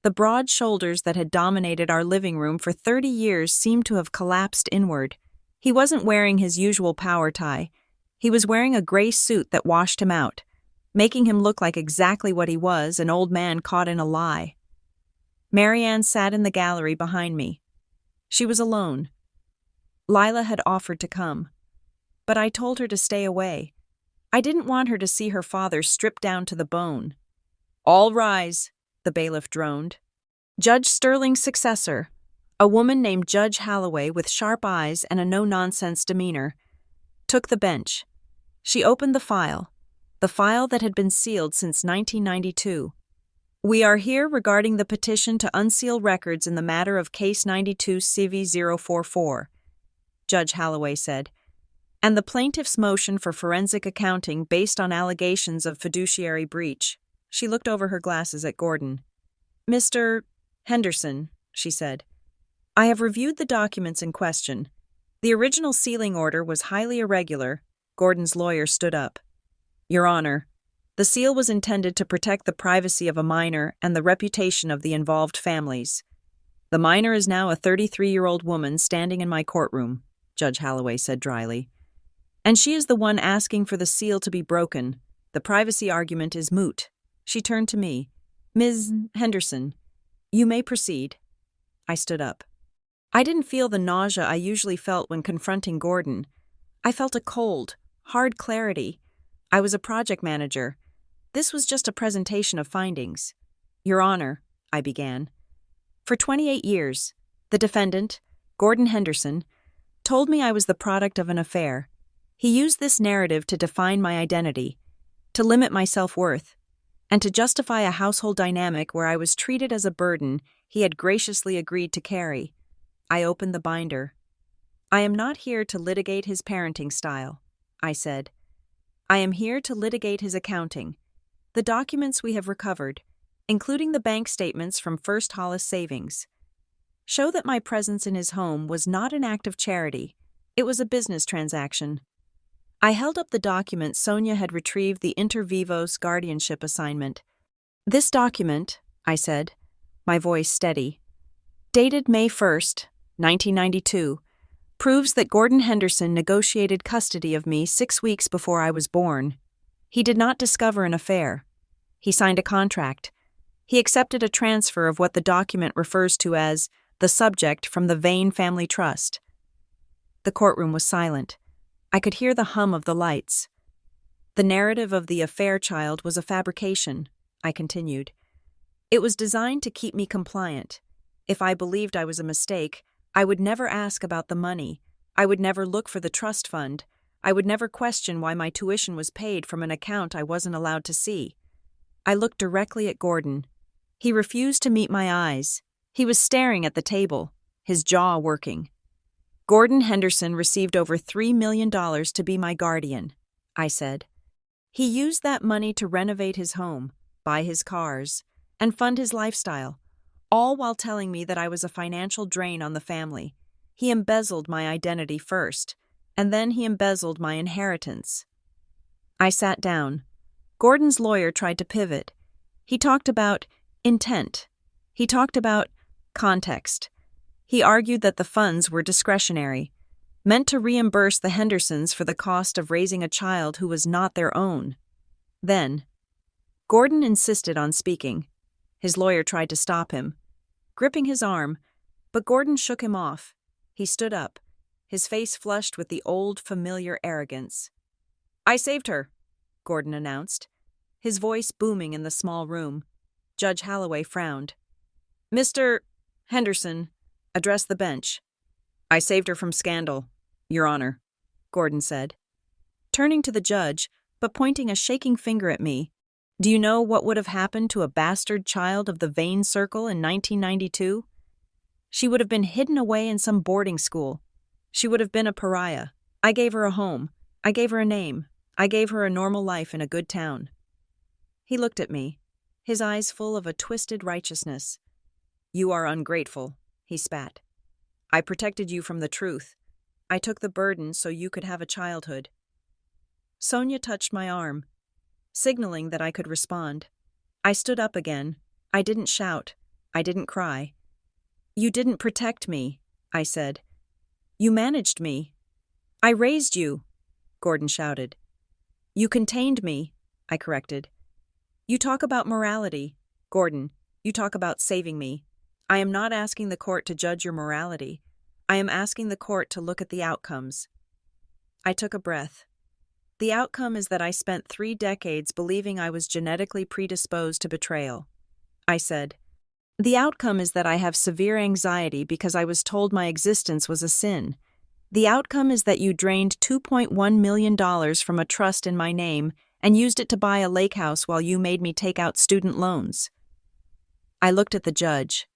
The broad shoulders that had dominated our living room for 30 years seemed to have collapsed inward. He wasn't wearing his usual power tie. He was wearing a gray suit that washed him out, making him look like exactly what he was, an old man caught in a lie. Marianne sat in the gallery behind me. She was alone. Lila had offered to come, but I told her to stay away. I didn't want her to see her father stripped down to the bone. "All rise," the bailiff droned. Judge Sterling's successor, a woman named Judge Halloway with sharp eyes and a no-nonsense demeanor, took the bench. She opened the file that had been sealed since 1992. We are here regarding the petition to unseal records in the matter of Case 92 CV044, Judge Holloway said, and the plaintiff's motion for forensic accounting based on allegations of fiduciary breach. She looked over her glasses at Gordon. Mr. Henderson, she said, I have reviewed the documents in question. The original sealing order was highly irregular. Gordon's lawyer stood up. Your Honor, the seal was intended to protect the privacy of a minor and the reputation of the involved families. The minor is now a 33-year-old woman standing in my courtroom, Judge Holloway said dryly. And she is the one asking for the seal to be broken. The privacy argument is moot. She turned to me. Ms. Henderson, you may proceed. I stood up. I didn't feel the nausea I usually felt when confronting Gordon. I felt a cold, hard clarity. I was a project manager. This was just a presentation of findings. Your Honor, I began. For 28 years, the defendant, Gordon Henderson, told me I was the product of an affair. He used this narrative to define my identity, to limit my self-worth, and to justify a household dynamic where I was treated as a burden he had graciously agreed to carry. I opened the binder. I am not here to litigate his parenting style, I said. I am here to litigate his accounting. The documents we have recovered, including the bank statements from First Hollis Savings, show that my presence in his home was not an act of charity. It was a business transaction. I held up the document Sonia had retrieved, the inter vivos guardianship assignment. This document, I said, my voice steady, dated May 1st, 1992, proves that Gordon Henderson negotiated custody of me 6 weeks before I was born. He did not discover an affair. He signed a contract. He accepted a transfer of what the document refers to as the subject from the Vane Family Trust. The courtroom was silent. I could hear the hum of the lights. The narrative of the affair child was a fabrication, I continued. It was designed to keep me compliant. If I believed I was a mistake, I would never ask about the money. I would never look for the trust fund. I would never question why my tuition was paid from an account I wasn't allowed to see. I looked directly at Gordon. He refused to meet my eyes. He was staring at the table, his jaw working. Gordon Henderson received over $3 million to be my guardian, I said. He used that money to renovate his home, buy his cars, and fund his lifestyle, all while telling me that I was a financial drain on the family. He embezzled my identity first, and then he embezzled my inheritance. I sat down. Gordon's lawyer tried to pivot. He talked about intent. He talked about context. He argued that the funds were discretionary, meant to reimburse the Hendersons for the cost of raising a child who was not their own. Then, Gordon insisted on speaking. His lawyer tried to stop him, gripping his arm, but Gordon shook him off. He stood up, his face flushed with the old, familiar arrogance. I saved her, Gordon announced, his voice booming in the small room. Judge Holloway frowned. Mr. Henderson, addressed the bench. I saved her from scandal, Your Honor, Gordon said, turning to the judge, but pointing a shaking finger at me. Do you know what would have happened to a bastard child of the Vane Circle in 1992? She would have been hidden away in some boarding school. She would have been a pariah. I gave her a home. I gave her a name. I gave her a normal life in a good town. He looked at me, his eyes full of a twisted righteousness. You are ungrateful, he spat. I protected you from the truth. I took the burden so you could have a childhood. Sonia touched my arm, signaling that I could respond. I stood up again. I didn't shout. I didn't cry. You didn't protect me, I said. You managed me. I raised you, Gordon shouted. You contained me, I corrected. You talk about morality, Gordon. You talk about saving me. I am not asking the court to judge your morality. I am asking the court to look at the outcomes. I took a breath. The outcome is that I spent 3 decades believing I was genetically predisposed to betrayal. I said, the outcome is that I have severe anxiety because I was told my existence was a sin. The outcome is that you drained $2.1 million from a trust in my name and used it to buy a lake house while you made me take out student loans. I looked at the judge.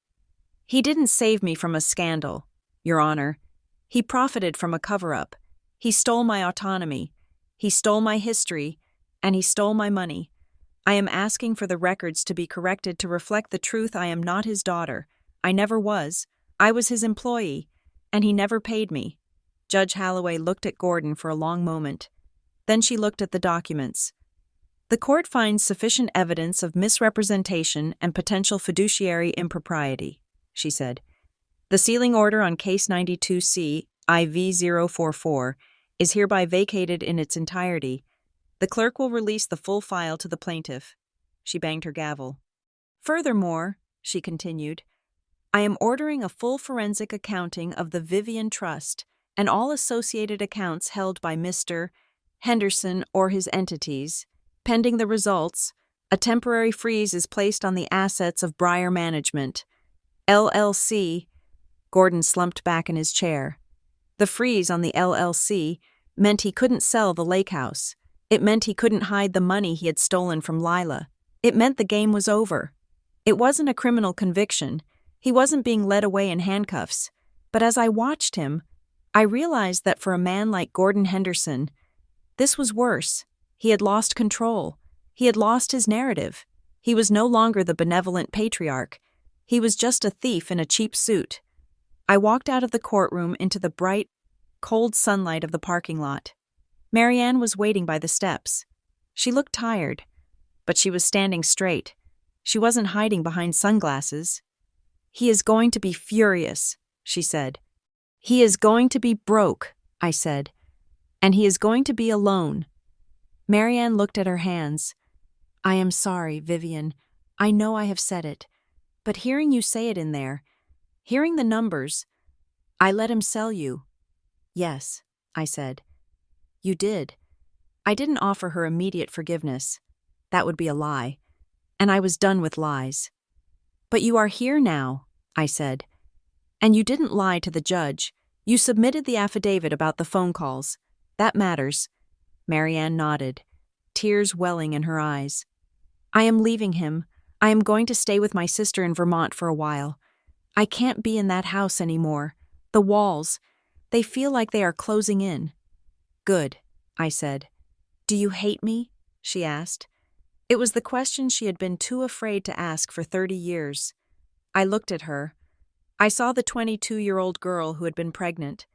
He didn't save me from a scandal, Your Honor. He profited from a cover-up. He stole my autonomy. He stole my history, and he stole my money. I am asking for the records to be corrected to reflect the truth. I am not his daughter. I never was. I was his employee, and he never paid me. Judge Holloway looked at Gordon for a long moment. Then she looked at the documents. The court finds sufficient evidence of misrepresentation and potential fiduciary impropriety, she said. The sealing order on Case 92C IV-044 is hereby vacated in its entirety. The clerk will release the full file to the plaintiff. She banged her gavel. Furthermore, she continued, I am ordering a full forensic accounting of the Vivian Trust and all associated accounts held by Mr. Henderson or his entities. Pending the results, a temporary freeze is placed on the assets of Briar Management, LLC. Gordon slumped back in his chair. The freeze on the LLC meant he couldn't sell the lake house. It meant he couldn't hide the money he had stolen from Lila. It meant the game was over. It wasn't a criminal conviction. He wasn't being led away in handcuffs. But as I watched him, I realized that for a man like Gordon Henderson, this was worse. He had lost control. He had lost his narrative. He was no longer the benevolent patriarch. He was just a thief in a cheap suit. I walked out of the courtroom into the bright, cold sunlight of the parking lot. Marianne was waiting by the steps. She looked tired, but she was standing straight. She wasn't hiding behind sunglasses. He is going to be furious, she said. He is going to be broke, I said. And he is going to be alone. Marianne looked at her hands. I am sorry, Vivian. I know I have said it. But hearing you say it in there, hearing the numbers, I let him sell you. Yes, I said. You did. I didn't offer her immediate forgiveness. That would be a lie. And I was done with lies. But you are here now, I said. And you didn't lie to the judge. You submitted the affidavit about the phone calls. That matters. Marianne nodded, tears welling in her eyes. I am leaving him. I am going to stay with my sister in Vermont for a while. I can't be in that house anymore. The walls, they feel like they are closing in. Good, I said. Do you hate me? She asked. It was the question she had been too afraid to ask for 30 years. I looked at her. I saw the 22-year-old girl who had been pregnant,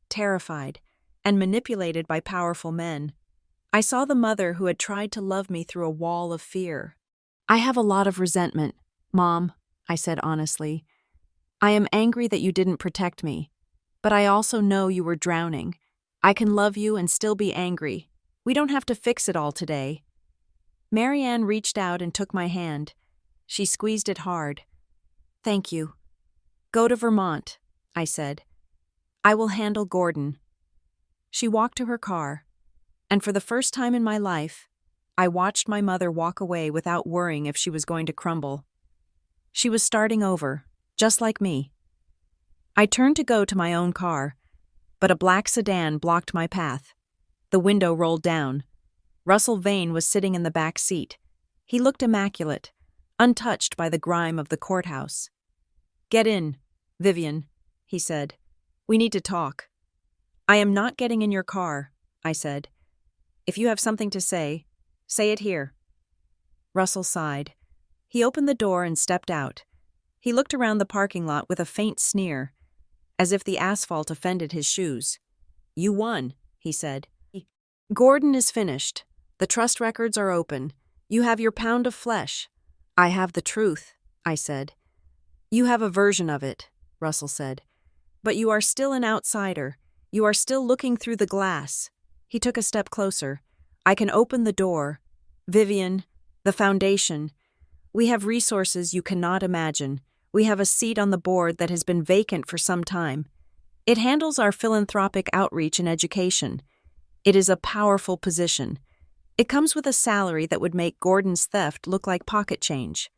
terrified, and manipulated by powerful men. I saw the mother who had tried to love me through a wall of fear. I have a lot of resentment, Mom, I said honestly. I am angry that you didn't protect me, but I also know you were drowning. I can love you and still be angry. We don't have to fix it all today. Marianne reached out and took my hand. She squeezed it hard. Thank you. Go to Vermont, I said. I will handle Gordon. She walked to her car, and for the first time in my life, I watched my mother walk away without worrying if she was going to crumble. She was starting over, just like me. I turned to go to my own car, but a black sedan blocked my path. The window rolled down. Russell Vane was sitting in the back seat. He looked immaculate, untouched by the grime of the courthouse. Get in, Vivian, he said. We need to talk. I am not getting in your car, I said. If you have something to say it here. Russell sighed. He opened the door and stepped out. He looked around the parking lot with a faint sneer, as if the asphalt offended his shoes. You won, he said. Gordon is finished. The trust records are open. You have your pound of flesh. I have the truth, I said. You have a version of it, Russell said. But you are still an outsider. You are still looking through the glass. He took a step closer. I can open the door. Vivian, the foundation. We have resources you cannot imagine. We have a seat on the board that has been vacant for some time. It handles our philanthropic outreach and education. It is a powerful position. It comes with a salary that would make Gordon's theft look like pocket change.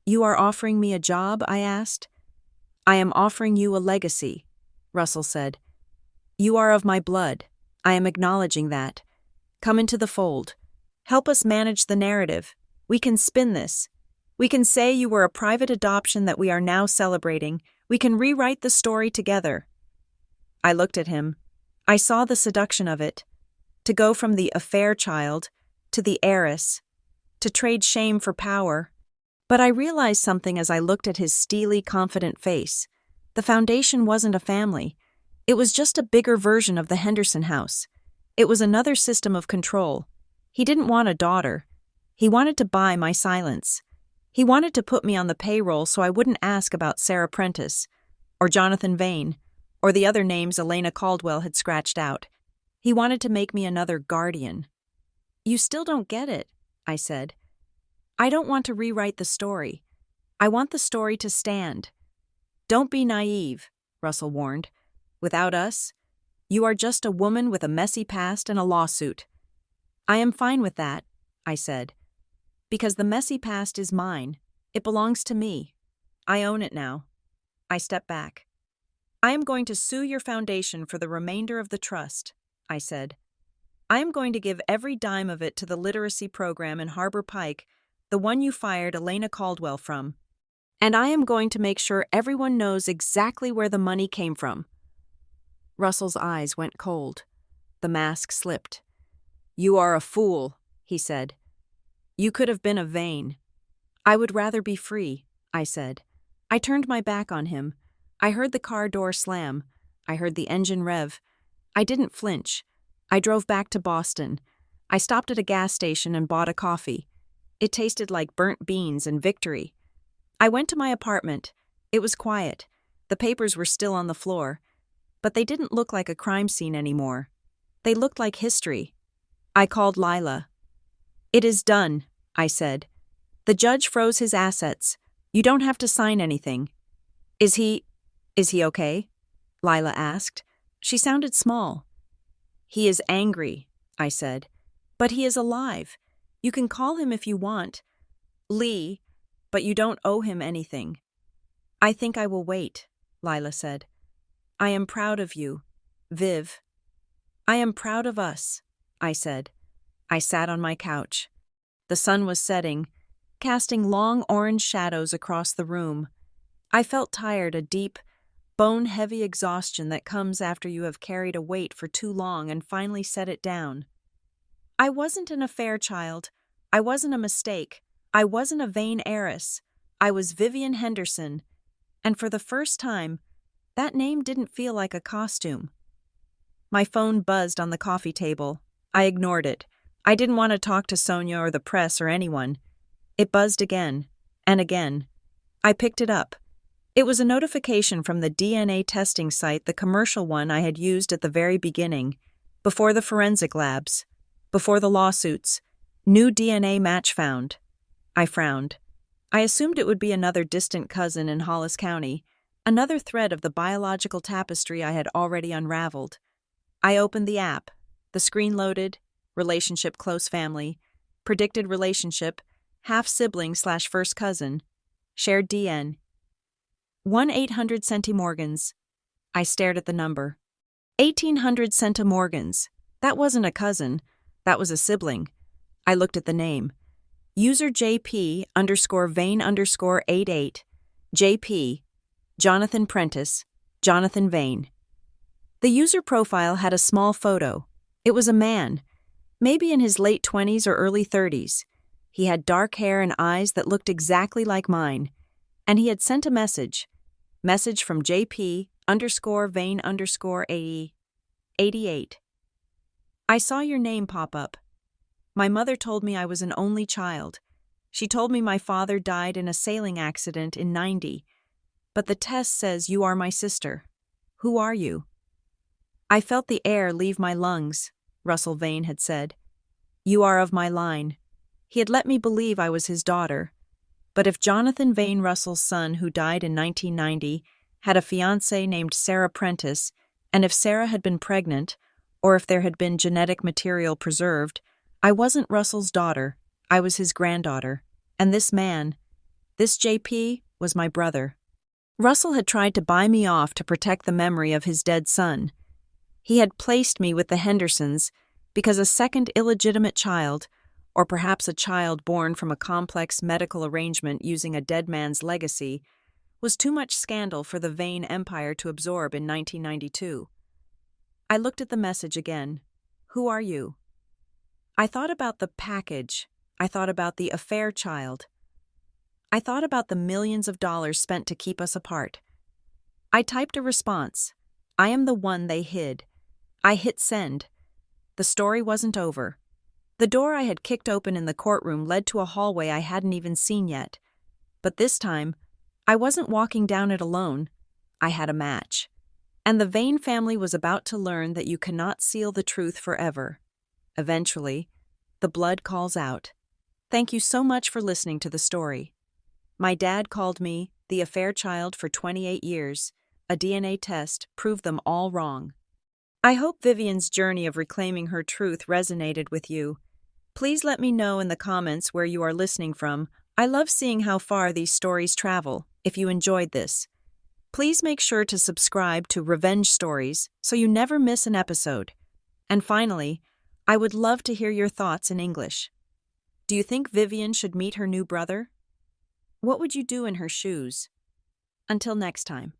You are offering me a job, I asked. I am offering you a legacy, Russell said. You are of my blood. I am acknowledging that. Come into the fold. Help us manage the narrative. We can spin this. We can say you were a private adoption that we are now celebrating. We can rewrite the story together." I looked at him. I saw the seduction of it. To go from the affair child to the heiress, to trade shame for power. But I realized something as I looked at his steely, confident face. The foundation wasn't a family. It was just a bigger version of the Henderson house. It was another system of control. He didn't want a daughter. He wanted to buy my silence. He wanted to put me on the payroll so I wouldn't ask about Sarah Prentice, or Jonathan Vane, or the other names Elena Caldwell had scratched out. He wanted to make me another guardian. "You still don't get it," I said. "I don't want to rewrite the story. I want the story to stand." "Don't be naive," Russell warned. "Without us, you are just a woman with a messy past and a lawsuit." "I am fine with that," I said. "Because the messy past is mine. It belongs to me. I own it now." I stepped back. "I am going to sue your foundation for the remainder of the trust," I said. "I am going to give every dime of it to the literacy program in Harbor Pike, the one you fired Elena Caldwell from. And I am going to make sure everyone knows exactly where the money came from." Russell's eyes went cold. The mask slipped. "You are a fool," he said. "You could have been a Vane." "I would rather be free," I said. I turned my back on him. I heard the car door slam. I heard the engine rev. I didn't flinch. I drove back to Boston. I stopped at a gas station and bought a coffee. It tasted like burnt beans and victory. I went to my apartment. It was quiet. The papers were still on the floor. But they didn't look like a crime scene anymore. They looked like history. I called Lila. "It is done," I said. "The judge froze his assets. You don't have to sign anything." Is he okay?" Lila asked. She sounded small. "He is angry," I said. "But he is alive. You can call him if you want. Lee, but you don't owe him anything." "I think I will wait," Lila said. "I am proud of you, Viv." "I am proud of us," I said. I sat on my couch. The sun was setting, casting long orange shadows across the room. I felt tired, a deep, bone-heavy exhaustion that comes after you have carried a weight for too long and finally set it down. I wasn't an affair child. I wasn't a mistake. I wasn't a Vane heiress. I was Vivian Henderson. And for the first time, that name didn't feel like a costume. My phone buzzed on the coffee table. I ignored it. I didn't want to talk to Sonia or the press or anyone. It buzzed again, and again. I picked it up. It was a notification from the DNA testing site, the commercial one I had used at the very beginning, before the forensic labs, before the lawsuits. New DNA match found. I frowned. I assumed it would be another distant cousin in Hollis County, another thread of the biological tapestry I had already unraveled. I opened the app. The screen loaded. Relationship close family. Predicted relationship. Half-sibling/first cousin. Shared DN. 1-800 centimorgans. I stared at the number. 1,800 centimorgans. That wasn't a cousin. That was a sibling. I looked at the name. User JP_Vane_88. JP. Jonathan Prentice. Jonathan Vane. The user profile had a small photo. It was a man, maybe in his late 20s or early 30s. He had dark hair and eyes that looked exactly like mine. And he had sent a message. Message from JP_Vane_88. I saw your name pop up. My mother told me I was an only child. She told me my father died in a sailing accident in '90. But the test says you are my sister. Who are you? I felt the air leave my lungs, Russell Vane had said. You are of my line. He had let me believe I was his daughter. But if Jonathan Vane Russell's son, who died in 1990, had a fiancée named Sarah Prentice, and if Sarah had been pregnant, or if there had been genetic material preserved, I wasn't Russell's daughter, I was his granddaughter. And this man, this JP, was my brother. Russell had tried to buy me off to protect the memory of his dead son. He had placed me with the Hendersons because a second illegitimate child, or perhaps a child born from a complex medical arrangement using a dead man's legacy, was too much scandal for the vain empire to absorb in 1992. I looked at the message again. Who are you? I thought about the package. I thought about the affair child. I thought about the millions of dollars spent to keep us apart. I typed a response. I am the one they hid. I hit send. The story wasn't over. The door I had kicked open in the courtroom led to a hallway I hadn't even seen yet. But this time, I wasn't walking down it alone. I had a match. And the Vane family was about to learn that you cannot seal the truth forever. Eventually, the blood calls out. Thank you so much for listening to the story. My dad called me the affair child for 28 years. A DNA test proved them all wrong. I hope Vivian's journey of reclaiming her truth resonated with you. Please let me know in the comments where you are listening from. I love seeing how far these stories travel. If you enjoyed this, please make sure to subscribe to Revenge Stories so you never miss an episode. And finally, I would love to hear your thoughts in English. Do you think Vivian should meet her new brother? What would you do in her shoes? Until next time.